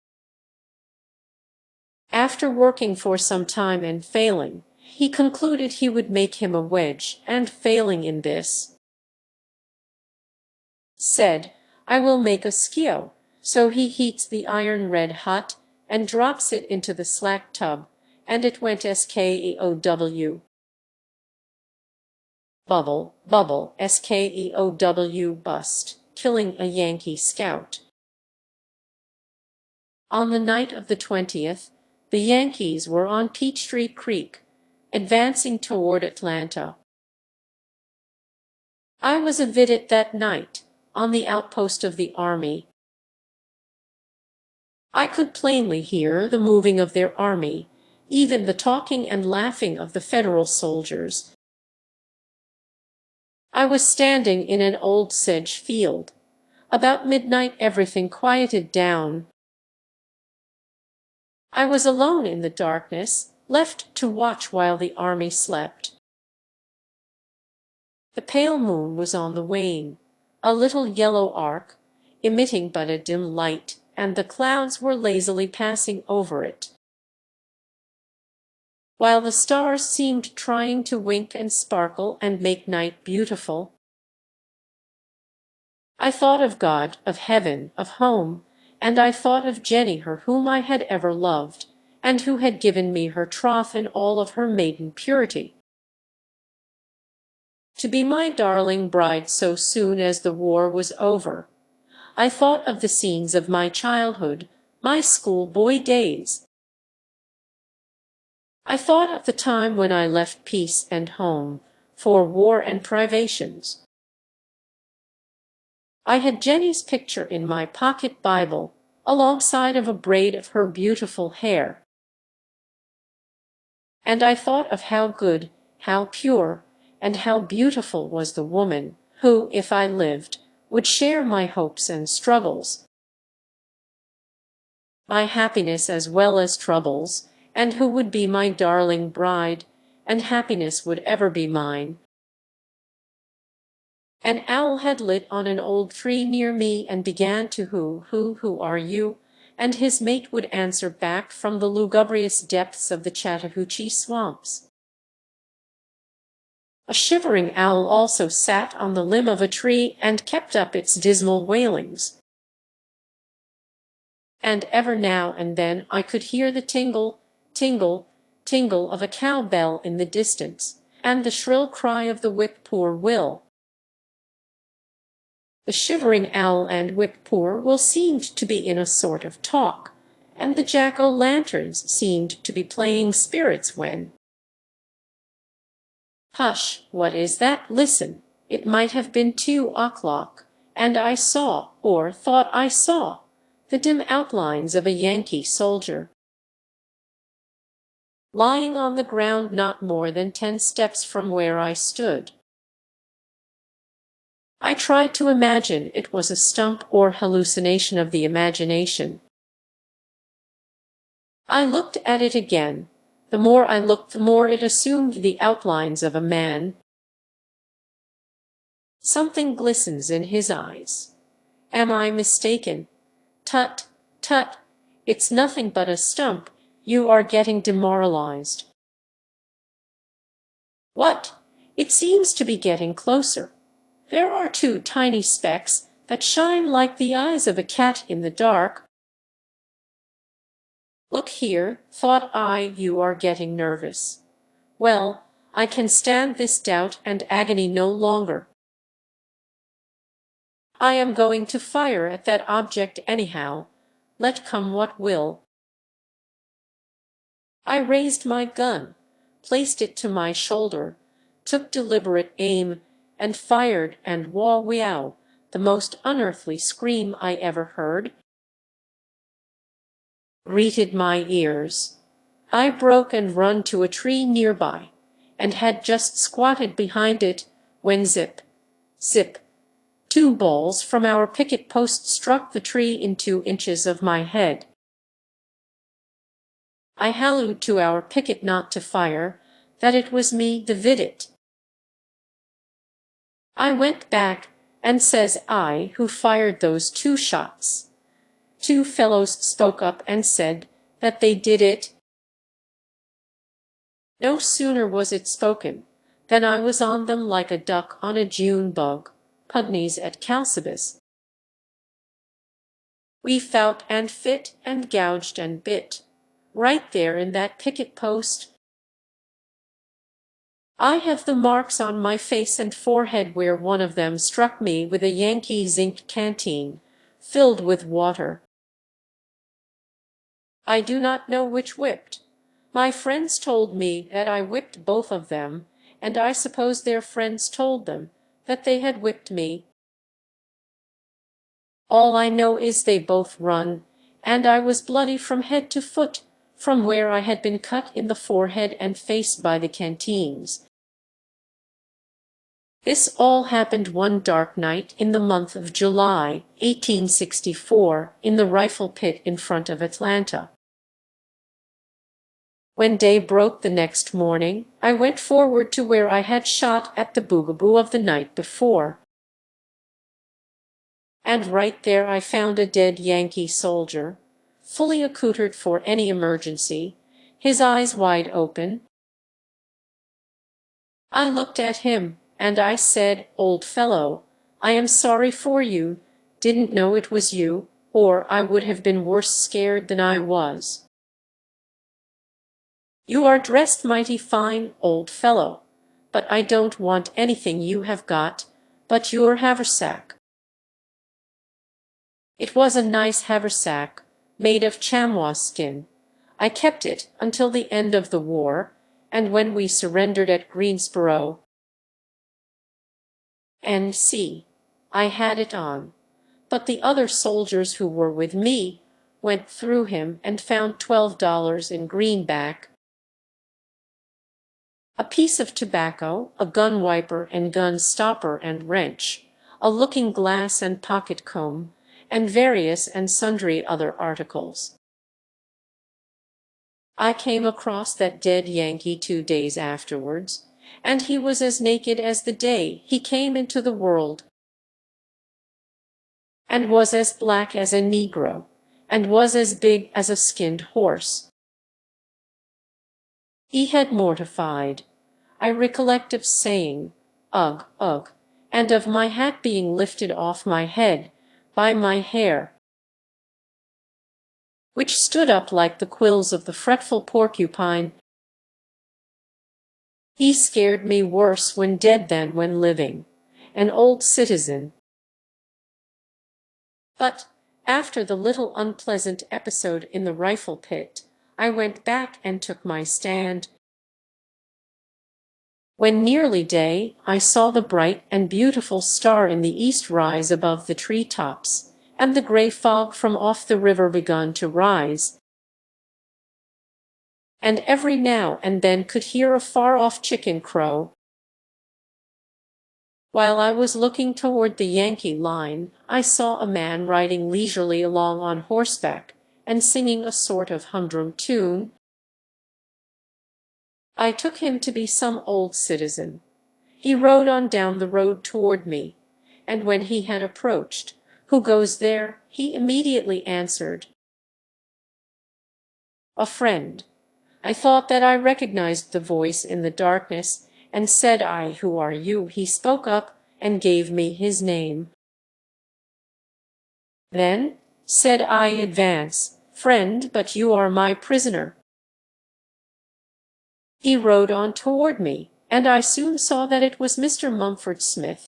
After working for some time and failing, he concluded he would make him a wedge, and failing in this, said, "I will make a skio." So he heats the iron red hot, and drops it into the slack tub, and it went skeow. Bubble, bubble, skeow bust, killing a Yankee scout. On the night of the 20th, the Yankees were on Peachtree Creek, advancing toward Atlanta. I was a vidette that night, on the outpost of the army. I could plainly hear the moving of their army, even the talking and laughing of the Federal soldiers. I was standing in an old sedge field. About midnight everything quieted down. I was alone in the darkness, left to watch while the army slept. The pale moon was on the wane, a little yellow arc, emitting but a dim light, and the clouds were lazily passing over it, while the stars seemed trying to wink and sparkle and make night beautiful. I thought of God, of heaven, of home, and I thought of Jenny, her whom I had ever loved, and who had given me her troth in all of her maiden purity, to be my darling bride so soon as the war was over. I thought of the scenes of my childhood, my schoolboy days. I thought of the time when I left peace and home for war and privations. I had Jenny's picture in my pocket Bible, alongside of a braid of her beautiful hair. And I thought of how good, how pure, and how beautiful was the woman who, if I lived, would share my hopes and struggles, my happiness as well as troubles, and who would be my darling bride, and happiness would ever be mine. An owl had lit on an old tree near me and began to who are you? And his mate would answer back from the lugubrious depths of the Chattahoochee swamps. A shivering owl also sat on the limb of a tree and kept up its dismal wailings. And ever now and then I could hear the tingle, tingle, tingle of a cow bell in the distance, and the shrill cry of the whip-poor-will. The shivering owl and whip-poor-will seemed to be in a sort of talk, and the jack-o'-lanterns seemed to be playing spirits when— Hush, what is that? Listen, it might have been 2 o'clock, and I saw, or thought I saw, the dim outlines of a Yankee soldier lying on the ground not more than 10 steps from where I stood. I tried to imagine it was a stump or hallucination of the imagination. I looked at it again. The more I looked, the more it assumed the outlines of a man. Something glistens in his eyes. Am I mistaken? Tut, tut, it's nothing but a stump. You are getting demoralized. What? It seems to be getting closer. There are 2 tiny specks that shine like the eyes of a cat in the dark. Look here, thought I, you are getting nervous. Well, I can stand this doubt and agony no longer. I am going to fire at that object anyhow, let come what will. I raised my gun, placed it to my shoulder, took deliberate aim, and fired, and wow, the most unearthly scream I ever heard greeted my ears. I broke and run to a tree nearby, and had just squatted behind it, when zip, zip, 2 balls from our picket post struck the tree in 2 inches of my head. I hallooed to our picket not to fire, that it was me did it. I went back, and says I, who fired those 2 shots. 2 fellows spoke up and said that they did it. No sooner was it spoken than I was on them like a duck on a June bug, pudneys at Calcibus. We fought and fit and gouged and bit, right there in that picket post. I have the marks on my face and forehead where one of them struck me with a Yankee zinc canteen, filled with water. I do not know which whipped. My friends told me that I whipped both of them, and I suppose their friends told them that they had whipped me. All I know is they both run, and I was bloody from head to foot, from where I had been cut in the forehead and face by the canteens. This all happened one dark night in the month of July, 1864, in the rifle pit in front of Atlanta. When day broke the next morning, I went forward to where I had shot at the boogaboo of the night before. And right there I found a dead Yankee soldier, fully accoutered for any emergency, his eyes wide open. I looked at him, and I said, "Old fellow, I am sorry for you, didn't know it was you, or I would have been worse scared than I was. You are dressed mighty fine, old fellow, but I don't want anything you have got but your haversack." It was a nice haversack, made of chamois skin. I kept it until the end of the war, and when we surrendered at Greensboro, N.C., I had it on. But the other soldiers who were with me went through him and found $12 in greenback, a piece of tobacco, a gun wiper and gun stopper and wrench, a looking-glass and pocket comb, and various and sundry other articles. I came across that dead Yankee 2 days afterwards, and he was as naked as the day he came into the world, and was as black as a Negro, and was as big as a skinned horse. He had mortified. I recollect of saying, "Ugh, ugh," and of my hat being lifted off my head by my hair, which stood up like the quills of the fretful porcupine. He scared me worse when dead than when living, an old citizen. But, after the little unpleasant episode in the rifle pit, I went back and took my stand. When nearly day, I saw the bright and beautiful star in the east rise above the tree-tops, and the gray fog from off the river begun to rise. and every now and then could hear a far-off chicken crow. While I was looking toward the Yankee line, I saw a man riding leisurely along on horseback and singing a sort of humdrum tune. I took him to be some old citizen. He rode on down the road toward me, and when he had approached, "Who goes there?" he immediately answered, "A friend." I thought that I recognized the voice in the darkness, and said I, "Who are you?" He spoke up and gave me his name. "Then," said I, "advance, friend, but you are my prisoner." He rode on toward me, and I soon saw that it was Mr. Mumford Smith.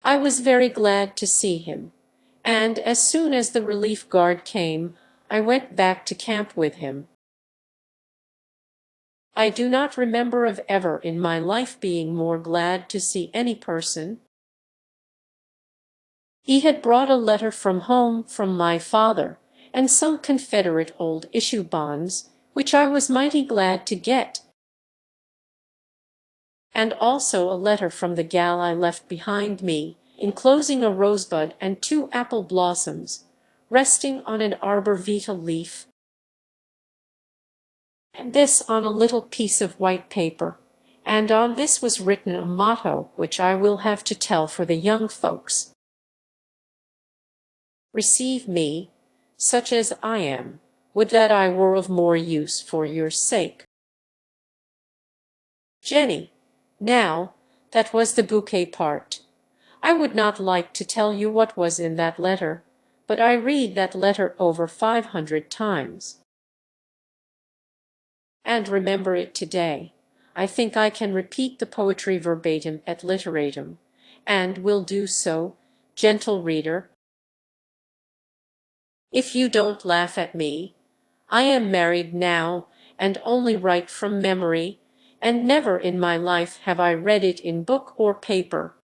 I was very glad to see him, and as soon as the relief guard came, I went back to camp with him. I do not remember of ever in my life being more glad to see any person. He had brought a letter from home from my father, and some Confederate old issue bonds, which I was mighty glad to get, and also a letter from the gal I left behind me, enclosing a rosebud and 2 apple blossoms, resting on an arbor vitae leaf, and this on a little piece of white paper, and on this was written a motto which I will have to tell for the young folks. "Receive me, such as I am, would that I were of more use for your sake." Jenny, now, that was the bouquet part. I would not like to tell you what was in that letter, but I read that letter over 500 times. And remember it today. I think I can repeat the poetry verbatim et literatum, and will do so, gentle reader. If you don't laugh at me, I am married now, and only write from memory, and never in my life have I read it in book or paper.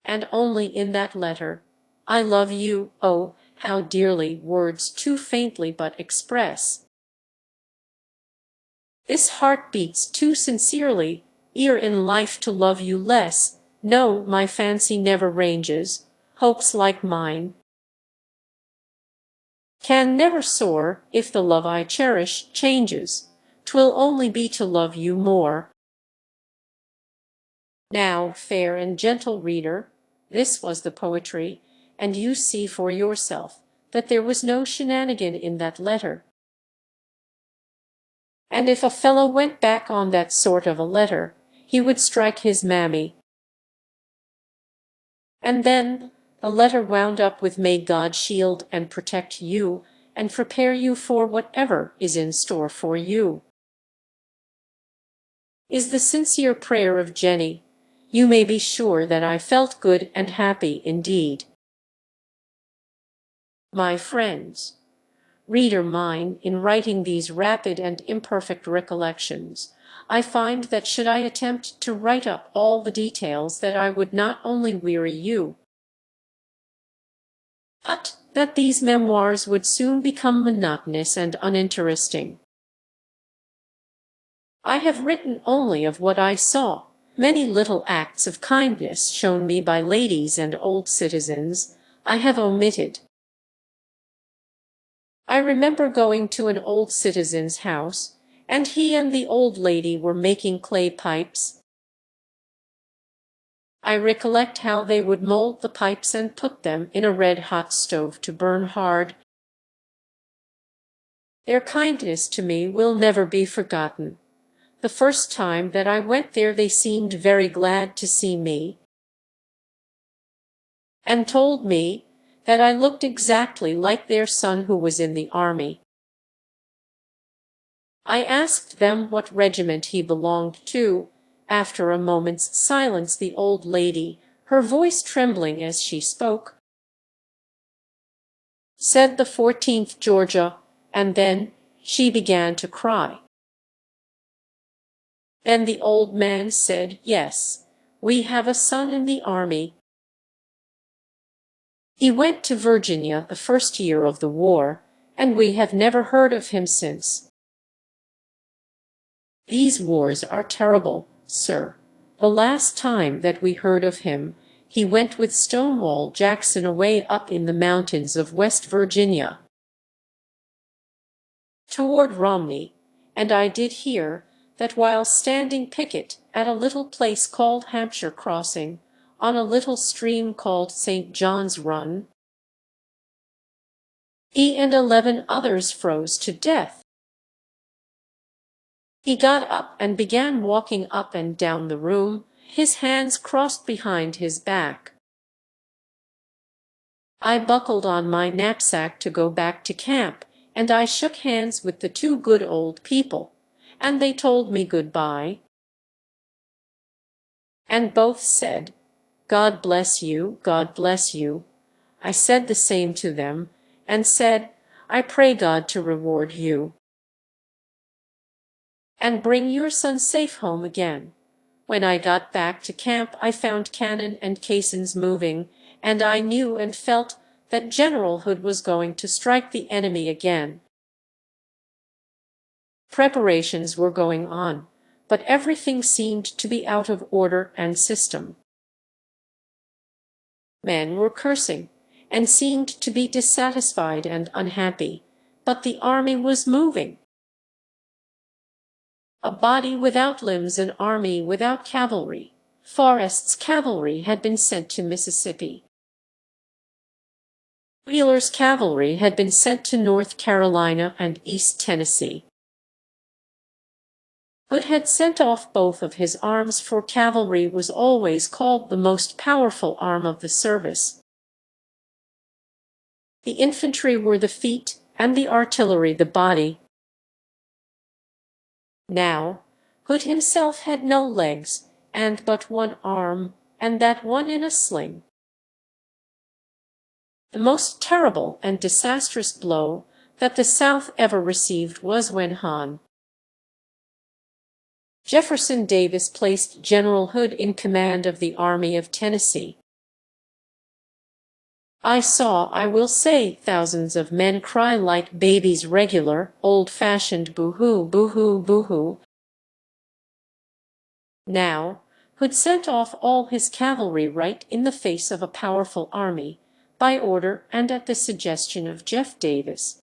And only in that letter, "I love you," oh, how dearly words too faintly but express. This heart beats too sincerely, ere in life to love you less. No, my fancy never ranges, hopes like mine can never soar, if the love I cherish changes. 'Twill only be to love you more. Now, fair and gentle reader, this was the poetry, and you see for yourself that there was no shenanigan in that letter. And if a fellow went back on that sort of a letter, he would strike his mammy. And then the letter wound up with, "May God shield and protect you, and prepare you for whatever is in store for you," is the sincere prayer of Jenny. You may be sure that I felt good and happy indeed. My friends, reader mine, in writing these rapid and imperfect recollections, I find that should I attempt to write up all the details, that I would not only weary you, but that these memoirs would soon become monotonous and uninteresting. I have written only of what I saw. Many little acts of kindness shown me by ladies and old citizens I have omitted. I remember going to an old citizen's house, and he and the old lady were making clay pipes. I recollect how they would mold the pipes and put them in a red-hot stove to burn hard. Their kindness to me will never be forgotten. The first time that I went there they seemed very glad to see me, and told me that I looked exactly like their son who was in the army. I asked them what regiment he belonged to. After a moment's silence, the old lady, her voice trembling as she spoke, said, "The 14th Georgia," and then she began to cry. Then the old man said, "Yes, we have a son in the army. He went to Virginia the first year of the war, and we have never heard of him since. These wars are terrible, sir. The last time that we heard of him, he went with Stonewall Jackson away up in the mountains of West Virginia toward Romney, and I did hear that while standing picket at a little place called Hampshire Crossing, on a little stream called St. John's Run, he and 11 others froze to death. He got up and began walking up and down the room, his hands crossed behind his back. I buckled on my knapsack to go back to camp, and I shook hands with the two good old people, and they told me goodbye. And both said, "God bless you, God bless you." I said the same to them, and said, "I pray God to reward you and bring your son safe home again." When I got back to camp, I found cannon and caissons moving, and I knew and felt that General Hood was going to strike the enemy again. Preparations were going on, but everything seemed to be out of order and system. Men were cursing, and seemed to be dissatisfied and unhappy, but the army was moving. A body without limbs, an army without cavalry. Forrest's cavalry had been sent to Mississippi. Wheeler's cavalry had been sent to North Carolina and East Tennessee. Hood had sent off both of his arms, for cavalry was always called the most powerful arm of the service. The infantry were the feet, and the artillery the body. Now, Hood himself had no legs, and but one arm, and that one in a sling. The most terrible and disastrous blow that the South ever received was when Hon. Jefferson Davis placed General Hood in command of the Army of Tennessee. I saw, I will say, thousands of men cry like babies, regular, old-fashioned boo-hoo, boo-hoo, boo-hoo. Now, Hood sent off all his cavalry right in the face of a powerful army, by order and at the suggestion of Jeff Davis,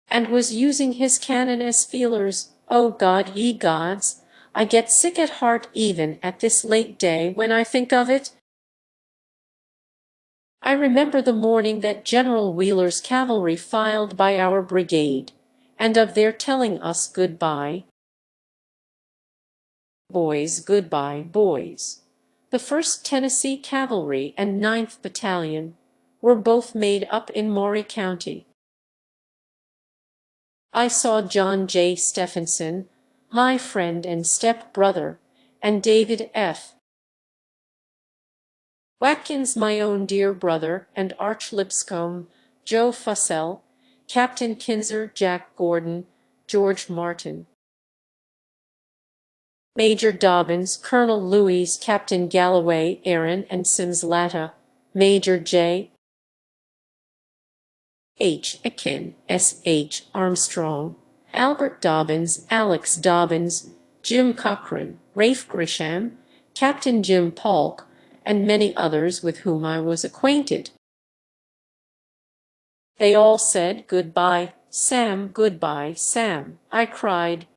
and was using his cannon as feelers. Oh God, ye gods, I get sick at heart even at this late day when I think of it. I remember the morning that General Wheeler's cavalry filed by our brigade, and of their telling us goodbye. Boys, goodbye, boys. The 1st Tennessee Cavalry and 9th Battalion were both made up in Maury County. I saw John J. Stephenson, my friend and step-brother, and David F. Watkins, my own dear brother, and Arch Lipscomb, Joe Fussell, Captain Kinzer, Jack Gordon, George Martin, Major Dobbins, Colonel Louis, Captain Galloway, Aaron and Sims Latta, Major J. H. Akin, S. H. Armstrong, Albert Dobbins, Alex Dobbins, Jim Cochran, Rafe Grisham, Captain Jim Polk, and many others with whom I was acquainted. They all said, "Goodbye, Sam, goodbye, Sam," I cried.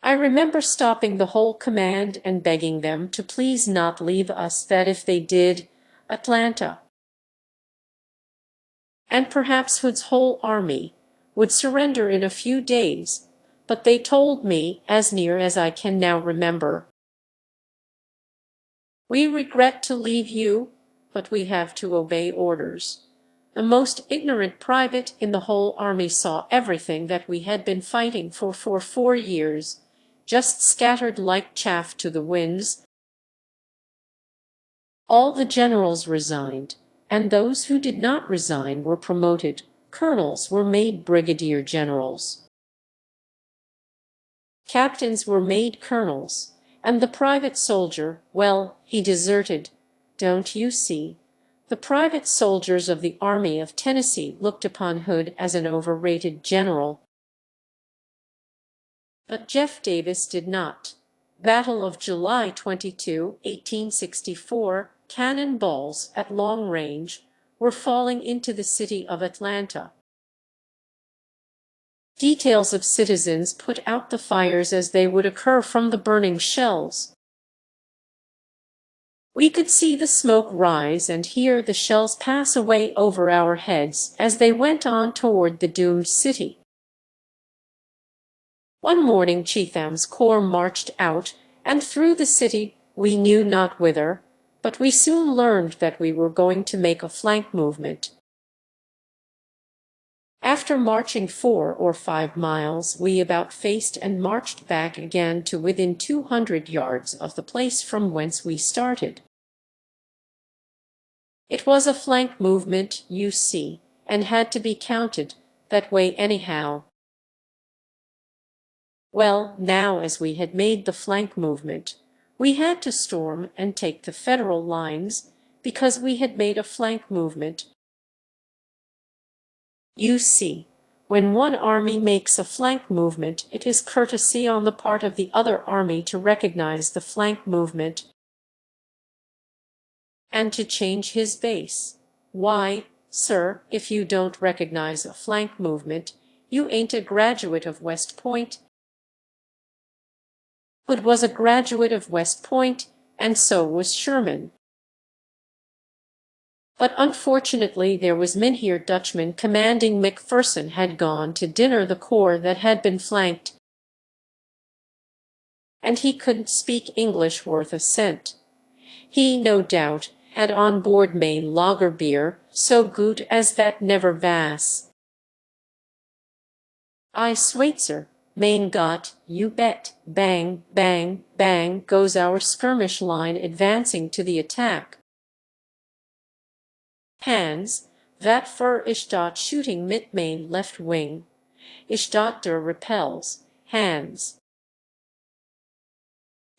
I remember stopping the whole command and begging them to please not leave us, that if they did, Atlanta, and perhaps Hood's whole army, would surrender in a few days, but they told me, as near as I can now remember, "We regret to leave you, but we have to obey orders." The most ignorant private in the whole army saw everything that we had been fighting for 4 years, just scattered like chaff to the winds. All the generals resigned, and those who did not resign were promoted. Colonels were made brigadier generals. Captains were made colonels, and the private soldier, well, he deserted, don't you see? The private soldiers of the Army of Tennessee looked upon Hood as an overrated general, but Jeff Davis did not. Battle of July 22, 1864, cannon balls at long range were falling into the city of Atlanta. Details of citizens put out the fires as they would occur from the burning shells. We could see the smoke rise and hear the shells pass away over our heads as they went on toward the doomed city. One morning Chetham's corps marched out and through the city, we knew not whither, but we soon learned that we were going to make a flank movement. After marching 4 or 5 miles, we about faced and marched back again to within 200 yards of the place from whence we started. It was a flank movement, you see, and had to be counted that way anyhow. Well, now as we had made the flank movement, we had to storm and take the Federal lines, because we had made a flank movement. You see, when one army makes a flank movement, it is courtesy on the part of the other army to recognize the flank movement and to change his base. Why, sir, if you don't recognize a flank movement, you ain't a graduate of West Point. Hood was a graduate of West Point, and so was Sherman. But unfortunately there was Mynheer Dutchman commanding McPherson had gone to dinner the corps that had been flanked, and he couldn't speak English worth a cent. He, no doubt, had on board Maine lager beer, so good as that never was. I Schweitzer, Maine got, you bet, bang, bang, bang goes our skirmish line advancing to the attack. Hans, that fur ist dot shooting mit Maine left wing. Ist dot der repels, Hans.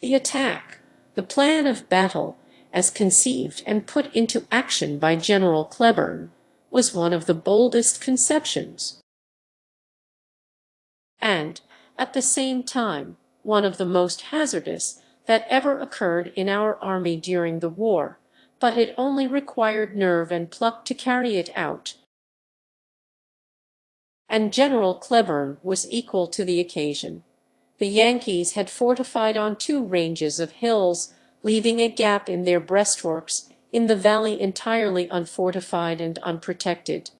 The attack, the plan of battle, as conceived and put into action by General Cleburne, was one of the boldest conceptions, and, at the same time, one of the most hazardous that ever occurred in our army during the war, but it only required nerve and pluck to carry it out. And General Cleburne was equal to the occasion. The Yankees had fortified on 2 ranges of hills, leaving a gap in their breastworks in the valley entirely unfortified and unprotected.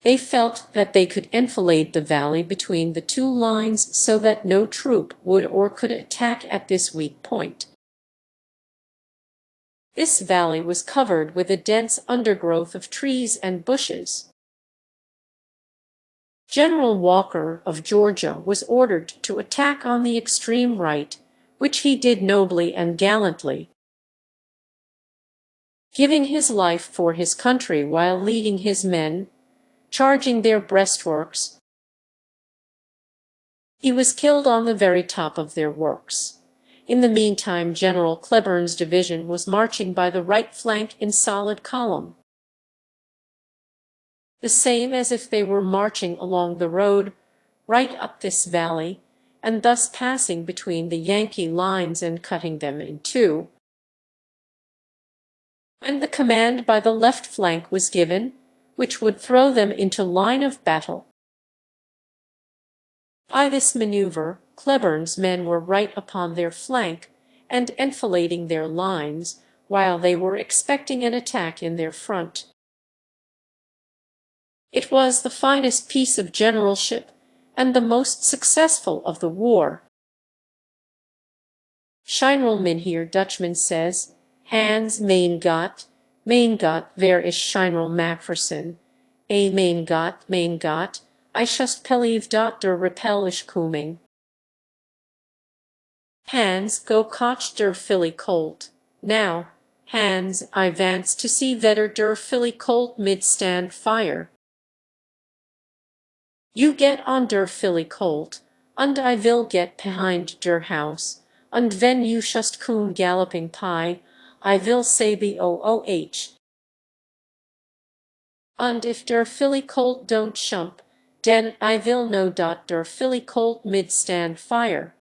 They felt that they could enfilade the valley between the 2 lines so that no troop would or could attack at this weak point. This valley was covered with a dense undergrowth of trees and bushes. General Walker of Georgia was ordered to attack on the extreme right, which he did nobly and gallantly, giving his life for his country while leading his men, charging their breastworks. He was killed on the very top of their works. In the meantime, General Cleburne's division was marching by the right flank in solid column, the same as if they were marching along the road right up this valley, and thus passing between the Yankee lines and cutting them in 2. And the command by the left flank was given, which would throw them into line of battle. By this maneuver, Cleburne's men were right upon their flank and enfilading their lines, while they were expecting an attack in their front. It was the finest piece of generalship and the most successful of the war. General Mynheer Dutchman says, Hans Mein Gott, wer ist General McPherson? Mein Gott, I just believe dat der Repel is coming. Hans, go catch der Philly Colt. Now, Hans, I vants to see whether der Philly Colt mid stand fire. You get on der Philly Colt, und I will get behind der house, und wenn you just come galloping by, I will say BOOH. Und if der Philly Colt don't shump, den I will know dot der Philly Colt mid stand fire.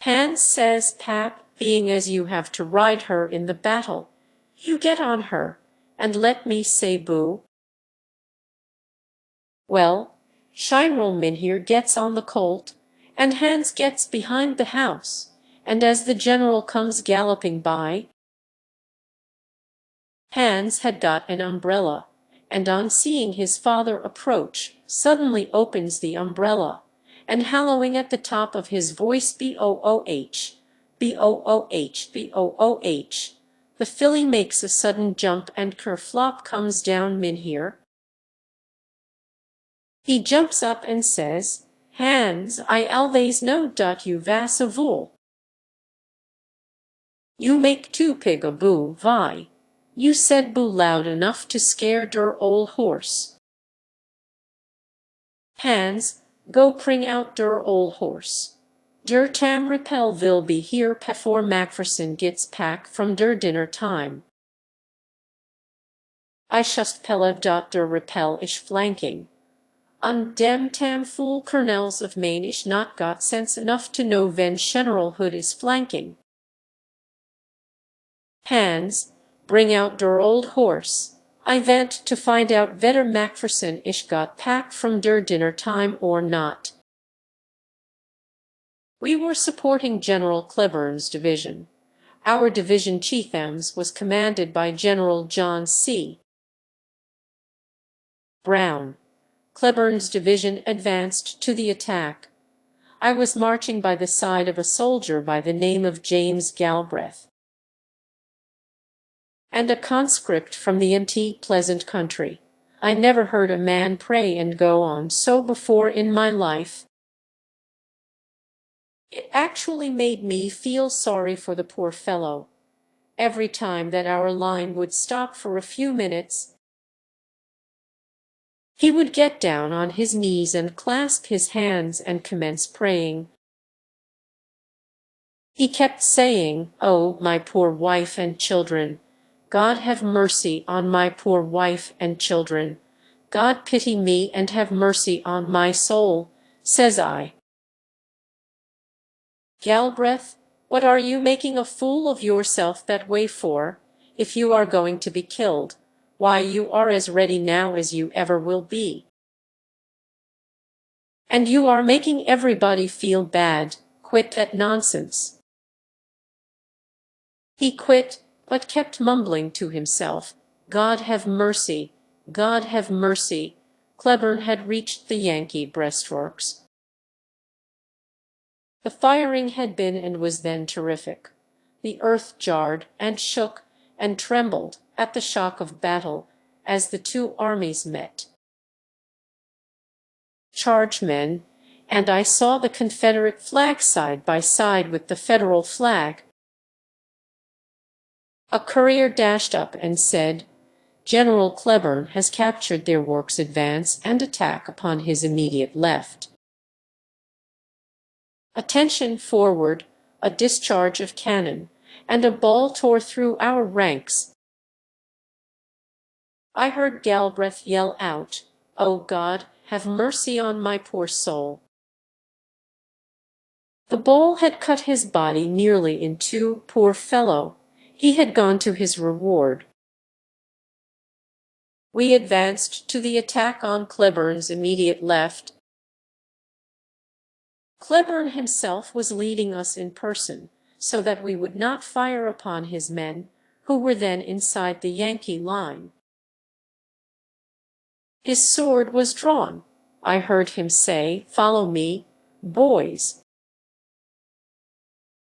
Hans says, Pap, being as you have to ride her in the battle, you get on her, and let me say boo. Well, Scheinrollman here gets on the colt, and Hans gets behind the house, and as the general comes galloping by, Hans had got an umbrella, and on seeing his father approach, suddenly opens the umbrella, and hallowing at the top of his voice BOOH, BOOH, BOOH, the filly makes a sudden jump and kerflop comes down Mynheer. He jumps up and says, Hans, I always know dot you vas a vool. You make too pig a boo, vi. You said boo loud enough to scare der old horse. Hans, go bring out der old horse. Der tam repel will be here before Macpherson gets back from der dinner time. I shust pella dot der repel ish flanking. Und dem tam fool colonels of Maine ish not got sense enough to know ven General Hood is flanking. Hans, bring out der old horse. I vant to find out weder Macpherson ish got back from der dinner time or not. We were supporting General Cleburne's division. Our division chief was commanded by General John C. Brown. Cleburne's division advanced to the attack. I was marching by the side of a soldier by the name of James Galbraith, and a conscript from the empty, pleasant country. I never heard a man pray and go on so before in my life. It actually made me feel sorry for the poor fellow. Every time that our line would stop for a few minutes, he would get down on his knees and clasp his hands and commence praying. He kept saying, "Oh, my poor wife and children! God have mercy on my poor wife and children! God pity me and have mercy on my soul," says I. Galbraith, what are you making a fool of yourself that way for? If you are going to be killed, why, you are as ready now as you ever will be. And you are making everybody feel bad. Quit that nonsense. He quit, but kept mumbling to himself, God have mercy, God have mercy. Cleburne had reached the Yankee breastworks. The firing had been and was then terrific. The earth jarred and shook and trembled at the shock of battle as the two armies met. Chargemen, and I saw the Confederate flag side by side with the Federal flag. A courier dashed up and said, General Cleburne has captured their works advance and attack upon his immediate left. Attention forward, a discharge of cannon, and a ball tore through our ranks. I heard Galbraith yell out, "Oh God, have mercy on my poor soul." The ball had cut his body nearly in two, poor fellow. He had gone to his reward. We advanced to the attack on Cleburne's immediate left. Cleburne himself was leading us in person, so that we would not fire upon his men, who were then inside the Yankee line. His sword was drawn. I heard him say, "Follow me, boys."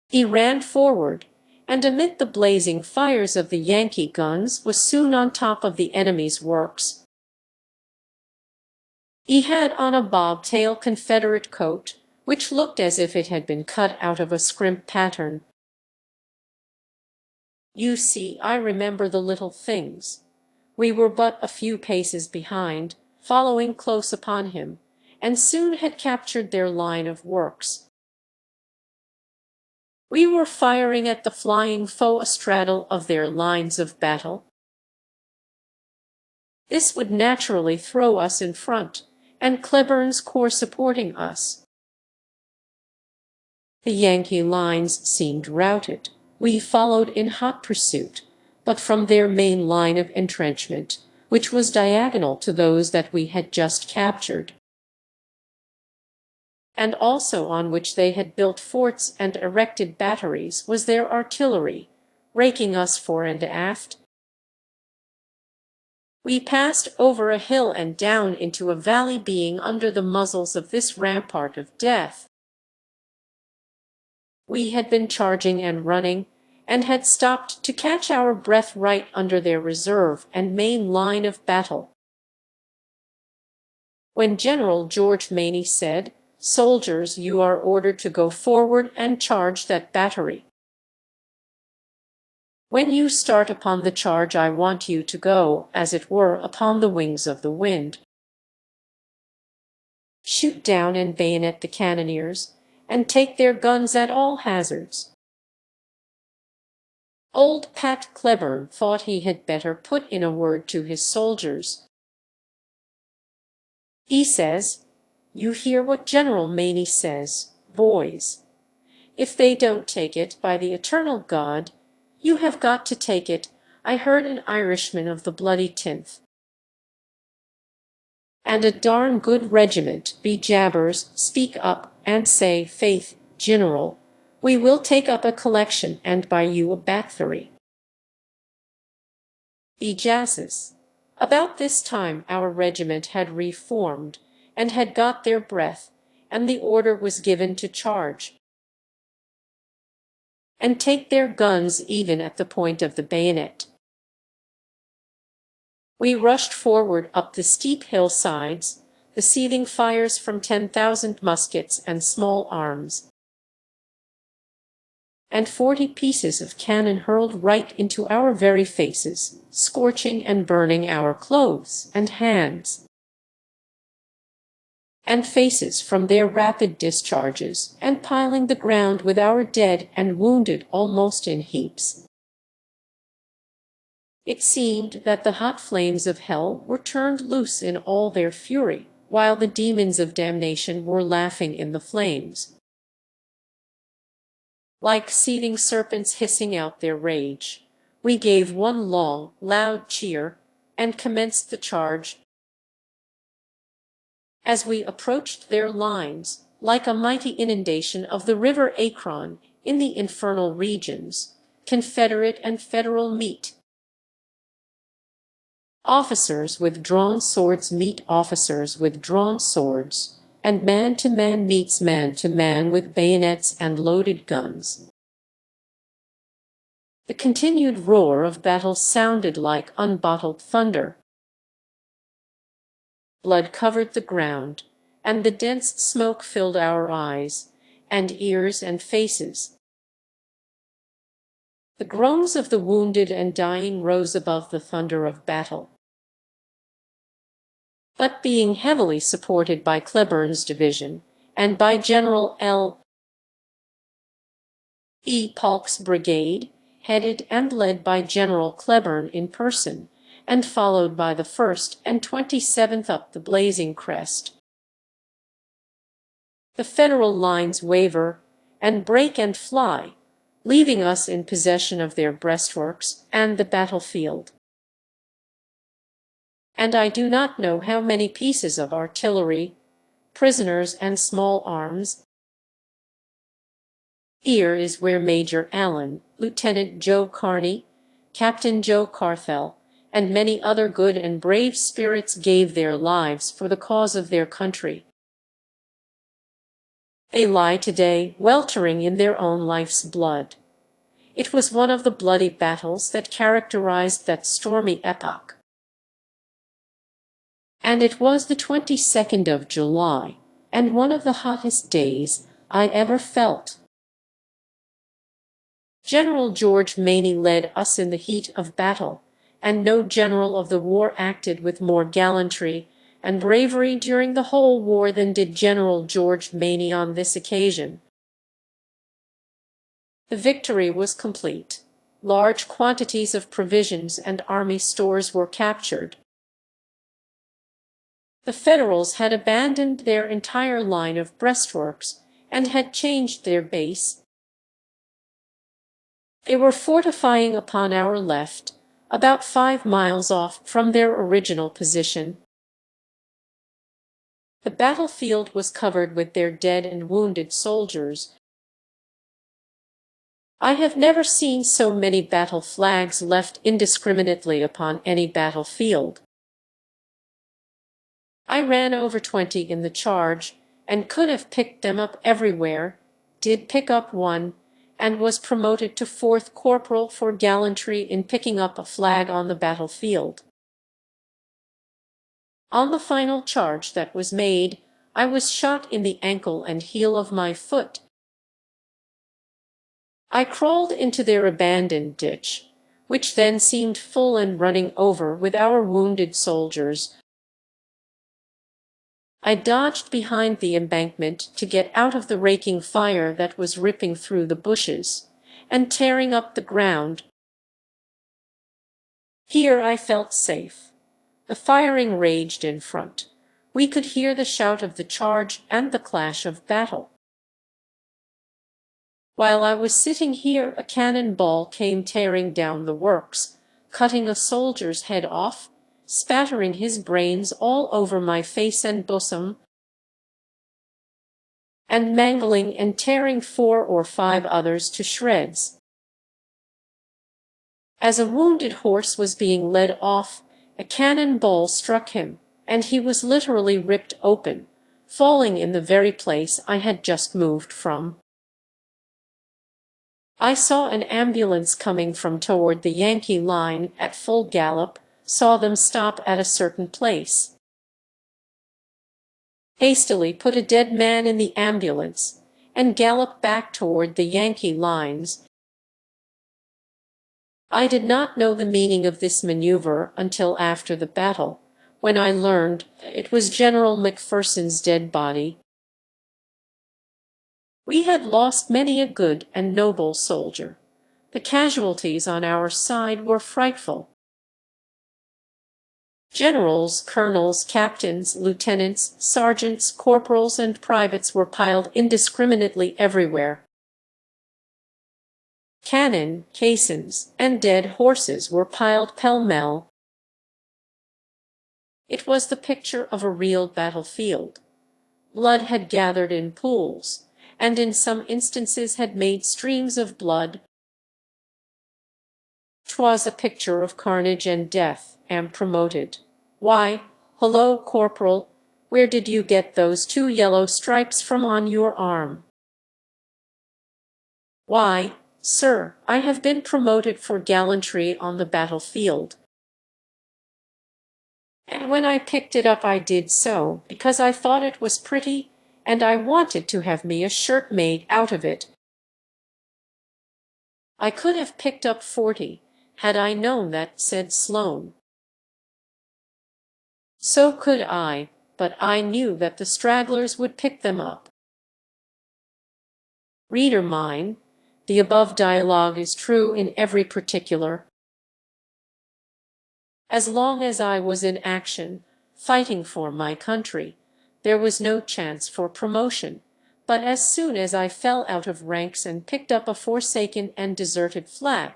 He ran forward, and amid the blazing fires of the Yankee guns was soon on top of the enemy's works. He had on a bobtail Confederate coat, which looked as if it had been cut out of a scrimp pattern. You see, I remember the little things. We were but a few paces behind, following close upon him, and soon had captured their line of works. We were firing at the flying foe astraddle of their lines of battle. This would naturally throw us in front, and Cleburne's corps supporting us. The Yankee lines seemed routed. We followed in hot pursuit, but from their main line of entrenchment, which was diagonal to those that we had just captured, and also on which they had built forts and erected batteries, was their artillery, raking us fore and aft. We passed over a hill and down into a valley, being under the muzzles of this rampart of death. We had been charging and running, and had stopped to catch our breath right under their reserve and main line of battle, when General George Maney said, "Soldiers, you are ordered to go forward and charge that battery. When you start upon the charge, I want you to go, as it were, upon the wings of the wind. Shoot down and bayonet the cannoneers, and take their guns at all hazards." Old Pat Cleburne thought he had better put in a word to his soldiers. He says, "You hear what General Maney says, boys. If they don't take it, by the eternal God, you have got to take it. I heard an Irishman of the bloody 10th. And a darn good regiment, be jabbers, speak up and say, 'Faith, General, we will take up a collection and buy you a battery.'" Be jazzes. About this time our regiment had reformed and had got their breath, and the order was given to charge and take their guns even at the point of the bayonet. We rushed forward up the steep hillsides, the seething fires from 10,000 muskets and small arms, and 40 pieces of cannon hurled right into our very faces, scorching and burning our clothes and hands and faces from their rapid discharges, and piling the ground with our dead and wounded almost in heaps. It seemed that the hot flames of hell were turned loose in all their fury, while the demons of damnation were laughing in the flames, like seething serpents hissing out their rage. We gave one long, loud cheer, and commenced the charge. As we approached their lines, like a mighty inundation of the river Akron in the infernal regions, Confederate and Federal meet. Officers with drawn swords meet officers with drawn swords, and man to man meets man to man with bayonets and loaded guns. The continued roar of battle sounded like unbottled thunder. Blood covered the ground, and the dense smoke filled our eyes and ears and faces. The groans of the wounded and dying rose above the thunder of battle. But being heavily supported by Cleburne's division and by General L. E. Polk's brigade, headed and led by General Cleburne in person, and followed by the 1st and 27th up the blazing crest, the Federal lines waver and break and fly, leaving us in possession of their breastworks and the battlefield. And I do not know how many pieces of artillery, prisoners, and small arms. Here is where Major Allen, Lieutenant Joe Carney, Captain Joe Carthel, and many other good and brave spirits gave their lives for the cause of their country. They lie today weltering in their own life's blood. It was one of the bloody battles that characterized that stormy epoch. And it was the 22nd of July, and one of the hottest days I ever felt. General George Maney led us in the heat of battle, and no general of the war acted with more gallantry and bravery during the whole war than did General George Maney on this occasion. The victory was complete. Large quantities of provisions and army stores were captured. The Federals had abandoned their entire line of breastworks and had changed their base. They were fortifying upon our left, about 5 miles off from their original position. The battlefield was covered with their dead and wounded soldiers. I have never seen so many battle flags left indiscriminately upon any battlefield. I ran over 20 in the charge, and could have picked them up everywhere, did pick up one, and was promoted to 4th corporal for gallantry in picking up a flag on the battlefield. On the final charge that was made, I was shot in the ankle and heel of my foot. I crawled into their abandoned ditch, which then seemed full and running over with our wounded soldiers. I dodged behind the embankment to get out of the raking fire that was ripping through the bushes and tearing up the ground. Here I felt safe. The firing raged in front. We could hear the shout of the charge and the clash of battle. While I was sitting here, a cannonball came tearing down the works, cutting a soldier's head off, spattering his brains all over my face and bosom, and mangling and tearing 4 or 5 others to shreds. As a wounded horse was being led off, a cannonball struck him, and he was literally ripped open, falling in the very place I had just moved from. I saw an ambulance coming from toward the Yankee line at full gallop, saw them stop at a certain place. Hastily put a dead man in the ambulance, and galloped back toward the Yankee lines. I did not know the meaning of this maneuver until after the battle, when I learned it was General McPherson's dead body. We had lost many a good and noble soldier. The casualties on our side were frightful. Generals, colonels, captains, lieutenants, sergeants, corporals, and privates were piled indiscriminately everywhere. Cannon, caissons, and dead horses were piled pell-mell. It was the picture of a real battlefield. Blood had gathered in pools, and in some instances had made streams of blood. 'Twas a picture of carnage and death, and promoted. Why, hullo, corporal, where did you get those 2 yellow stripes from on your arm? Why, sir, I have been promoted for gallantry on the battlefield. And when I picked it up I did so because I thought it was pretty, and I wanted to have me a shirt made out of it. I could have picked up 40, had I known that, said Sloane. So could I, but I knew that the stragglers would pick them up. Reader mine, the above dialogue is true in every particular. As long as I was in action, fighting for my country, there was no chance for promotion, but as soon as I fell out of ranks and picked up a forsaken and deserted flag,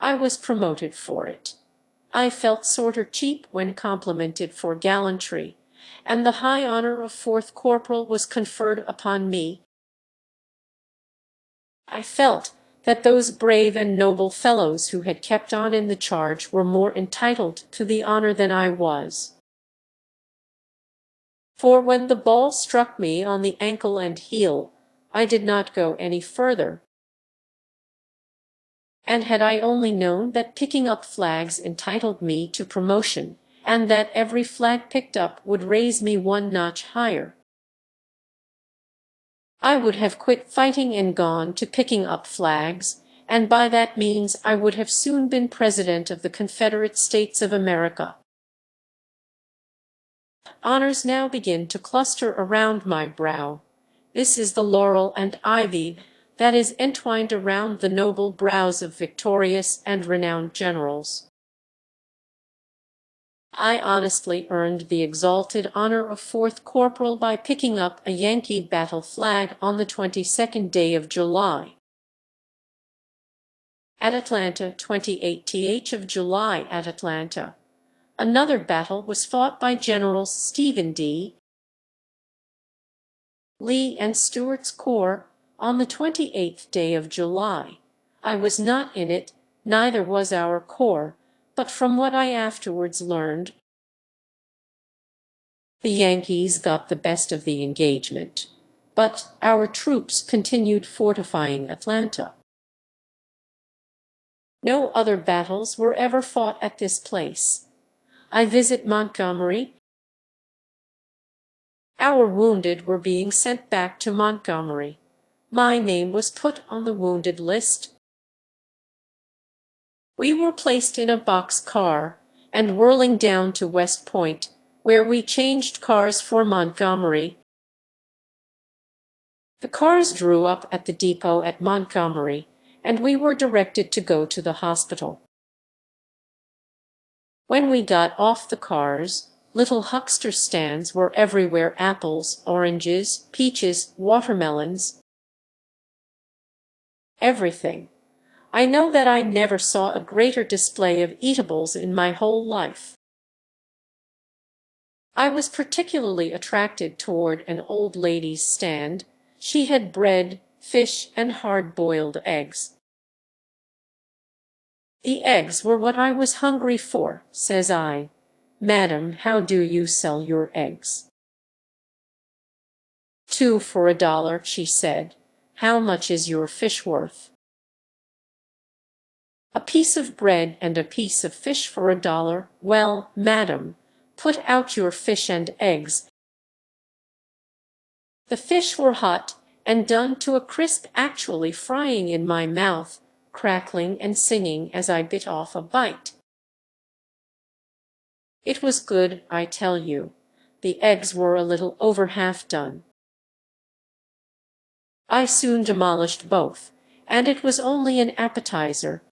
I was promoted for it. I felt sorter cheap when complimented for gallantry, and the high honor of 4th corporal was conferred upon me. I felt that those brave and noble fellows who had kept on in the charge were more entitled to the honor than I was. For when the ball struck me on the ankle and heel, I did not go any further. And had I only known that picking up flags entitled me to promotion, and that every flag picked up would raise me 1 notch higher, I would have quit fighting and gone to picking up flags, and by that means I would have soon been President of the Confederate States of America. Honors now begin to cluster around my brow, This is the laurel and ivy that is entwined around the noble brows of victorious and renowned generals. I honestly earned the exalted honor of fourth corporal by picking up a Yankee battle flag on the 22nd day of July. At Atlanta, 28th of July at Atlanta. Another battle was fought by Generals Stephen D. Lee and Stuart's corps on the 28th day of July. I was not in it, neither was our corps, but from what I afterwards learned, the Yankees got the best of the engagement, but our troops continued fortifying Atlanta. No other battles were ever fought at this place. I visit Montgomery. Our wounded were being sent back to Montgomery. My name was put on the wounded list. We were placed in a box car and whirling down to West Point, where we changed cars for Montgomery. The cars drew up at the depot at Montgomery, and we were directed to go to the hospital. When we got off the cars, little huckster stands were everywhere: apples, oranges, peaches, watermelons, everything. I know that I never saw a greater display of eatables in my whole life. I was particularly attracted toward an old lady's stand. She had bread, fish, and hard-boiled eggs. The eggs were what I was hungry for, says I. Madam, how do you sell your eggs? 2 for $1, she said. How much is your fish worth? A piece of bread and a piece of fish for $1. Well, madam, put out your fish and eggs. The fish were hot and done to a crisp, actually frying in my mouth, crackling and singing as I bit off a bite. It was good, I tell you. The eggs were a little over half done. I soon demolished both, and it was only an appetizer.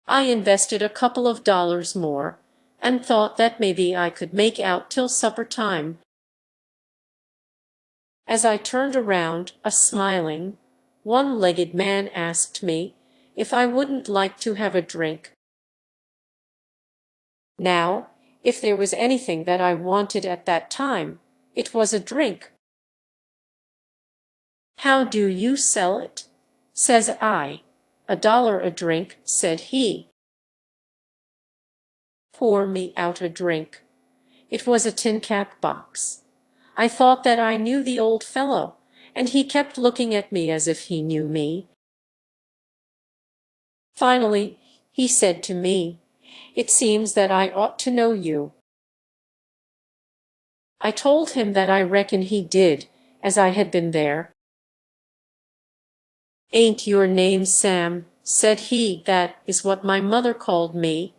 I invested a couple of dollars more, and thought that maybe I could make out till supper time. As I turned around, a smiling, one-legged man asked me if I wouldn't like to have a drink. Now, if there was anything that I wanted at that time, it was a drink. How do you sell it? Says I. $1 a drink, said he. Pour me out a drink. It was a tin cap box. I thought that I knew the old fellow, and he kept looking at me as if he knew me. Finally, he said to me, "It seems that I ought to know you." I told him that I reckon he did, as I had been there. "Ain't your name Sam?" said he. "That is what my mother called me."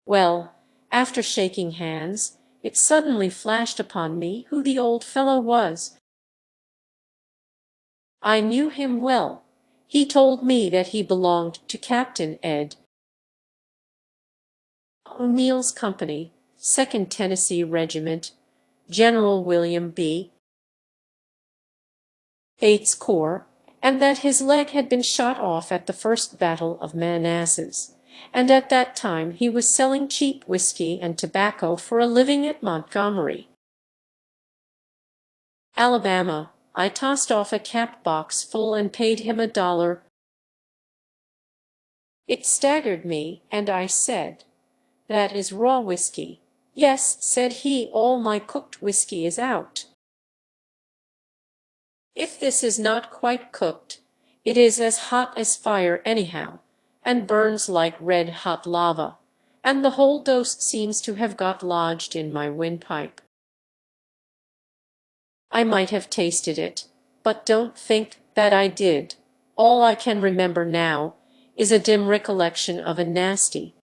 Well, after shaking hands, it suddenly flashed upon me who the old fellow was. I knew him well. He told me that he belonged to Captain Ed O'Neill's company, 2nd Tennessee Regiment, General William B. Bates' corps, and that his leg had been shot off at the first Battle of Manassas, and at that time he was selling cheap whiskey and tobacco for a living at Montgomery, Alabama. I tossed off a cap box full and paid him $1. It staggered me, and I said, "That is raw whiskey." "Yes," said he, "all my cooked whiskey is out." "If this is not quite cooked, it is as hot as fire anyhow, and burns like red-hot lava, and the whole dose seems to have got lodged in my windpipe. I might have tasted it, but don't think that I did. All I can remember now is a dim recollection of a nasty,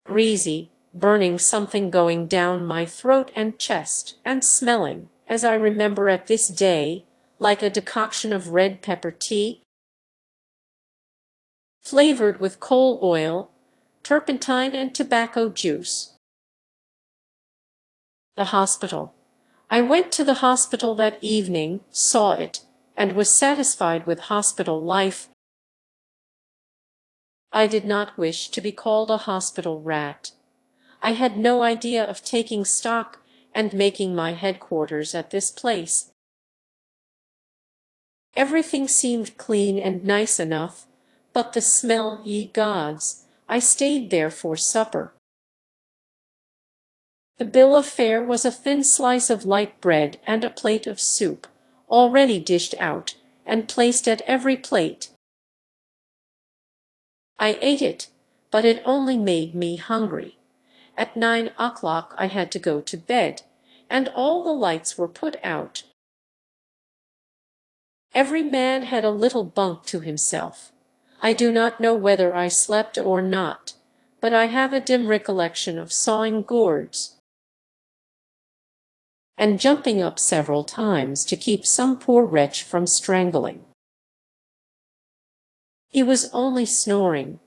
greasy, burning something going down my throat and chest, and smelling, as I remember at this day, like a decoction of red pepper tea, flavored with coal oil, turpentine, and tobacco juice. The hospital. I went to the hospital that evening, saw it, and was satisfied with hospital life. I did not wish to be called a hospital rat. I had no idea of taking stock and making my headquarters at this place. Everything seemed clean and nice enough, but the smell, ye gods! I stayed there for supper. The bill of fare was a thin slice of light bread and a plate of soup, already dished out, and placed at every plate. I ate it, but it only made me hungry. At 9 o'clock I had to go to bed, and all the lights were put out. Every man had a little bunk to himself. I do not know whether I slept or not, but I have a dim recollection of sawing gourds and jumping up several times to keep some poor wretch from strangling. He was only snoring.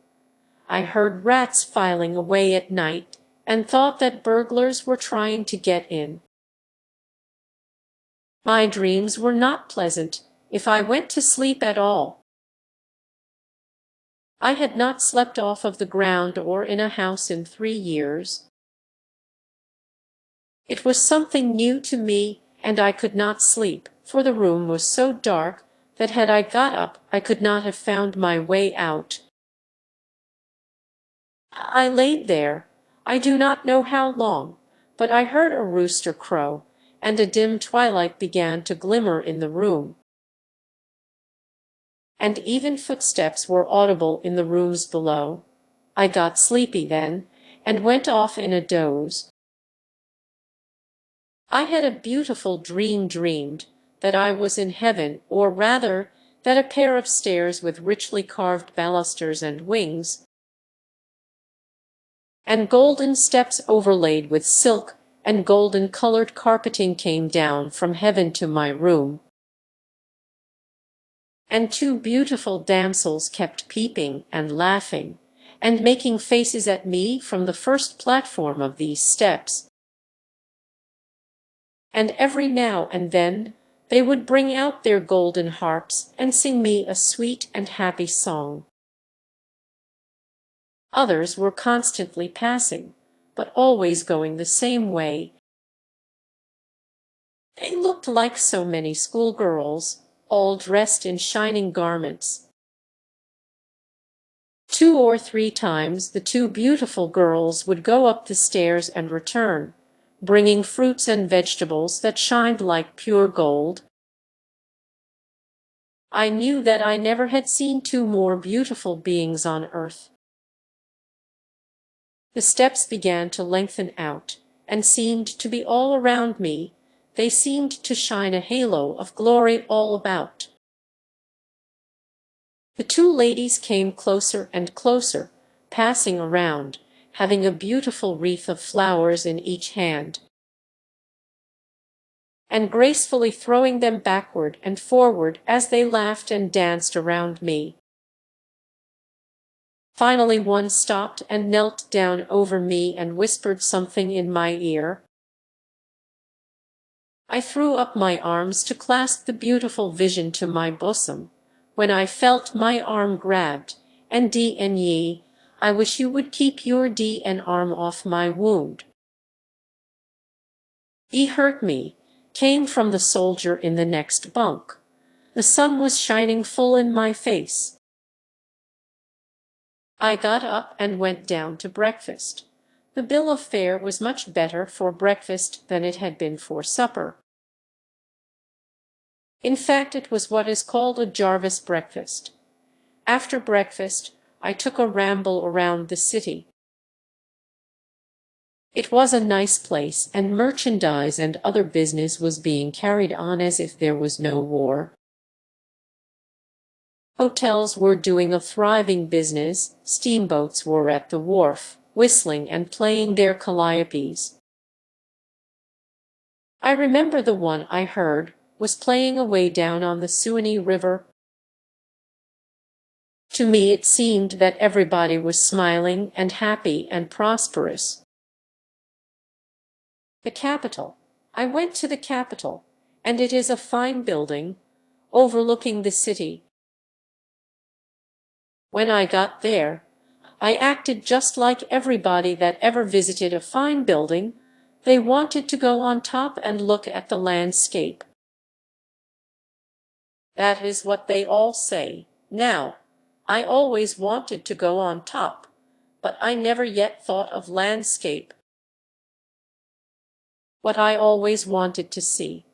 I heard rats filing away at night, and thought that burglars were trying to get in. My dreams were not pleasant, if I went to sleep at all. I had not slept off of the ground or in a house in 3 years. It was something new to me, and I could not sleep, for the room was so dark that had I got up I could not have found my way out. I laid there, I do not know how long, but I heard a rooster crow, and a dim twilight began to glimmer in the room. And even footsteps were audible in the rooms below. I got sleepy then, and went off in a doze. I had a beautiful dreamed that I was in heaven, or rather, that a pair of stairs with richly carved balusters and wings, and golden steps overlaid with silk and golden-colored carpeting came down from heaven to my room, and 2 beautiful damsels kept peeping and laughing, and making faces at me from the first platform of these steps. And every now and then they would bring out their golden harps and sing me a sweet and happy song. Others were constantly passing, but always going the same way. They looked like so many schoolgirls, all dressed in shining garments. 2 or 3 times the 2 beautiful girls would go up the stairs and return, bringing fruits and vegetables that shined like pure gold. I knew that I never had seen 2 more beautiful beings on earth. The steps began to lengthen out, and seemed to be all around me. They seemed to shine a halo of glory all about. The 2 ladies came closer and closer, passing around, having a beautiful wreath of flowers in each hand, and gracefully throwing them backward and forward as they laughed and danced around me. Finally one stopped and knelt down over me and whispered something in my ear. I threw up my arms to clasp the beautiful vision to my bosom, when I felt my arm grabbed, and D.N.ye, I wish you would keep your D.N. arm off my wound. He hurt me, came from the soldier in the next bunk. The sun was shining full in my face. I got up and went down to breakfast. The bill of fare was much better for breakfast than it had been for supper. In fact, it was what is called a Jarvis breakfast. After breakfast, I took a ramble around the city. It was a nice place, and merchandise and other business was being carried on as if there was no war. Hotels were doing a thriving business, steamboats were at the wharf, whistling and playing their calliopes. I remember the one I heard was playing away down on the Suwannee River. To me it seemed that everybody was smiling and happy and prosperous. The Capitol. I went to the Capitol, and it is a fine building, overlooking the city. When I got there, I acted just like everybody that ever visited a fine building. They wanted to go on top and look at the landscape. That is what they all say. Now, I always wanted to go on top, but I never yet thought of landscape. What I always wanted to see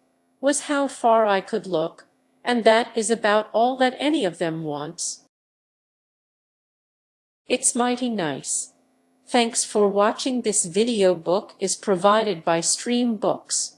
was how far I could look, and that is about all that any of them wants. It's mighty nice. Thanks for watching. This video book is provided by StreamBooks.